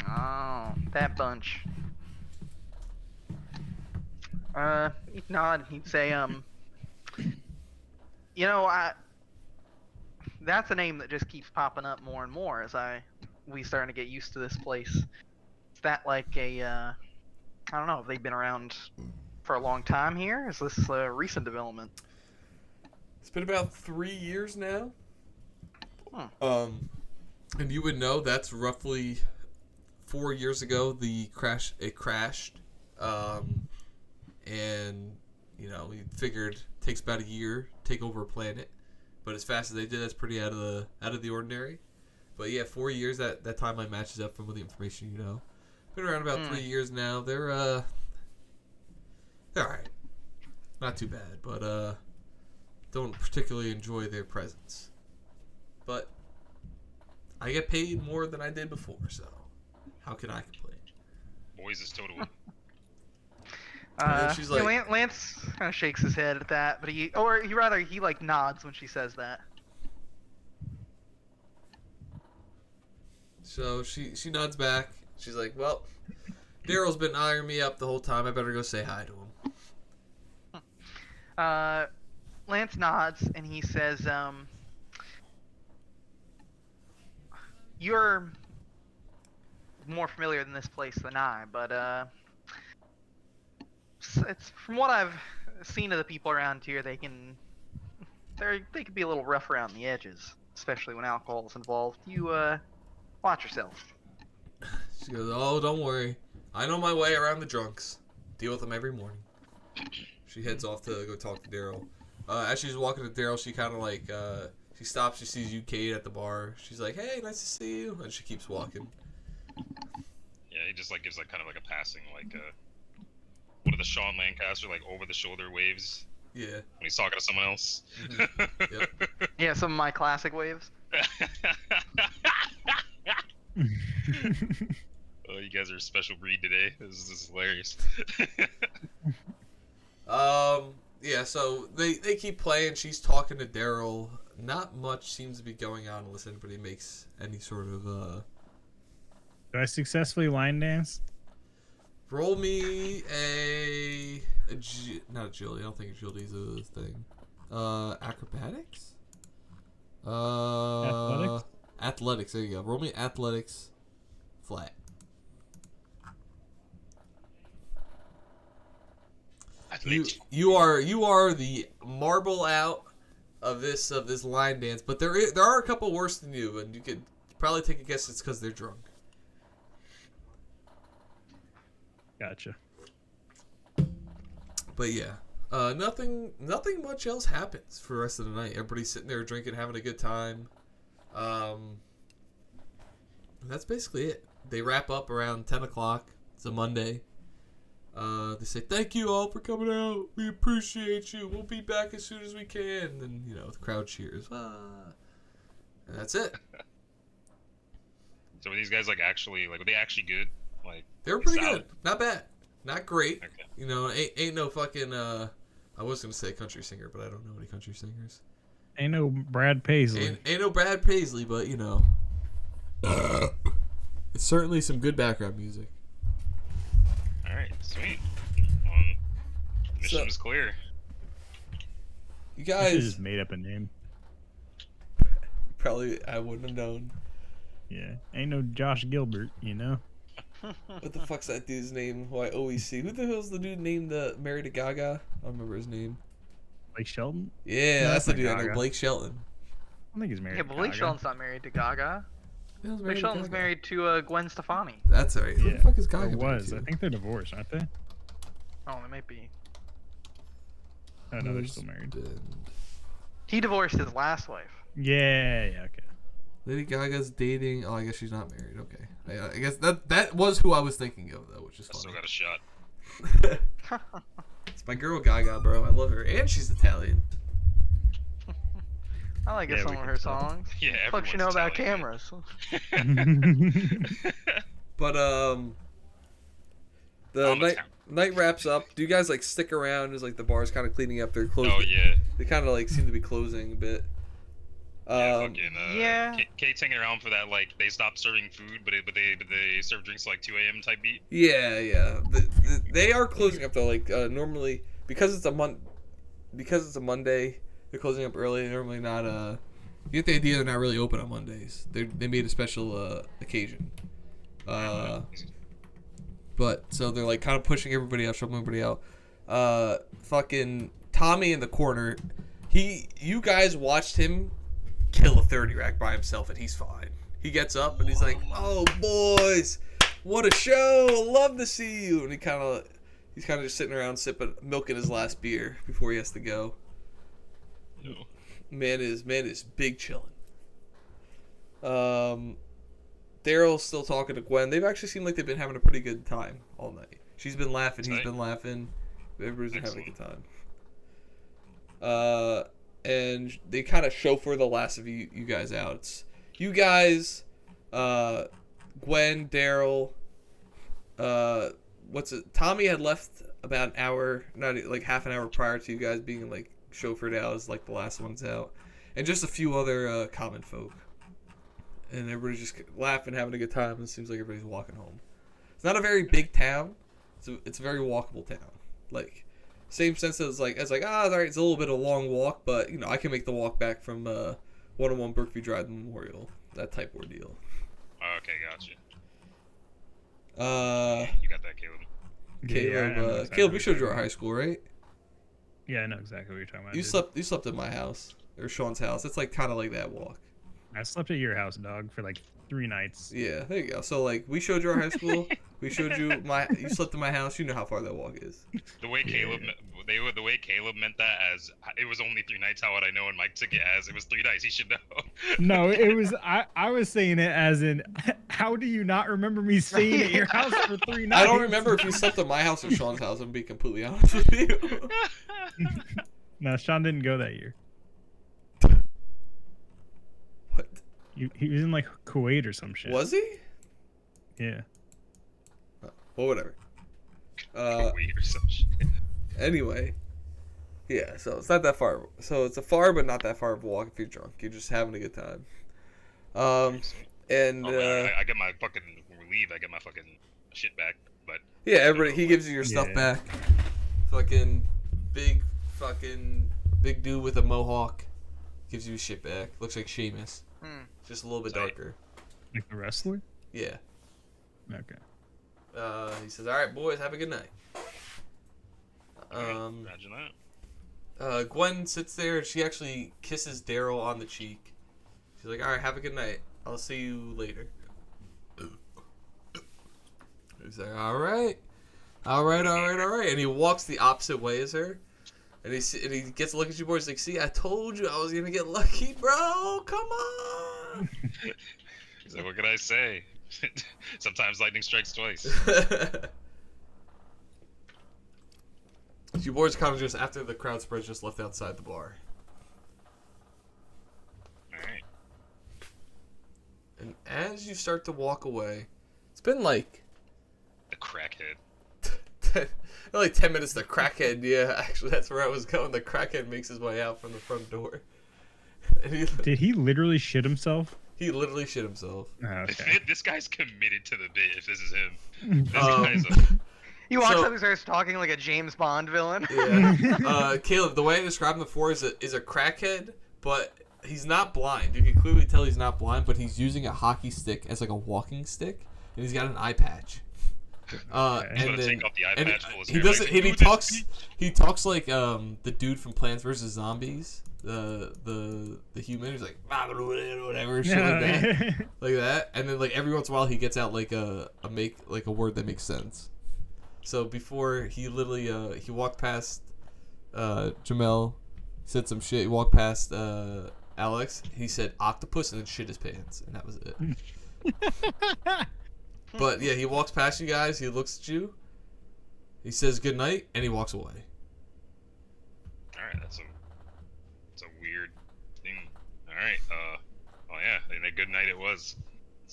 [SPEAKER 3] Oh, that bunch. He'd nod. He'd say, you know, that's a name that just keeps popping up more and more as we starting to get used to this place. Is that like I don't know, have they been around for a long time here? Is this a recent development?
[SPEAKER 2] It's been about 3 years now.
[SPEAKER 3] Hmm.
[SPEAKER 2] And you would know that's roughly 4 years ago. It crashed. And you know, we figured it takes about a year to take over a planet, but as fast as they did, that's pretty out of the ordinary. But yeah, 4 years, that timeline matches up from the information you know. Been around about 3 years now. They're alright. Not too bad, but don't particularly enjoy their presence. But I get paid more than I did before, so how can I complain?
[SPEAKER 1] Boys is total.
[SPEAKER 2] She's like,
[SPEAKER 3] Lance kind of shakes his head at that, but he like nods when she says that.
[SPEAKER 2] so she nods back. She's like, well, Daryl's been eyeing me up the whole time. I better go say hi to him.
[SPEAKER 3] Lance nods and he says, you're more familiar than this place than I, but it's from what I've seen of the people around here, they can be a little rough around the edges, especially when alcohol's involved. You watch yourself.
[SPEAKER 2] She goes, oh, don't worry. I know my way around the drunks. Deal with them every morning. She heads off to go talk to Daryl. As she's walking to Daryl, she kind of like, she stops, she sees you, Kate, at the bar. She's like, hey, nice to see you. And she keeps walking.
[SPEAKER 1] Yeah, he just like gives like kind of like a passing like what are the Sean Lancaster like over the shoulder waves
[SPEAKER 2] Yeah.
[SPEAKER 1] when he's talking to someone else.
[SPEAKER 2] Yep.
[SPEAKER 3] Yeah, some of my classic waves.
[SPEAKER 1] Oh, you guys are a special breed today. This is hilarious.
[SPEAKER 2] Yeah, so they keep playing. She's talking to Daryl. Not much seems to be going on unless anybody makes any sort of
[SPEAKER 4] Do I successfully line dance?
[SPEAKER 2] roll me not agility. I don't think agility's a thing. Acrobatics?
[SPEAKER 4] Athletics?
[SPEAKER 2] Athletics. There you go. Roll me athletics flat. You are the marble out of this line dance, but there are a couple worse than you, and you could probably take a guess it's because they're drunk.
[SPEAKER 4] Gotcha.
[SPEAKER 2] But yeah, nothing much else happens for the rest of the night. Everybody's sitting there drinking, having a good time. That's basically it. They wrap up around 10 o'clock. It's a Monday. They say, thank you all for coming out. We appreciate you. We'll be back as soon as we can. And then, the crowd cheers. Ah. And that's it.
[SPEAKER 1] So were these guys actually were they actually good?
[SPEAKER 2] They were pretty
[SPEAKER 1] solid?
[SPEAKER 2] good. Not bad. Not great.
[SPEAKER 1] Okay.
[SPEAKER 2] Ain't no fucking, I was going to say country singer, but I don't know any country singers.
[SPEAKER 4] Ain't no Brad Paisley.
[SPEAKER 2] Ain't no Brad Paisley, but, it's certainly some good background music.
[SPEAKER 1] Alright, sweet. Mission is clear.
[SPEAKER 2] You
[SPEAKER 4] I
[SPEAKER 2] guys
[SPEAKER 4] just made up a name.
[SPEAKER 2] probably I wouldn't have known.
[SPEAKER 4] Yeah. Ain't no Josh Gilbert,
[SPEAKER 2] What the fuck's that dude's name? Who I always see? Who the hell's the dude named married to Gaga? I don't remember his name.
[SPEAKER 4] Blake Shelton?
[SPEAKER 2] Yeah,
[SPEAKER 4] No,
[SPEAKER 2] that's the
[SPEAKER 4] not
[SPEAKER 2] dude I know,
[SPEAKER 4] Gaga.
[SPEAKER 2] Blake Shelton.
[SPEAKER 4] I don't think he's married
[SPEAKER 3] Yeah,
[SPEAKER 4] to
[SPEAKER 3] but Blake
[SPEAKER 4] Gaga.
[SPEAKER 3] Shelton's not married to Gaga.
[SPEAKER 2] Who the hell's
[SPEAKER 3] Blake
[SPEAKER 2] married to
[SPEAKER 3] Shelton's
[SPEAKER 2] Gaga?
[SPEAKER 3] married to Gwen Stefani.
[SPEAKER 2] That's right. Who
[SPEAKER 4] Yeah.
[SPEAKER 2] the fuck is
[SPEAKER 4] Or
[SPEAKER 2] Gaga? married
[SPEAKER 4] was.
[SPEAKER 2] to?
[SPEAKER 4] I think they're divorced, aren't they?
[SPEAKER 3] Oh, it might be.
[SPEAKER 4] Oh, no, they're still married.
[SPEAKER 2] Husband.
[SPEAKER 3] He divorced his last wife.
[SPEAKER 4] Yeah, okay.
[SPEAKER 2] Lady Gaga's dating. Oh, I guess she's not married. Okay. I guess that was who I was thinking of, though, which is
[SPEAKER 1] I still
[SPEAKER 2] funny.
[SPEAKER 1] got a shot.
[SPEAKER 2] It's my girl Gaga, bro. I love her, and she's Italian.
[SPEAKER 3] I like
[SPEAKER 4] Yeah,
[SPEAKER 3] some
[SPEAKER 4] we
[SPEAKER 3] of
[SPEAKER 4] can
[SPEAKER 3] her
[SPEAKER 4] tell.
[SPEAKER 3] songs.
[SPEAKER 1] Yeah,
[SPEAKER 3] What you know
[SPEAKER 1] everyone's
[SPEAKER 3] about
[SPEAKER 1] Italian.
[SPEAKER 3] cameras?
[SPEAKER 2] But the
[SPEAKER 1] On the
[SPEAKER 2] night
[SPEAKER 1] town.
[SPEAKER 2] night wraps up. Do you guys stick around as the bar's kind of cleaning up? They're closing.
[SPEAKER 1] Oh yeah.
[SPEAKER 2] They kind of seem to be closing a bit.
[SPEAKER 1] Yeah, fucking,
[SPEAKER 3] yeah.
[SPEAKER 1] Kate's hanging around for that. They stopped serving food, but they serve drinks 2 a.m. type beat.
[SPEAKER 2] Yeah. They are closing up though. Normally because it's a Monday, they're closing up early. They're normally not. You get the idea they're not really open on Mondays. They made a special occasion. But so they're kind of pushing everybody out, shoving everybody out. Fucking Tommy in the corner. You guys watched him kill a 30 rack by himself, and he's fine. He gets up and he's like, "Oh boys, what a show! Love to see you." And he's kind of just sitting around sipping, milking his last beer before he has to go.
[SPEAKER 1] No.
[SPEAKER 2] Man is big chilling. Daryl's still talking to Gwen. They've actually seemed like they've been having a pretty good time all night. She's been laughing. He's been laughing. Everybody's been having a good time. And they kind of chauffeur the last of you guys out. It's you guys, Gwen, Daryl. Tommy had left about an hour, not half an hour prior to you guys being chauffeured out as the last ones out, and just a few other common folk. And everybody's just laughing, having a good time, and it seems like everybody's walking home. It's not a very big town. It's a very walkable town. Same sense as all right, it's a little bit of a long walk, but I can make the walk back from 101 Brookview Drive Memorial, that type ordeal.
[SPEAKER 1] Oh, okay, gotcha. You got that, Caleb.
[SPEAKER 2] Caleb, we showed you our high school, right?
[SPEAKER 4] Yeah, I know exactly what you're talking about.
[SPEAKER 2] You
[SPEAKER 4] dude.
[SPEAKER 2] slept at my house or Sean's house. It's kind of like that walk.
[SPEAKER 4] I slept at your house, dog, for 3 nights.
[SPEAKER 2] Yeah, there you go. So we showed you our high school. We showed you you slept in my house. You know how far that walk is.
[SPEAKER 1] The way Caleb meant that as it was only 3 nights. How would I know? And my ticket as it was 3 nights. He should know.
[SPEAKER 4] No, it was I was saying it as in, how do you not remember me staying at your house for 3 nights?
[SPEAKER 2] I don't remember if you slept at my house or Sean's house. I'm being completely honest with you.
[SPEAKER 4] No, Sean didn't go that year.
[SPEAKER 2] What?
[SPEAKER 4] He was in Kuwait or some shit.
[SPEAKER 2] Was he?
[SPEAKER 4] Yeah.
[SPEAKER 2] Well, whatever.
[SPEAKER 1] Wait or some shit.
[SPEAKER 2] Anyway, yeah. So it's not that far. So it's a far but not that far of a walk if you're drunk. You're just having a good time. And
[SPEAKER 1] I get my fucking relief. I get my fucking shit back. But
[SPEAKER 2] yeah, everybody. He gives you your stuff
[SPEAKER 4] Yeah.
[SPEAKER 2] back. Fucking big dude with a mohawk gives you shit back. Looks like Seamus. just a little bit
[SPEAKER 1] Sorry.
[SPEAKER 2] darker.
[SPEAKER 4] Like the wrestler?
[SPEAKER 2] Yeah.
[SPEAKER 4] Okay.
[SPEAKER 2] He says, "All right, boys, have a good night."
[SPEAKER 1] Imagine that.
[SPEAKER 2] Gwen sits there and she actually kisses Daryl on the cheek. She's like, "All right, have a good night. I'll see you later." He's like, "All right, and he walks the opposite way as her, and he gets a look at you boys like, "See, I told you I was gonna get lucky, bro. Come on."
[SPEAKER 1] He's like, what can I say? Sometimes lightning strikes twice.
[SPEAKER 2] You boys kind of just after the crowd spreads, just left outside the bar,
[SPEAKER 1] Alright.
[SPEAKER 2] and as you start to walk away, it's been like
[SPEAKER 1] The crackhead.
[SPEAKER 2] like 10 minutes. The crackhead, yeah, actually, that's where I was going. The crackhead makes his way out from the front door. And
[SPEAKER 4] Did he literally shit himself?
[SPEAKER 2] he literally shit himself.
[SPEAKER 4] Oh, okay.
[SPEAKER 1] This guy's committed to the bit if this is him. This
[SPEAKER 2] Um,
[SPEAKER 1] guy's a...
[SPEAKER 3] He walks
[SPEAKER 2] So-
[SPEAKER 3] up and starts talking like a James Bond villain.
[SPEAKER 2] Yeah. Caleb, the way I described him before is a crackhead, but he's not blind. You can clearly tell he's not blind, but he's using a hockey stick as like a walking stick, and he's got an eye patch.
[SPEAKER 4] Okay.
[SPEAKER 1] He's
[SPEAKER 2] And
[SPEAKER 1] gonna
[SPEAKER 2] then
[SPEAKER 1] take off the eye
[SPEAKER 2] and
[SPEAKER 1] patch full of
[SPEAKER 2] he
[SPEAKER 1] hair,
[SPEAKER 2] doesn't.
[SPEAKER 1] like,
[SPEAKER 2] He
[SPEAKER 1] "Do this,
[SPEAKER 2] talks.
[SPEAKER 1] bitch."
[SPEAKER 2] He talks like the dude from Plants vs Zombies. The human who's like whatever shit like that, like that. And then like every once in a while he gets out like a word that makes sense. So before he literally he walked past Jamel, said some shit. He walked past Alex. He said octopus and then shit his pants, and that was it. But yeah, he walks past you guys. He looks at you. He says good night, and he walks away.
[SPEAKER 1] Alright, that's a weird thing. Alright, oh yeah, and a good night it was.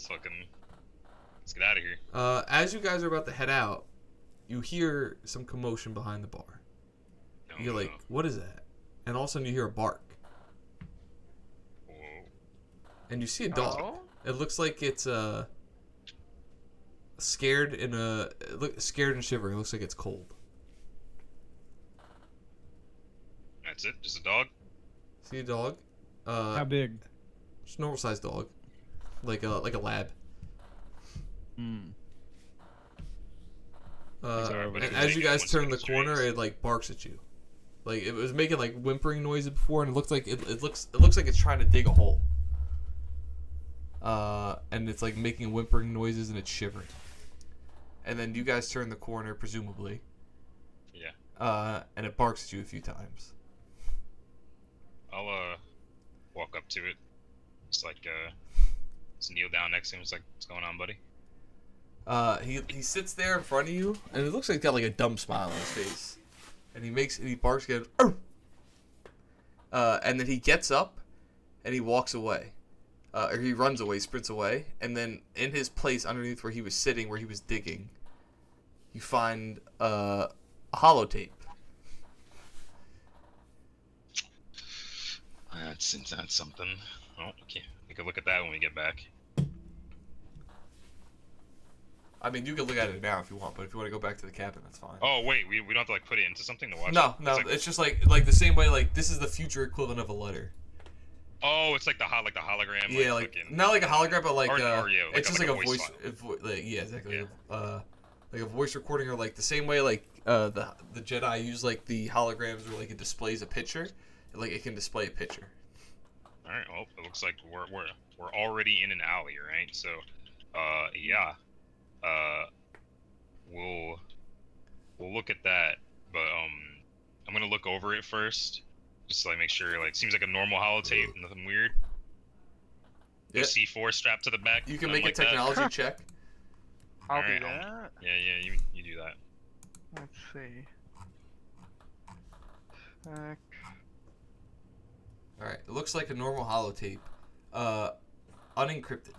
[SPEAKER 1] Let's get out of here.
[SPEAKER 2] As you guys are about to head out, you hear some commotion behind the bar.
[SPEAKER 1] No,
[SPEAKER 2] You're like, what is that? And all of a sudden you hear a bark.
[SPEAKER 1] Whoa.
[SPEAKER 2] And you see a dog.
[SPEAKER 3] Oh?
[SPEAKER 2] It looks like it's scared scared and shivering. It looks like it's cold.
[SPEAKER 1] That's it? Just a dog?
[SPEAKER 2] See a dog?
[SPEAKER 4] How big?
[SPEAKER 2] Just a normal sized dog. Like a lab.
[SPEAKER 1] Sorry, but
[SPEAKER 2] And
[SPEAKER 1] it
[SPEAKER 2] as you
[SPEAKER 1] was
[SPEAKER 2] guys
[SPEAKER 1] like
[SPEAKER 2] turn the
[SPEAKER 1] once
[SPEAKER 2] corner,
[SPEAKER 1] straight.
[SPEAKER 2] it like barks at you. Like it was making like whimpering noises before, and it looks like it looks like it's trying to dig a hole. And it's like making whimpering noises and it's shivering. And then you guys turn the corner, presumably.
[SPEAKER 1] Yeah.
[SPEAKER 2] And it barks at you a few times.
[SPEAKER 1] I'll walk up to it. Just like just kneel down next to him. It's like, what's going on, buddy?
[SPEAKER 2] He sits there in front of you, and it looks like he's got like a dumb smile on his face. And he barks again. And then he gets up, and he walks away. Or he runs away, sprints away, and then in his place underneath where he was sitting, where he was digging, you find a holotape.
[SPEAKER 1] That's something. Oh, okay. We could look at that when we get back.
[SPEAKER 2] I mean, you can look at it now if you want, but if you want to go back to the cabin, that's fine.
[SPEAKER 1] Oh wait, we don't have to like put it into something to watch.
[SPEAKER 2] No,
[SPEAKER 1] it?
[SPEAKER 2] no,
[SPEAKER 1] It's like,
[SPEAKER 2] it's just like the same way. Like this is the future equivalent of a letter.
[SPEAKER 1] oh, it's like the hologram.
[SPEAKER 2] Yeah, like
[SPEAKER 1] fucking-
[SPEAKER 2] not like a hologram, but like
[SPEAKER 1] or yeah,
[SPEAKER 2] it's just like a voice.
[SPEAKER 1] file.
[SPEAKER 2] Yeah, exactly.
[SPEAKER 1] Yeah.
[SPEAKER 2] Like a voice recording, or like the same way like the Jedi use like the holograms, where like it displays a picture, like it can display a picture.
[SPEAKER 1] All right. Well, it looks like we're already in an alley, right? So, yeah. We'll look at that, but I'm gonna look over it first, just to like make sure. Like, seems like a normal holotape, nothing weird. No
[SPEAKER 2] Yeah.
[SPEAKER 1] C4 strapped to the back.
[SPEAKER 2] You can
[SPEAKER 1] nothing
[SPEAKER 2] make
[SPEAKER 1] like
[SPEAKER 2] a technology
[SPEAKER 3] that.
[SPEAKER 2] check.
[SPEAKER 3] I'll
[SPEAKER 1] Alright,
[SPEAKER 3] do that.
[SPEAKER 1] Yeah, you do that.
[SPEAKER 3] Let's see. Check.
[SPEAKER 2] All right, it looks like a normal holotape, unencrypted.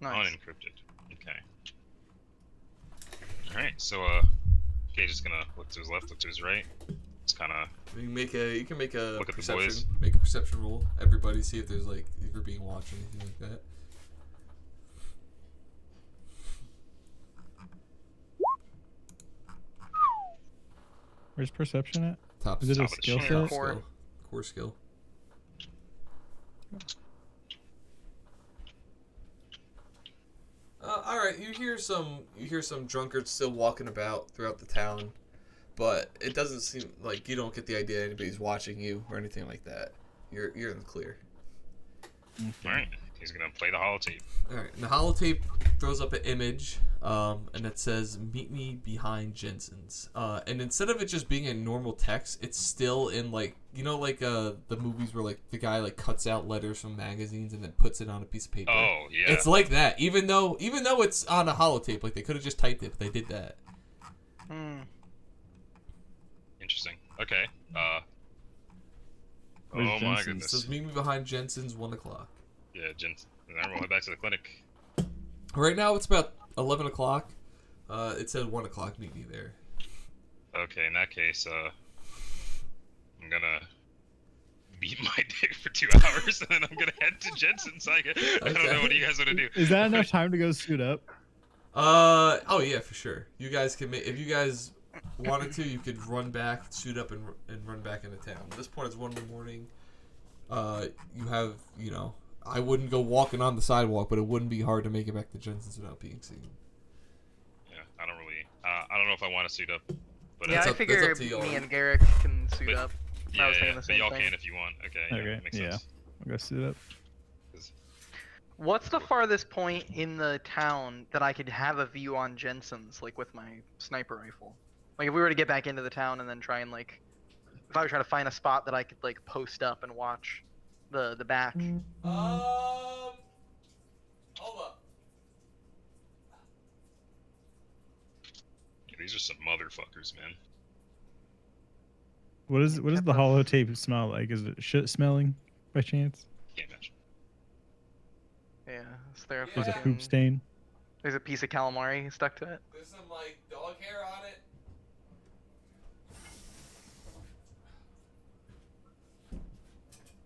[SPEAKER 3] Nice.
[SPEAKER 1] Unencrypted. Okay. All right. So okay, just gonna look to his left, look to his right. Just kind of.
[SPEAKER 2] You can make a
[SPEAKER 1] Look at the
[SPEAKER 2] perception.
[SPEAKER 1] boys.
[SPEAKER 2] Make a perception roll. Everybody, see if there's like if you're being watched or anything like that.
[SPEAKER 4] Where's perception at?
[SPEAKER 2] Top.
[SPEAKER 4] Is it a
[SPEAKER 1] Top of the
[SPEAKER 4] skill
[SPEAKER 1] shit.
[SPEAKER 4] set?
[SPEAKER 3] Core.
[SPEAKER 2] Core skill. right, you hear some drunkards still walking about throughout the town, but it doesn't seem like you don't get the idea anybody's watching you or anything like that. You're in the clear.
[SPEAKER 1] All right, he's gonna play the holotape.
[SPEAKER 2] All right, and the holotape throws up an image, and it says, "Meet me behind Jensen's." And instead of it just being in normal text, it's still in like the movies where like the guy like cuts out letters from magazines and then puts it on a piece of paper.
[SPEAKER 1] Oh yeah.
[SPEAKER 2] It's like that, even though it's on a holotape. Like they could have just typed it, but they did that.
[SPEAKER 1] Interesting. Okay.
[SPEAKER 4] Where's
[SPEAKER 1] Oh my
[SPEAKER 4] Jensen's?
[SPEAKER 2] It
[SPEAKER 1] goodness.
[SPEAKER 2] says, "Meet me behind Jensen's 1:00."
[SPEAKER 1] Yeah, Jensen. Then we'll head back to the clinic.
[SPEAKER 2] Right now it's about 11:00. It said 1:00. Meet me there.
[SPEAKER 1] Okay, in that case, I'm gonna beat my dick for 2 hours, and then I'm gonna head to Jensen's. I don't know what you guys want to do.
[SPEAKER 4] Is that enough time to go suit up?
[SPEAKER 2] Oh yeah, for sure. You guys can if you guys wanted to, you could run back, suit up, and run back into town. At this point, it's 1 in the morning. You have, I wouldn't go walking on the sidewalk, but it wouldn't be hard to make it back to Jensen's without being seen.
[SPEAKER 1] Yeah, I don't really. I don't know if I want to suit up, but
[SPEAKER 3] Yeah, I
[SPEAKER 2] up
[SPEAKER 3] figure
[SPEAKER 2] to y'all.
[SPEAKER 3] me and Garrick can suit up. I was thinking the
[SPEAKER 1] but
[SPEAKER 3] same
[SPEAKER 1] y'all
[SPEAKER 3] thing.
[SPEAKER 1] can if you want. Okay.
[SPEAKER 4] Okay,
[SPEAKER 1] Makes
[SPEAKER 4] yeah.
[SPEAKER 1] sense.
[SPEAKER 4] I'll go suit up.
[SPEAKER 3] What's the farthest point in the town that I could have a view on Jensen's, like with my sniper rifle? Like if we were to get back into the town and then try and like, if I were trying to find a spot that I could like post up and watch the back.
[SPEAKER 2] Hold up.
[SPEAKER 1] Yeah, these are some motherfuckers, man.
[SPEAKER 4] What does the holotape smell like? Is it shit smelling by chance?
[SPEAKER 1] Can't imagine.
[SPEAKER 3] Yeah, is there a
[SPEAKER 4] There's a
[SPEAKER 3] fucking-
[SPEAKER 4] poop stain.
[SPEAKER 3] There's a piece of calamari stuck to it.
[SPEAKER 2] There's some like dog hair on it.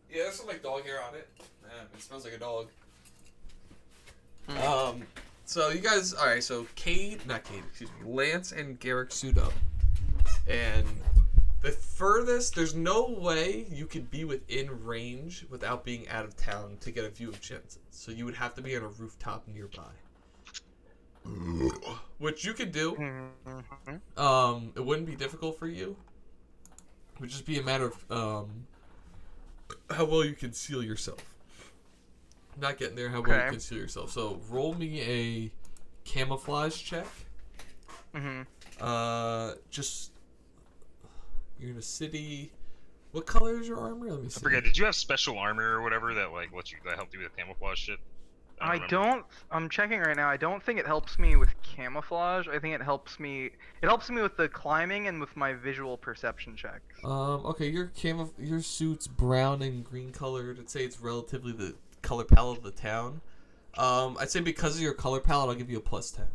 [SPEAKER 2] Yeah, there's some like dog hair on it. It smells like a dog. So you guys, all right. So Lance and Garrick suit up, and the furthest, there's no way you could be within range without being out of town to get a view of Jensen. So you would have to be on a rooftop nearby, which you could do. It wouldn't be difficult for you. It would just be a matter of how well you conceal yourself. Not getting there, how well you conceal yourself. So roll me a camouflage check. Just you're in a city. What color is your armor? Let me see.
[SPEAKER 1] I forget. Did you have special armor or whatever that like that helped you with camouflage shit?
[SPEAKER 3] I
[SPEAKER 1] remember.
[SPEAKER 3] don't. I'm checking right now. I don't think it helps me with camouflage. I think it helps me. It helps me with the climbing and with my visual perception checks.
[SPEAKER 2] Okay, your suit's brown and green colored. I'd say it's relatively the color palette of the town. I'd say because of your color palette, I'll give you a +10.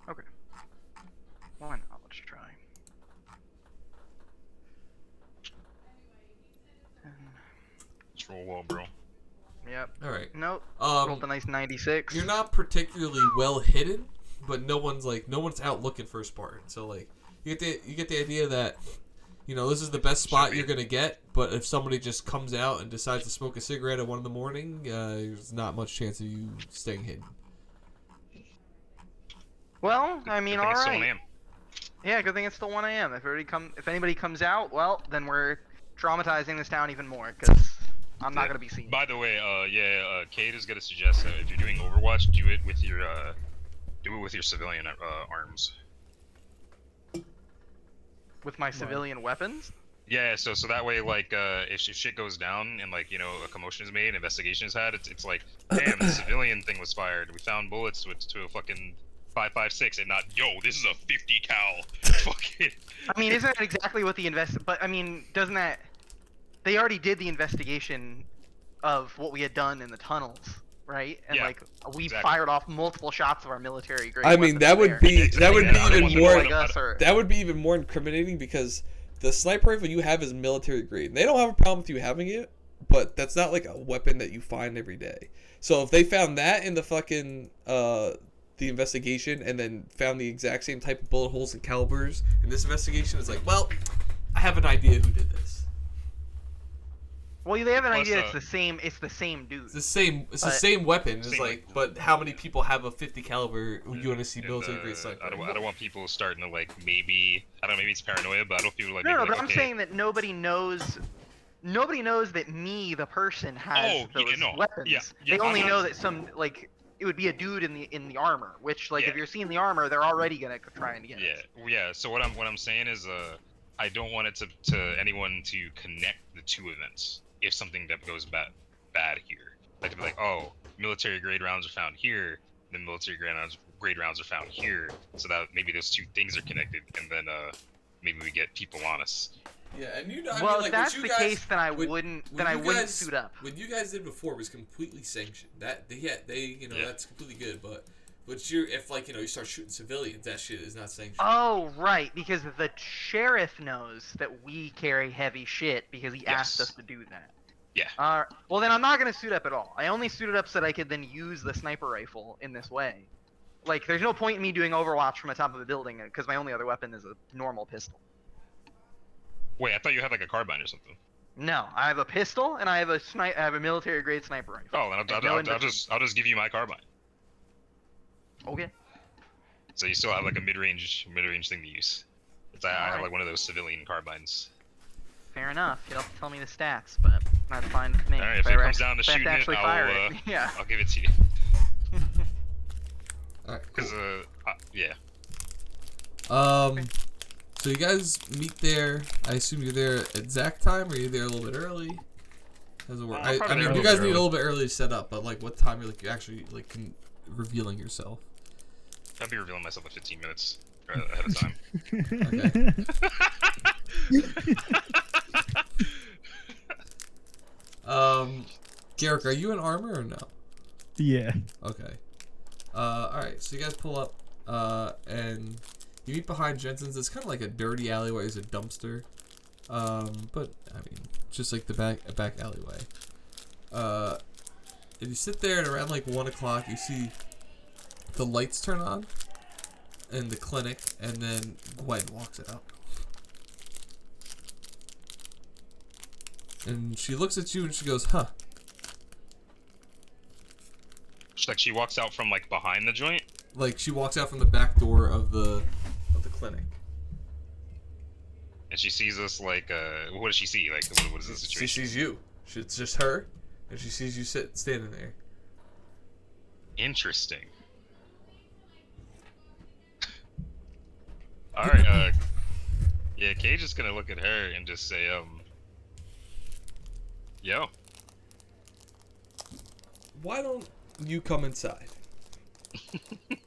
[SPEAKER 3] Okay. Why not? Let's try.
[SPEAKER 1] Just roll well, bro.
[SPEAKER 3] Yep.
[SPEAKER 2] All right.
[SPEAKER 3] Nope. Rolled a nice 96.
[SPEAKER 2] You're not particularly well hidden, but no one's out looking for a Spartan. So like you get the idea that this is the best spot you're gonna get. But if somebody just comes out and decides to smoke a cigarette at 1 a.m, there's not much chance of you staying hidden.
[SPEAKER 3] Well, I mean,
[SPEAKER 1] Good thing it's still
[SPEAKER 3] alright.
[SPEAKER 1] 1 a.m.
[SPEAKER 3] Yeah, good thing it's still 1 a.m. If anybody comes out, well, then we're traumatizing this town even more because I'm not gonna be seen.
[SPEAKER 1] By the way, Cade is gonna suggest that if you're doing Overwatch, do it with your civilian arms.
[SPEAKER 3] With my civilian weapons.
[SPEAKER 1] Yeah, so that way, like, if shit goes down and like a commotion is made, investigation is had, it's like, damn, the civilian thing was fired. We found bullets to a fucking 5.56, and not, yo, this is a 50 cal. Fucking.
[SPEAKER 3] I mean, isn't that exactly what the But I mean, doesn't that? They already did the investigation of what we had done in the tunnels, right? And
[SPEAKER 1] Yeah,
[SPEAKER 3] like we
[SPEAKER 1] exactly.
[SPEAKER 3] fired off multiple shots of our military grade.
[SPEAKER 2] I mean, that would be even more. That would be even more incriminating because the sniper rifle you have is military grade. And they don't have a problem with you having it, but that's not like a weapon that you find every day. So if they found that in the fucking the investigation and then found the exact same type of bullet holes and calibers in this investigation, it's like, well, I have an idea who did this.
[SPEAKER 3] Well, they have an
[SPEAKER 1] Plus,
[SPEAKER 3] idea. It's the same. It's the same dude.
[SPEAKER 2] It's the same. It's the
[SPEAKER 3] But-
[SPEAKER 2] same weapon. It's
[SPEAKER 1] Same
[SPEAKER 2] like, but how many people have a 50 caliber UNSC
[SPEAKER 1] and,
[SPEAKER 2] military grade sniper?
[SPEAKER 1] I don't want people starting to like maybe I don't know, maybe it's paranoia, but I don't feel like
[SPEAKER 3] No,
[SPEAKER 1] maybe,
[SPEAKER 3] no,
[SPEAKER 1] like,
[SPEAKER 3] but I'm
[SPEAKER 1] okay,
[SPEAKER 3] saying that nobody knows. Nobody knows that me, the person, has
[SPEAKER 1] Oh, yeah,
[SPEAKER 3] those
[SPEAKER 1] no.
[SPEAKER 3] weapons.
[SPEAKER 1] Yeah,
[SPEAKER 3] They only
[SPEAKER 1] I'm
[SPEAKER 3] know
[SPEAKER 1] not-
[SPEAKER 3] that some like it would be a dude in the armor. Which like
[SPEAKER 1] Yeah.
[SPEAKER 3] if you're seeing the armor, they're already gonna try and get
[SPEAKER 1] Yeah,
[SPEAKER 3] it.
[SPEAKER 1] yeah. So what I'm saying is I don't want it to anyone to connect the two events if something that goes bad here. Like to be like, oh, military grade rounds are found here, then military grade rounds are found here, so that maybe those two things are connected, and then maybe we get people on us.
[SPEAKER 2] Yeah, and you know, I
[SPEAKER 3] Well,
[SPEAKER 2] mean,
[SPEAKER 3] if
[SPEAKER 2] like,
[SPEAKER 3] that's
[SPEAKER 2] what
[SPEAKER 3] the
[SPEAKER 2] you guys,
[SPEAKER 3] case, then I
[SPEAKER 2] what-
[SPEAKER 3] wouldn't.
[SPEAKER 2] what
[SPEAKER 3] Then I
[SPEAKER 2] you
[SPEAKER 3] wouldn't
[SPEAKER 2] guys-
[SPEAKER 3] suit up.
[SPEAKER 2] What you guys did before was completely sanctioned. That they you know
[SPEAKER 1] Yeah.
[SPEAKER 2] that's completely good. But if like you start shooting civilians, that shit is not sanctioned.
[SPEAKER 3] Oh, right, because the sheriff knows that we carry heavy shit because he asked
[SPEAKER 1] Yes.
[SPEAKER 3] us to do that.
[SPEAKER 1] Yeah.
[SPEAKER 3] Well, then I'm not gonna suit up at all. I only suited up so that I could then use the sniper rifle in this way. Like, there's no point in me doing Overwatch from the top of a building because my only other weapon is a normal pistol.
[SPEAKER 1] Wait, I thought you had like a carbine or something.
[SPEAKER 3] No, I have a pistol and I have a military grade sniper rifle.
[SPEAKER 1] Oh, then
[SPEAKER 3] And no
[SPEAKER 1] I'll just give you my carbine.
[SPEAKER 3] Okay.
[SPEAKER 1] So you still have like a mid-range thing to use. I have
[SPEAKER 3] Alright.
[SPEAKER 1] like one of those civilian carbines.
[SPEAKER 3] Fair enough. You'll have to tell me the stats, but that's fine with me.
[SPEAKER 1] Alright, if
[SPEAKER 3] I
[SPEAKER 1] it
[SPEAKER 3] have
[SPEAKER 1] comes down to
[SPEAKER 3] if I have
[SPEAKER 1] shooting it,
[SPEAKER 3] actually fire it.
[SPEAKER 1] I'll
[SPEAKER 3] Yeah.
[SPEAKER 1] I'll give it to you.
[SPEAKER 2] All right,
[SPEAKER 1] Cause yeah.
[SPEAKER 2] So you guys meet there. I assume you're there at exact time, or you're there a little bit early. How's it work? I
[SPEAKER 1] probably
[SPEAKER 2] mean,
[SPEAKER 1] there a
[SPEAKER 2] you
[SPEAKER 1] little
[SPEAKER 2] guys
[SPEAKER 1] bit
[SPEAKER 2] need a
[SPEAKER 1] early.
[SPEAKER 2] little bit early to set up, but like, what time you're actually revealing yourself?
[SPEAKER 1] I'll be revealing myself in 15 minutes ahead of time.
[SPEAKER 2] Garrick, are you in armor or no?
[SPEAKER 4] Yeah.
[SPEAKER 2] Okay. Alright, so you guys pull up, and you meet behind Jensen's. It's kind of like a dirty alleyway. There's a dumpster. But, I mean, just like a back alleyway. And you sit there, and around like 1 o'clock, you see the lights turn on in the clinic, and then Gwen walks out. And she looks at you and she goes, huh.
[SPEAKER 1] She walks out from like behind the joint.
[SPEAKER 2] Like, she walks out from the back door of the clinic.
[SPEAKER 1] And she sees us like, what does she see? Like, what is the
[SPEAKER 2] She
[SPEAKER 1] situation?
[SPEAKER 2] sees you. It's just her, and she sees you standing there.
[SPEAKER 1] Interesting. All right. Yeah, Cage is gonna look at her and just say, yo.
[SPEAKER 2] Why don't you come inside?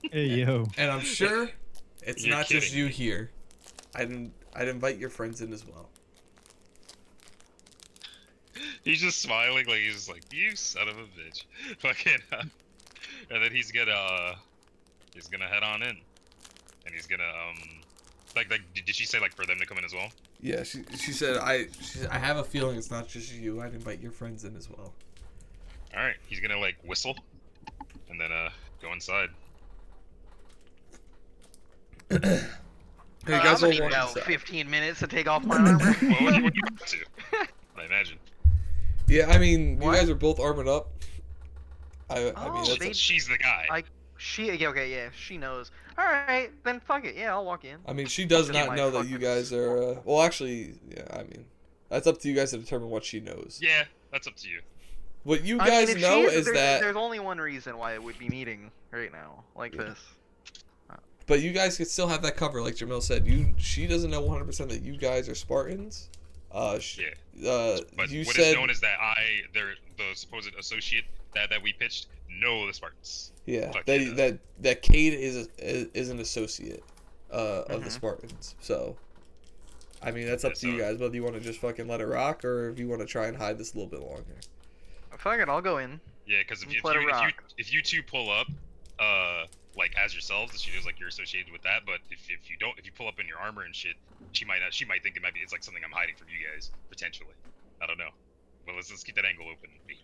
[SPEAKER 4] Hey yo.
[SPEAKER 2] And I'm sure it's
[SPEAKER 1] You're
[SPEAKER 2] not just
[SPEAKER 1] kidding
[SPEAKER 2] you
[SPEAKER 1] me.
[SPEAKER 2] here. I'd invite your friends in as well.
[SPEAKER 1] He's just smiling like he's just like, you son of a bitch. Fucking, and then he's gonna head on in, and he's gonna like did she say like for them to come in as well?
[SPEAKER 2] Yeah, she said I have a feeling it's not just you. I'd invite your friends in as well.
[SPEAKER 1] All right, he's gonna like whistle, and then go inside.
[SPEAKER 2] Hey, you
[SPEAKER 3] I'm
[SPEAKER 2] guys
[SPEAKER 3] gonna
[SPEAKER 2] all
[SPEAKER 3] need
[SPEAKER 2] walk
[SPEAKER 3] about
[SPEAKER 2] inside.
[SPEAKER 3] 15 minutes to take off my armor.
[SPEAKER 1] Well, what do you want to? I imagine.
[SPEAKER 2] Yeah, I mean,
[SPEAKER 3] What?
[SPEAKER 2] you guys are both armored up. I mean,
[SPEAKER 3] Oh,
[SPEAKER 2] that's
[SPEAKER 3] they-
[SPEAKER 1] She's the guy.
[SPEAKER 3] Yeah, she knows. All right, then fuck it. Yeah, I'll walk in.
[SPEAKER 2] I mean, she does
[SPEAKER 3] Just
[SPEAKER 2] not
[SPEAKER 3] my
[SPEAKER 2] know that you
[SPEAKER 3] fucking
[SPEAKER 2] guys are. Well, actually, yeah. I mean, that's up to you guys to determine what she knows.
[SPEAKER 1] Yeah, that's up to you.
[SPEAKER 2] What you
[SPEAKER 3] I mean,
[SPEAKER 2] guys
[SPEAKER 3] if
[SPEAKER 2] know
[SPEAKER 3] she
[SPEAKER 2] is that.
[SPEAKER 3] there's only one reason why it would be meeting right now like
[SPEAKER 2] Yeah.
[SPEAKER 3] this.
[SPEAKER 2] But you guys could still have that cover, like Jamil said. She doesn't know 100% that you guys are Spartans.
[SPEAKER 1] Yeah. But
[SPEAKER 2] You
[SPEAKER 1] what
[SPEAKER 2] said
[SPEAKER 1] is known is that the supposed associate that we pitched, know the Spartans.
[SPEAKER 2] yeah
[SPEAKER 1] Fuck
[SPEAKER 2] that
[SPEAKER 1] yeah.
[SPEAKER 2] that Cade is an associate of the
[SPEAKER 3] Mhm.
[SPEAKER 2] Spartans. So, I mean, that's up
[SPEAKER 1] Yeah,
[SPEAKER 2] to you
[SPEAKER 1] so-
[SPEAKER 2] guys whether you want to just fucking let it rock or if you want to try and hide this a little bit longer.
[SPEAKER 3] Fuck it, I'll go in.
[SPEAKER 1] Yeah, because
[SPEAKER 3] Let's let it rock.
[SPEAKER 1] if you two pull up, like as yourselves, she knows like you're associated with that. But if you pull up in your armor and shit, she might think it's like something I'm hiding from you guys potentially. I don't know. Well, let's keep that angle open. Maybe.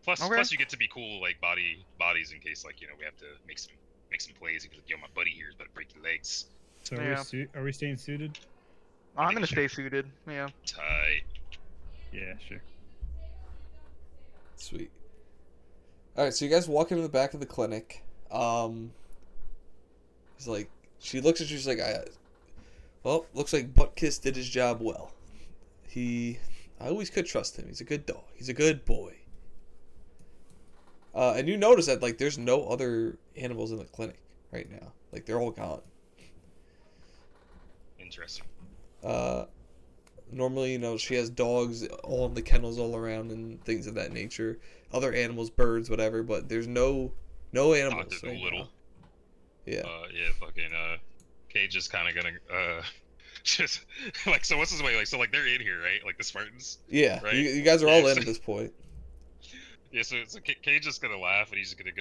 [SPEAKER 1] Plus you get to be cool like bodies in case like we have to make some plays. Because yo, my buddy here is about to break your legs.
[SPEAKER 4] So
[SPEAKER 3] Yeah.
[SPEAKER 4] are we staying suited?
[SPEAKER 3] I'm gonna stay suited. Yeah.
[SPEAKER 1] Tight.
[SPEAKER 4] Yeah, sure.
[SPEAKER 2] Sweet. All right, so you guys walk into the back of the clinic. He's like, she looks at you. She's like, well, looks like Buttkiss did his job well. I always could trust him. He's a good dog. He's a good boy. And you notice that like there's no other animals in the clinic right now. Like they're all gone.
[SPEAKER 1] Interesting.
[SPEAKER 2] Normally, she has dogs all in the kennels all around and things of that nature. Other animals, birds, whatever, but there's no animals.
[SPEAKER 1] Dr.
[SPEAKER 2] Right
[SPEAKER 1] Doolittle.
[SPEAKER 2] now. Yeah.
[SPEAKER 1] Yeah, fucking, Cage is kind of gonna, just, like, so what's his way? Like, so, like, they're in here, right? Like, the Spartans?
[SPEAKER 2] Yeah.
[SPEAKER 1] Right?
[SPEAKER 2] You guys are all in at this point.
[SPEAKER 1] Yeah, so Cage is gonna laugh and he's just gonna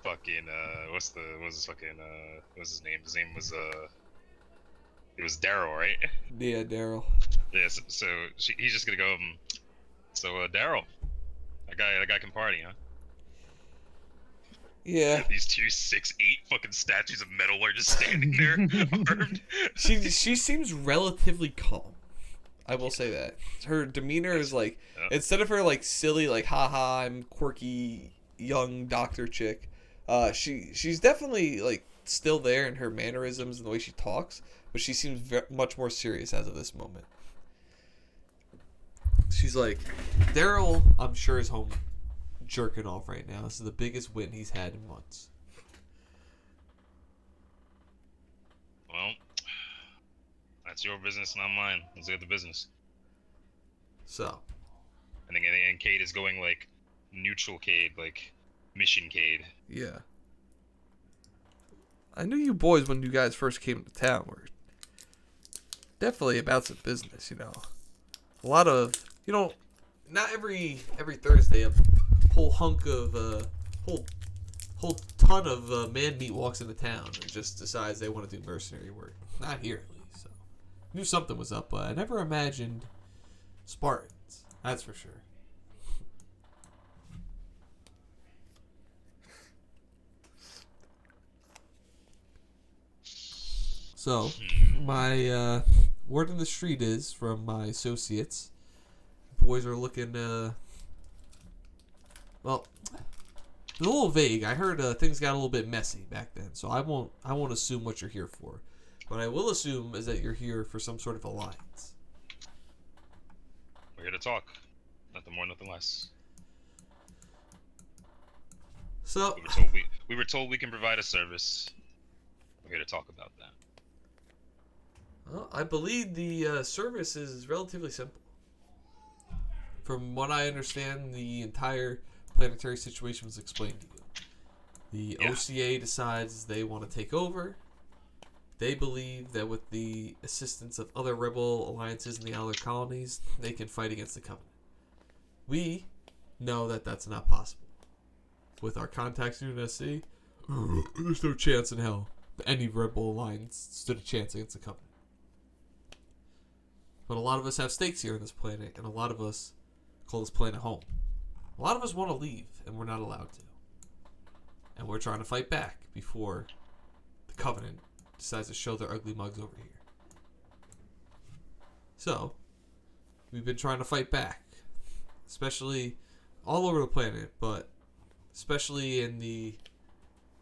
[SPEAKER 1] fucking, what's his name? His name was, it was Daryl, right?
[SPEAKER 2] Yeah, Daryl.
[SPEAKER 1] Yeah, so he's just gonna go, Daryl, that guy can party, huh?
[SPEAKER 2] Yeah.
[SPEAKER 1] These 2 6'8" fucking statues of metal are just standing there, armed.
[SPEAKER 2] She seems relatively calm. I will say that. Her demeanor is like, instead of her like silly, like, haha, I'm quirky young doctor chick, she's definitely like still there in her mannerisms and the way she talks, but she seems much more serious as of this moment. She's like, Daryl, I'm sure is home jerking off right now. This is the biggest win he's had in months.
[SPEAKER 1] Well, that's your business, not mine. Let's get the business.
[SPEAKER 2] So.
[SPEAKER 1] And Cade is going like neutral Cade, like mission Cade.
[SPEAKER 2] Yeah. I knew you boys when you guys first came to town were definitely about some business, A lot of, not every Thursday a whole hunk of whole ton of man meat walks into town and just decides they want to do mercenary work. Not here at least. So knew something was up, but I never imagined Spartans. That's for sure. So, my word on the street is from my associates. Boys are looking, well, it's a little vague. I heard things got a little bit messy back then, so I won't assume what you're here for. What I will assume is that you're here for some sort of alliance.
[SPEAKER 1] We're here to talk. Nothing more, nothing less.
[SPEAKER 2] So
[SPEAKER 1] we were told we can provide a service. We're here to talk about that.
[SPEAKER 2] Well, I believe the service is relatively simple. From what I understand, the entire planetary situation was explained to you. The OCA decides they want to take over. They believe that with the assistance of other rebel alliances in the outer colonies, they can fight against the Covenant. We know that that's not possible. With our contacts in UNSC, there's no chance in hell that any rebel alliance stood a chance against the Covenant. But a lot of us have stakes here on this planet, and a lot of us call this planet home. A lot of us want to leave, and we're not allowed to. And we're trying to fight back before the Covenant decides to show their ugly mugs over here. So, we've been trying to fight back. Especially all over the planet, but especially in the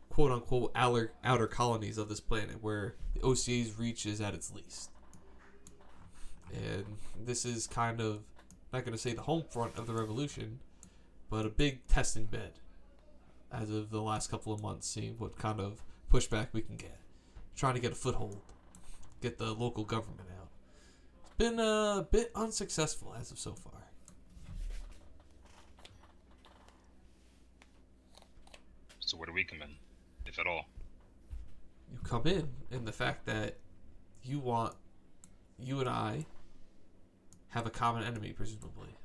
[SPEAKER 2] quote-unquote outer colonies of this planet, where the OCA's reach is at its least. And this is kind of, not going to say the home front of the revolution, but a big testing bed as of the last couple of months, seeing what kind of pushback we can get. Trying to get a foothold, get the local government out. It's been a bit unsuccessful as of so far.
[SPEAKER 1] So where do we come in, if at all?
[SPEAKER 2] You come in the fact that you and I have a common enemy, presumably.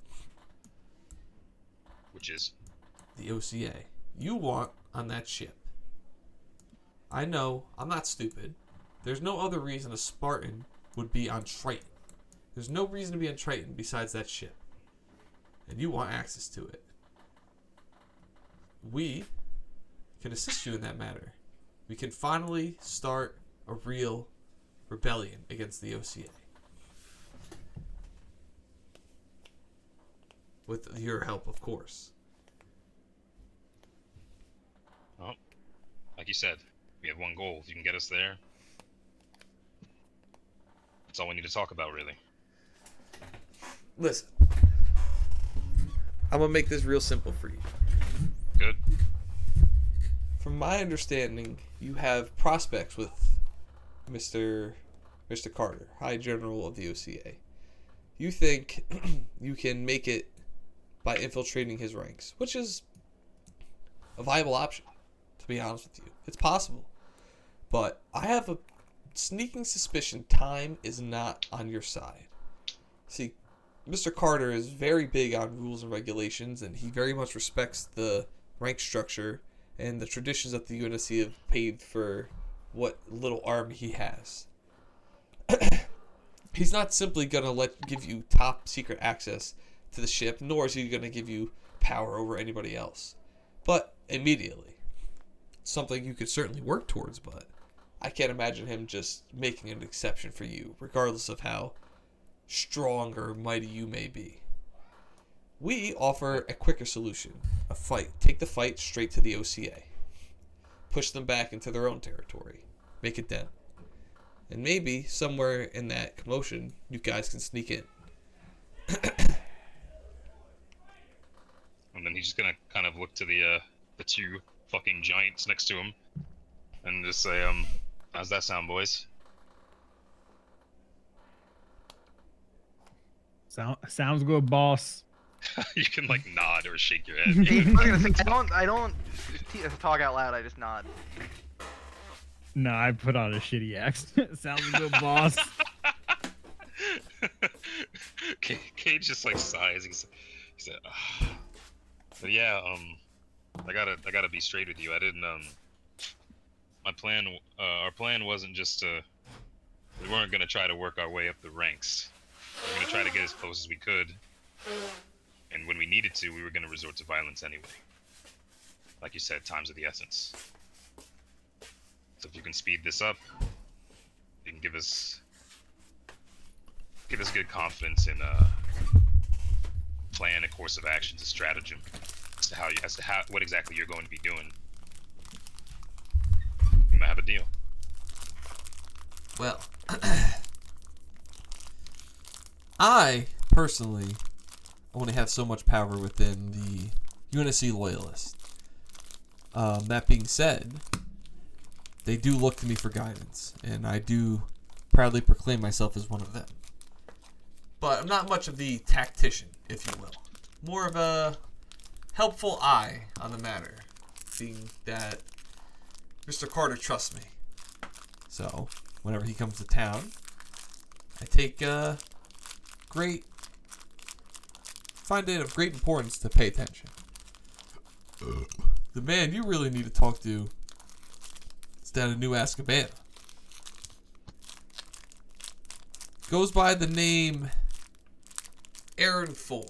[SPEAKER 1] Which is?
[SPEAKER 2] The OCA. You want on that ship. I know, I'm not stupid. There's no other reason a Spartan would be on Triton. There's no reason to be on Triton besides that ship. And you want access to it. We can assist you in that matter. We can finally start a real rebellion against the OCA. with your help, of course.
[SPEAKER 1] Well, like you said, we have one goal. If you can get us there, that's all we need to talk about, really.
[SPEAKER 2] Listen, I'm gonna make this real simple for you.
[SPEAKER 1] Good.
[SPEAKER 2] From my understanding, you have prospects with Mr. Carter, High General of the OCA. You think you can make it by infiltrating his ranks, which is a viable option, to be honest with you. It's possible. But I have a sneaking suspicion time is not on your side. See, Mr. Carter is very big on rules and regulations, and he very much respects the rank structure and the traditions that the UNSC have paved for what little army he has. He's not simply going to give you top secret access to the ship, nor is he going to give you power over anybody else. But immediately. Something you could certainly work towards, but I can't imagine him just making an exception for you, regardless of how strong or mighty you may be. We offer a quicker solution. A fight. Take the fight straight to the OCA. Push them back into their own territory. Make it them. And maybe somewhere in that commotion, you guys can sneak in.
[SPEAKER 1] And then he's just gonna kind of look to the two fucking giants next to him, and just say, how's that sound, boys?
[SPEAKER 4] Sounds good, boss.
[SPEAKER 1] You can like nod or shake your head.
[SPEAKER 3] I was gonna say, I don't talk out loud. I just nod.
[SPEAKER 4] No, I put on a shitty accent. Sounds good, boss.
[SPEAKER 1] Cage just like sighs. He said, but yeah, I gotta be straight with you. I didn't our plan wasn't just we weren't gonna try to work our way up the ranks. We were gonna try to get as close as we could, and when we needed to, we were gonna resort to violence anyway. Like you said, time's of the essence. So if you can speed this up, you can give us good confidence in plan, a course of actions, a stratagem as to how what exactly you're going to be doing. You might have a deal.
[SPEAKER 2] Well, I personally only have so much power within the UNSC loyalists. That being said, they do look to me for guidance, and I do proudly proclaim myself as one of them. But I'm not much of the tactician, if you will. More of a helpful eye on the matter, being that Mr. Carter trusts me. So, whenever he comes to town, I find it of great importance to pay attention. The man you really need to talk to is down in New Azkaban. Goes by the name Aaron Forge.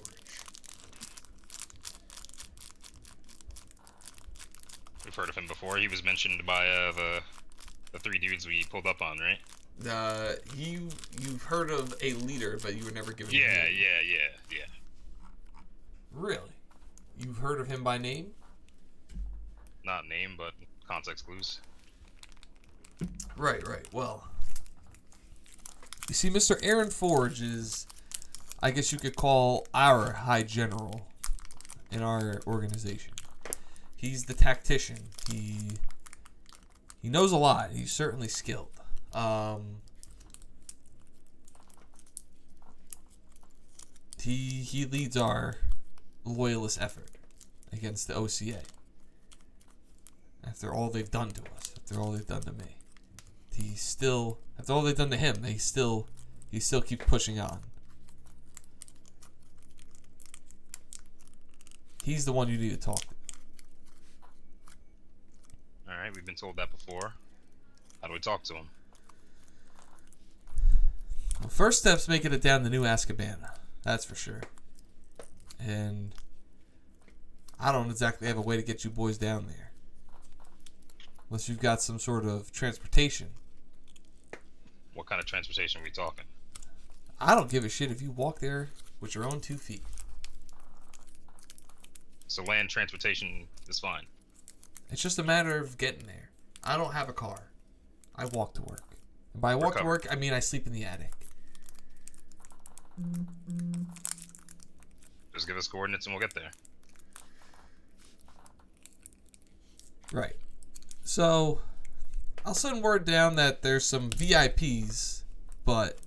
[SPEAKER 1] We've heard of him before. He was mentioned by the three dudes we pulled up on, right?
[SPEAKER 2] You've heard of a leader, but you were never given.
[SPEAKER 1] Yeah.
[SPEAKER 2] a name.
[SPEAKER 1] Yeah.
[SPEAKER 2] Really? You've heard of him by name?
[SPEAKER 1] Not name, but context clues.
[SPEAKER 2] Right. Well, you see, Mr. Aaron Forge is, I guess you could call, our High General in our organization. He's the tactician. He knows a lot. He's certainly skilled. He leads our loyalist effort against the OCA. After all they've done to us, after all they've done to me, after all they've done to him, he still keeps pushing on. He's the one you need to talk to.
[SPEAKER 1] Alright, we've been told that before. How do we talk to him?
[SPEAKER 2] Well, first step's making it down the New Azkaban. That's for sure. And I don't exactly have a way to get you boys down there. Unless you've got some sort of transportation.
[SPEAKER 1] What kind of transportation are we talking?
[SPEAKER 2] I don't give a shit if you walk there with your own 2 feet.
[SPEAKER 1] So land transportation is fine.
[SPEAKER 2] It's just a matter of getting there. I don't have a car. I walk to work. And by walk to work, I mean I sleep in the attic.
[SPEAKER 1] Just give us coordinates and we'll get there.
[SPEAKER 2] Right. So, I'll send word down that there's some VIPs, but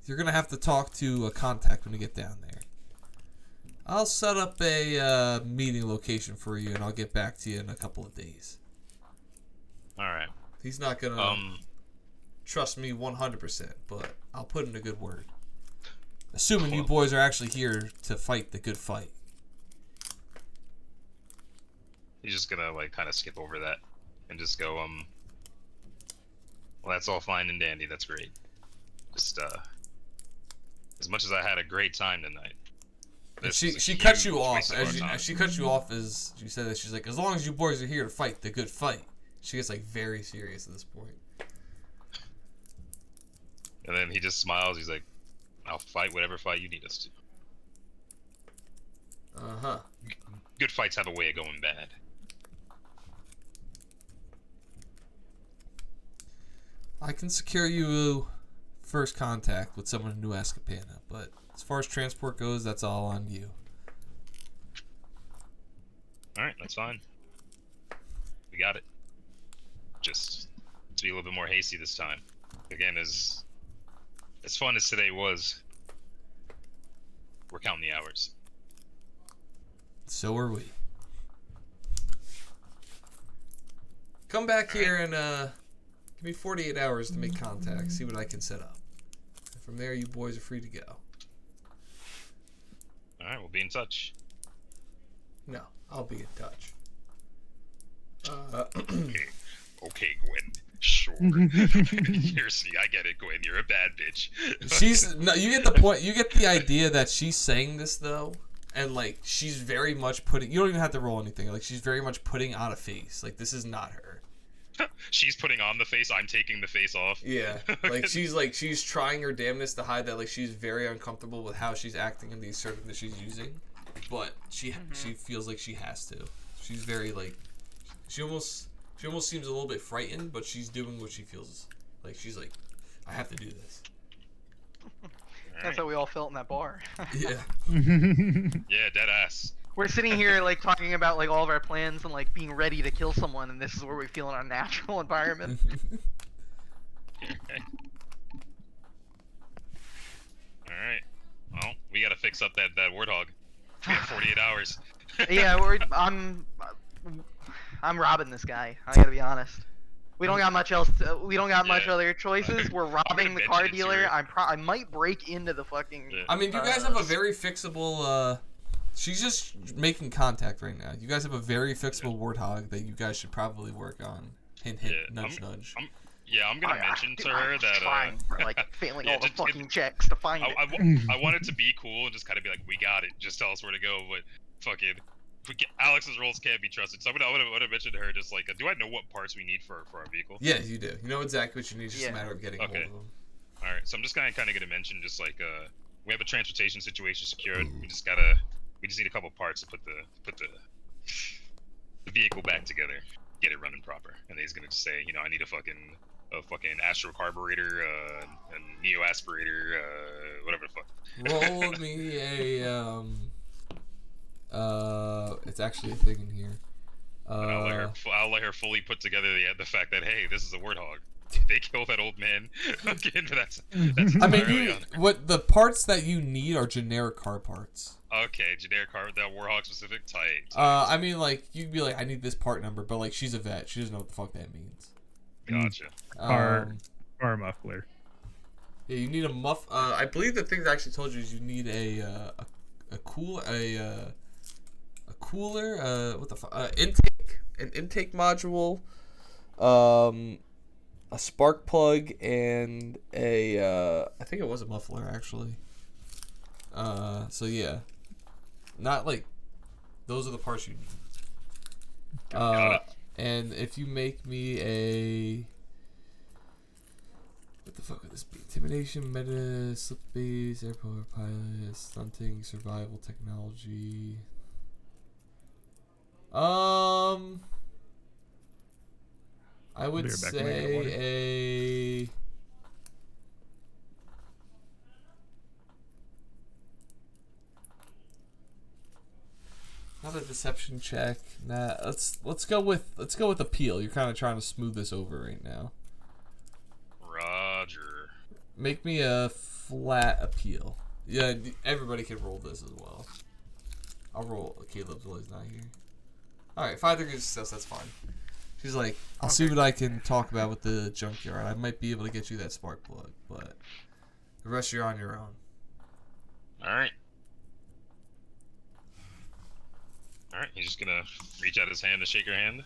[SPEAKER 2] you're going to have to talk to a contact when you get down there. I'll set up a meeting location for you, and I'll get back to you in a couple of days.
[SPEAKER 1] Alright.
[SPEAKER 2] He's not going to trust me 100%, but I'll put in a good word. Assuming you boys are actually here to fight the good fight.
[SPEAKER 1] He's just gonna, like, kind of skip over that and just go, well, that's all fine and dandy, that's great. Just, as much as I had a great time tonight.
[SPEAKER 2] She cut you off. As she cut you off as you said that, she's like, as long as you boys are here to fight the good fight. She gets, like, very serious at this point.
[SPEAKER 1] And then he just smiles, he's like, I'll fight whatever fight you need us to.
[SPEAKER 2] Uh-huh.
[SPEAKER 1] Good fights have a way of going bad.
[SPEAKER 2] I can secure you first contact with someone in New Escapana, but as far as transport goes, that's all on you.
[SPEAKER 1] Alright, that's fine. We got it. Just to be a little bit more hasty this time. Again, as fun as today was, we're counting the hours.
[SPEAKER 2] So are we. Come back here and give me 48 hours to make contact, see what I can set up. And from there, you boys are free to go.
[SPEAKER 1] Alright, we'll be in touch.
[SPEAKER 2] No, I'll be in touch.
[SPEAKER 1] Okay, Gwen. Sure. Seriously, I get it, Gwen. You're a bad bitch.
[SPEAKER 2] You get the point. You get the idea that she's saying this though, and like she's very much putting. You don't even have to roll anything. Like she's very much putting on a face. Like this is not her.
[SPEAKER 1] She's putting on the face. I'm taking the face off.
[SPEAKER 2] Yeah, like she's trying her damnedest to hide that. Like she's very uncomfortable with how she's acting and the assertive that she's using, but she feels like she has to. She's very like she almost seems a little bit frightened, but she's doing what she feels like. She's like, I have to do this.
[SPEAKER 3] That's how we all felt in that bar.
[SPEAKER 2] Yeah.
[SPEAKER 1] Yeah, dead ass.
[SPEAKER 3] We're sitting here like talking about like all of our plans and like being ready to kill someone, and this is where we feel in our natural environment.
[SPEAKER 1] Alright. Well, we gotta fix up that warthog. We have 48 hours.
[SPEAKER 3] Yeah, I'm robbing this guy. I gotta be honest. We don't got much else. We don't got much other choices. We're robbing the car dealer. I might break into the fucking.
[SPEAKER 1] Yeah.
[SPEAKER 2] I mean, you guys have a very fixable. She's just making contact right now. You guys have a very fixable warthog that you guys should probably work on. Hint, hint, nudge, nudge.
[SPEAKER 1] I'm gonna mention to her that
[SPEAKER 3] trying, like failing all the
[SPEAKER 1] just,
[SPEAKER 3] fucking checks to find it.
[SPEAKER 1] I want it to be cool and just kind of be like, we got it. Just tell us where to go. But fucking, Alex's rolls can't be trusted. So I'm gonna mention to her just like, do I know what parts we need for our vehicle?
[SPEAKER 2] Yeah, you do. You know exactly what you need. It's just a matter of getting hold of them.
[SPEAKER 1] All right. So I'm just kind of gonna mention just like we have a transportation situation secured. We just need a couple parts to put the vehicle back together, get it running proper. And then he's gonna just say, I need a fucking astro carburetor, a neo aspirator, whatever the fuck.
[SPEAKER 2] Roll me a it's actually a thing in here.
[SPEAKER 1] I'll let her fully put together the fact that, hey, this is a warthog. They killed that old man. Again, that's
[SPEAKER 2] I mean, what the parts that you need are generic car parts.
[SPEAKER 1] Okay, generic car, that warthog specific type.
[SPEAKER 2] I mean, like you'd be like, I need this part number, but like she's a vet, she doesn't know what the fuck that means.
[SPEAKER 1] Gotcha.
[SPEAKER 4] Car muffler.
[SPEAKER 2] Yeah, you need a muff. I believe the things I actually told you is you need a cooler. What the fuck? An intake module, a spark plug, and I think it was a muffler actually. So yeah, not like those are the parts you need. And if you make me What the fuck would this be? Intimidation, meta, slip base, airport pilot, stunting, survival technology. I would
[SPEAKER 4] Be right back when I get water.
[SPEAKER 2] say a. Not a deception check. Nah, let's go with appeal. You're kind of trying to smooth this over right now.
[SPEAKER 1] Roger.
[SPEAKER 2] Make me a flat appeal. Yeah, everybody can roll this as well. I'll roll Caleb's while he's not here. Alright, 5 degrees of success, that's fine. She's like, I'll see what I can talk about with the junkyard. I might be able to get you that spark plug, but the rest you're on your own.
[SPEAKER 1] Alright. Alright, he's just gonna reach out his hand to shake her hand.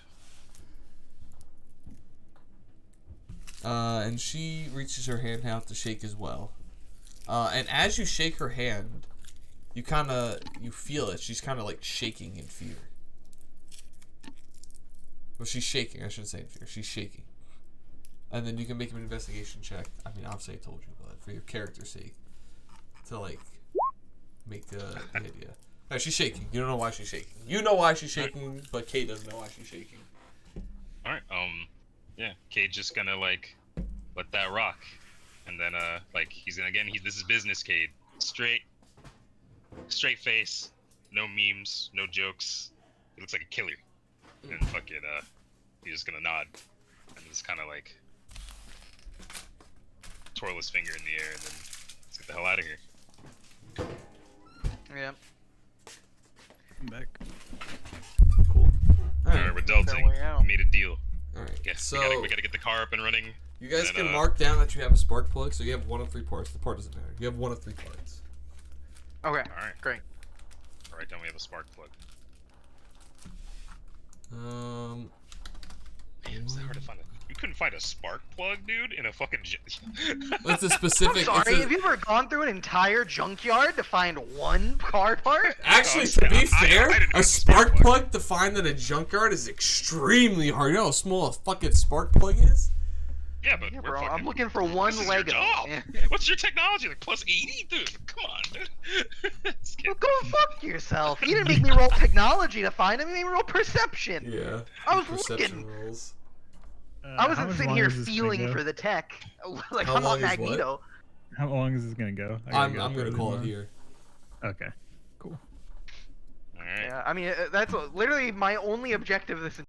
[SPEAKER 2] And she reaches her hand out to shake as well. And as you shake her hand, you feel it. She's kind of like shaking in fear. Well, she's shaking. I shouldn't say in fear. She's shaking. And then you can make an investigation check. I mean, obviously I told you, but for your character's sake, to like make the idea. No, she's shaking. You don't know why she's shaking. You know why she's shaking, but Kay doesn't know why she's shaking.
[SPEAKER 1] Alright, yeah, Cade's just gonna like let that rock. And then like he's gonna this is business Cade. Straight face, no memes, no jokes. He looks like a killer. And fuck it, he's just gonna nod. And just kinda like twirl his finger in the air and then let's get the hell out of here.
[SPEAKER 3] Yeah.
[SPEAKER 4] I'm back.
[SPEAKER 2] Cool.
[SPEAKER 1] Alright, we're adulting.
[SPEAKER 3] way out.
[SPEAKER 1] We made a deal.
[SPEAKER 2] Alright,
[SPEAKER 1] Yeah,
[SPEAKER 2] so
[SPEAKER 1] we gotta get the car up and running.
[SPEAKER 2] you guys
[SPEAKER 1] and,
[SPEAKER 2] can mark down that you have a spark plug, so you have 1 of 3 parts. The part doesn't matter. You have 1 of 3 parts.
[SPEAKER 3] Okay.
[SPEAKER 1] Alright.
[SPEAKER 3] Great.
[SPEAKER 1] Alright, then we have a spark plug.
[SPEAKER 2] Um,
[SPEAKER 1] Man, it's that hard to find. You couldn't find a spark plug, dude, in a fucking.
[SPEAKER 2] it's a
[SPEAKER 3] I'm
[SPEAKER 2] specific.
[SPEAKER 3] sorry,
[SPEAKER 2] it's
[SPEAKER 3] have you ever gone through an entire junkyard to find one car part?
[SPEAKER 2] Actually,
[SPEAKER 1] No,
[SPEAKER 2] to be
[SPEAKER 1] I
[SPEAKER 2] fair,
[SPEAKER 1] didn't know
[SPEAKER 2] a
[SPEAKER 1] it was a
[SPEAKER 2] spark
[SPEAKER 1] spark
[SPEAKER 2] plug to find in a junkyard is extremely hard. You know how small a fucking spark plug is?
[SPEAKER 1] Yeah, but
[SPEAKER 3] Yeah,
[SPEAKER 1] we're
[SPEAKER 3] bro,
[SPEAKER 1] fucking,
[SPEAKER 3] I'm looking for one
[SPEAKER 1] this is
[SPEAKER 3] Lego.
[SPEAKER 1] Your job.
[SPEAKER 3] Yeah.
[SPEAKER 1] What's your technology? Like plus 80, dude? Come on, dude. Just
[SPEAKER 3] Well,
[SPEAKER 1] kidding.
[SPEAKER 3] go fuck yourself. You didn't make me roll technology to find him. You made me roll perception.
[SPEAKER 2] Yeah.
[SPEAKER 3] I was
[SPEAKER 2] Perception
[SPEAKER 3] looking.
[SPEAKER 2] rolls.
[SPEAKER 3] I
[SPEAKER 4] How
[SPEAKER 3] wasn't
[SPEAKER 4] much
[SPEAKER 3] sitting
[SPEAKER 4] longer
[SPEAKER 3] here
[SPEAKER 4] is this gonna
[SPEAKER 3] feeling
[SPEAKER 4] go?
[SPEAKER 3] for the tech. Like,
[SPEAKER 2] How
[SPEAKER 3] I'm not
[SPEAKER 2] long is what?
[SPEAKER 3] Magneto.
[SPEAKER 4] How long is this gonna go?
[SPEAKER 2] I'm gonna call it here.
[SPEAKER 4] Okay. Cool.
[SPEAKER 1] All right.
[SPEAKER 3] Yeah, I mean, that's literally my only objective this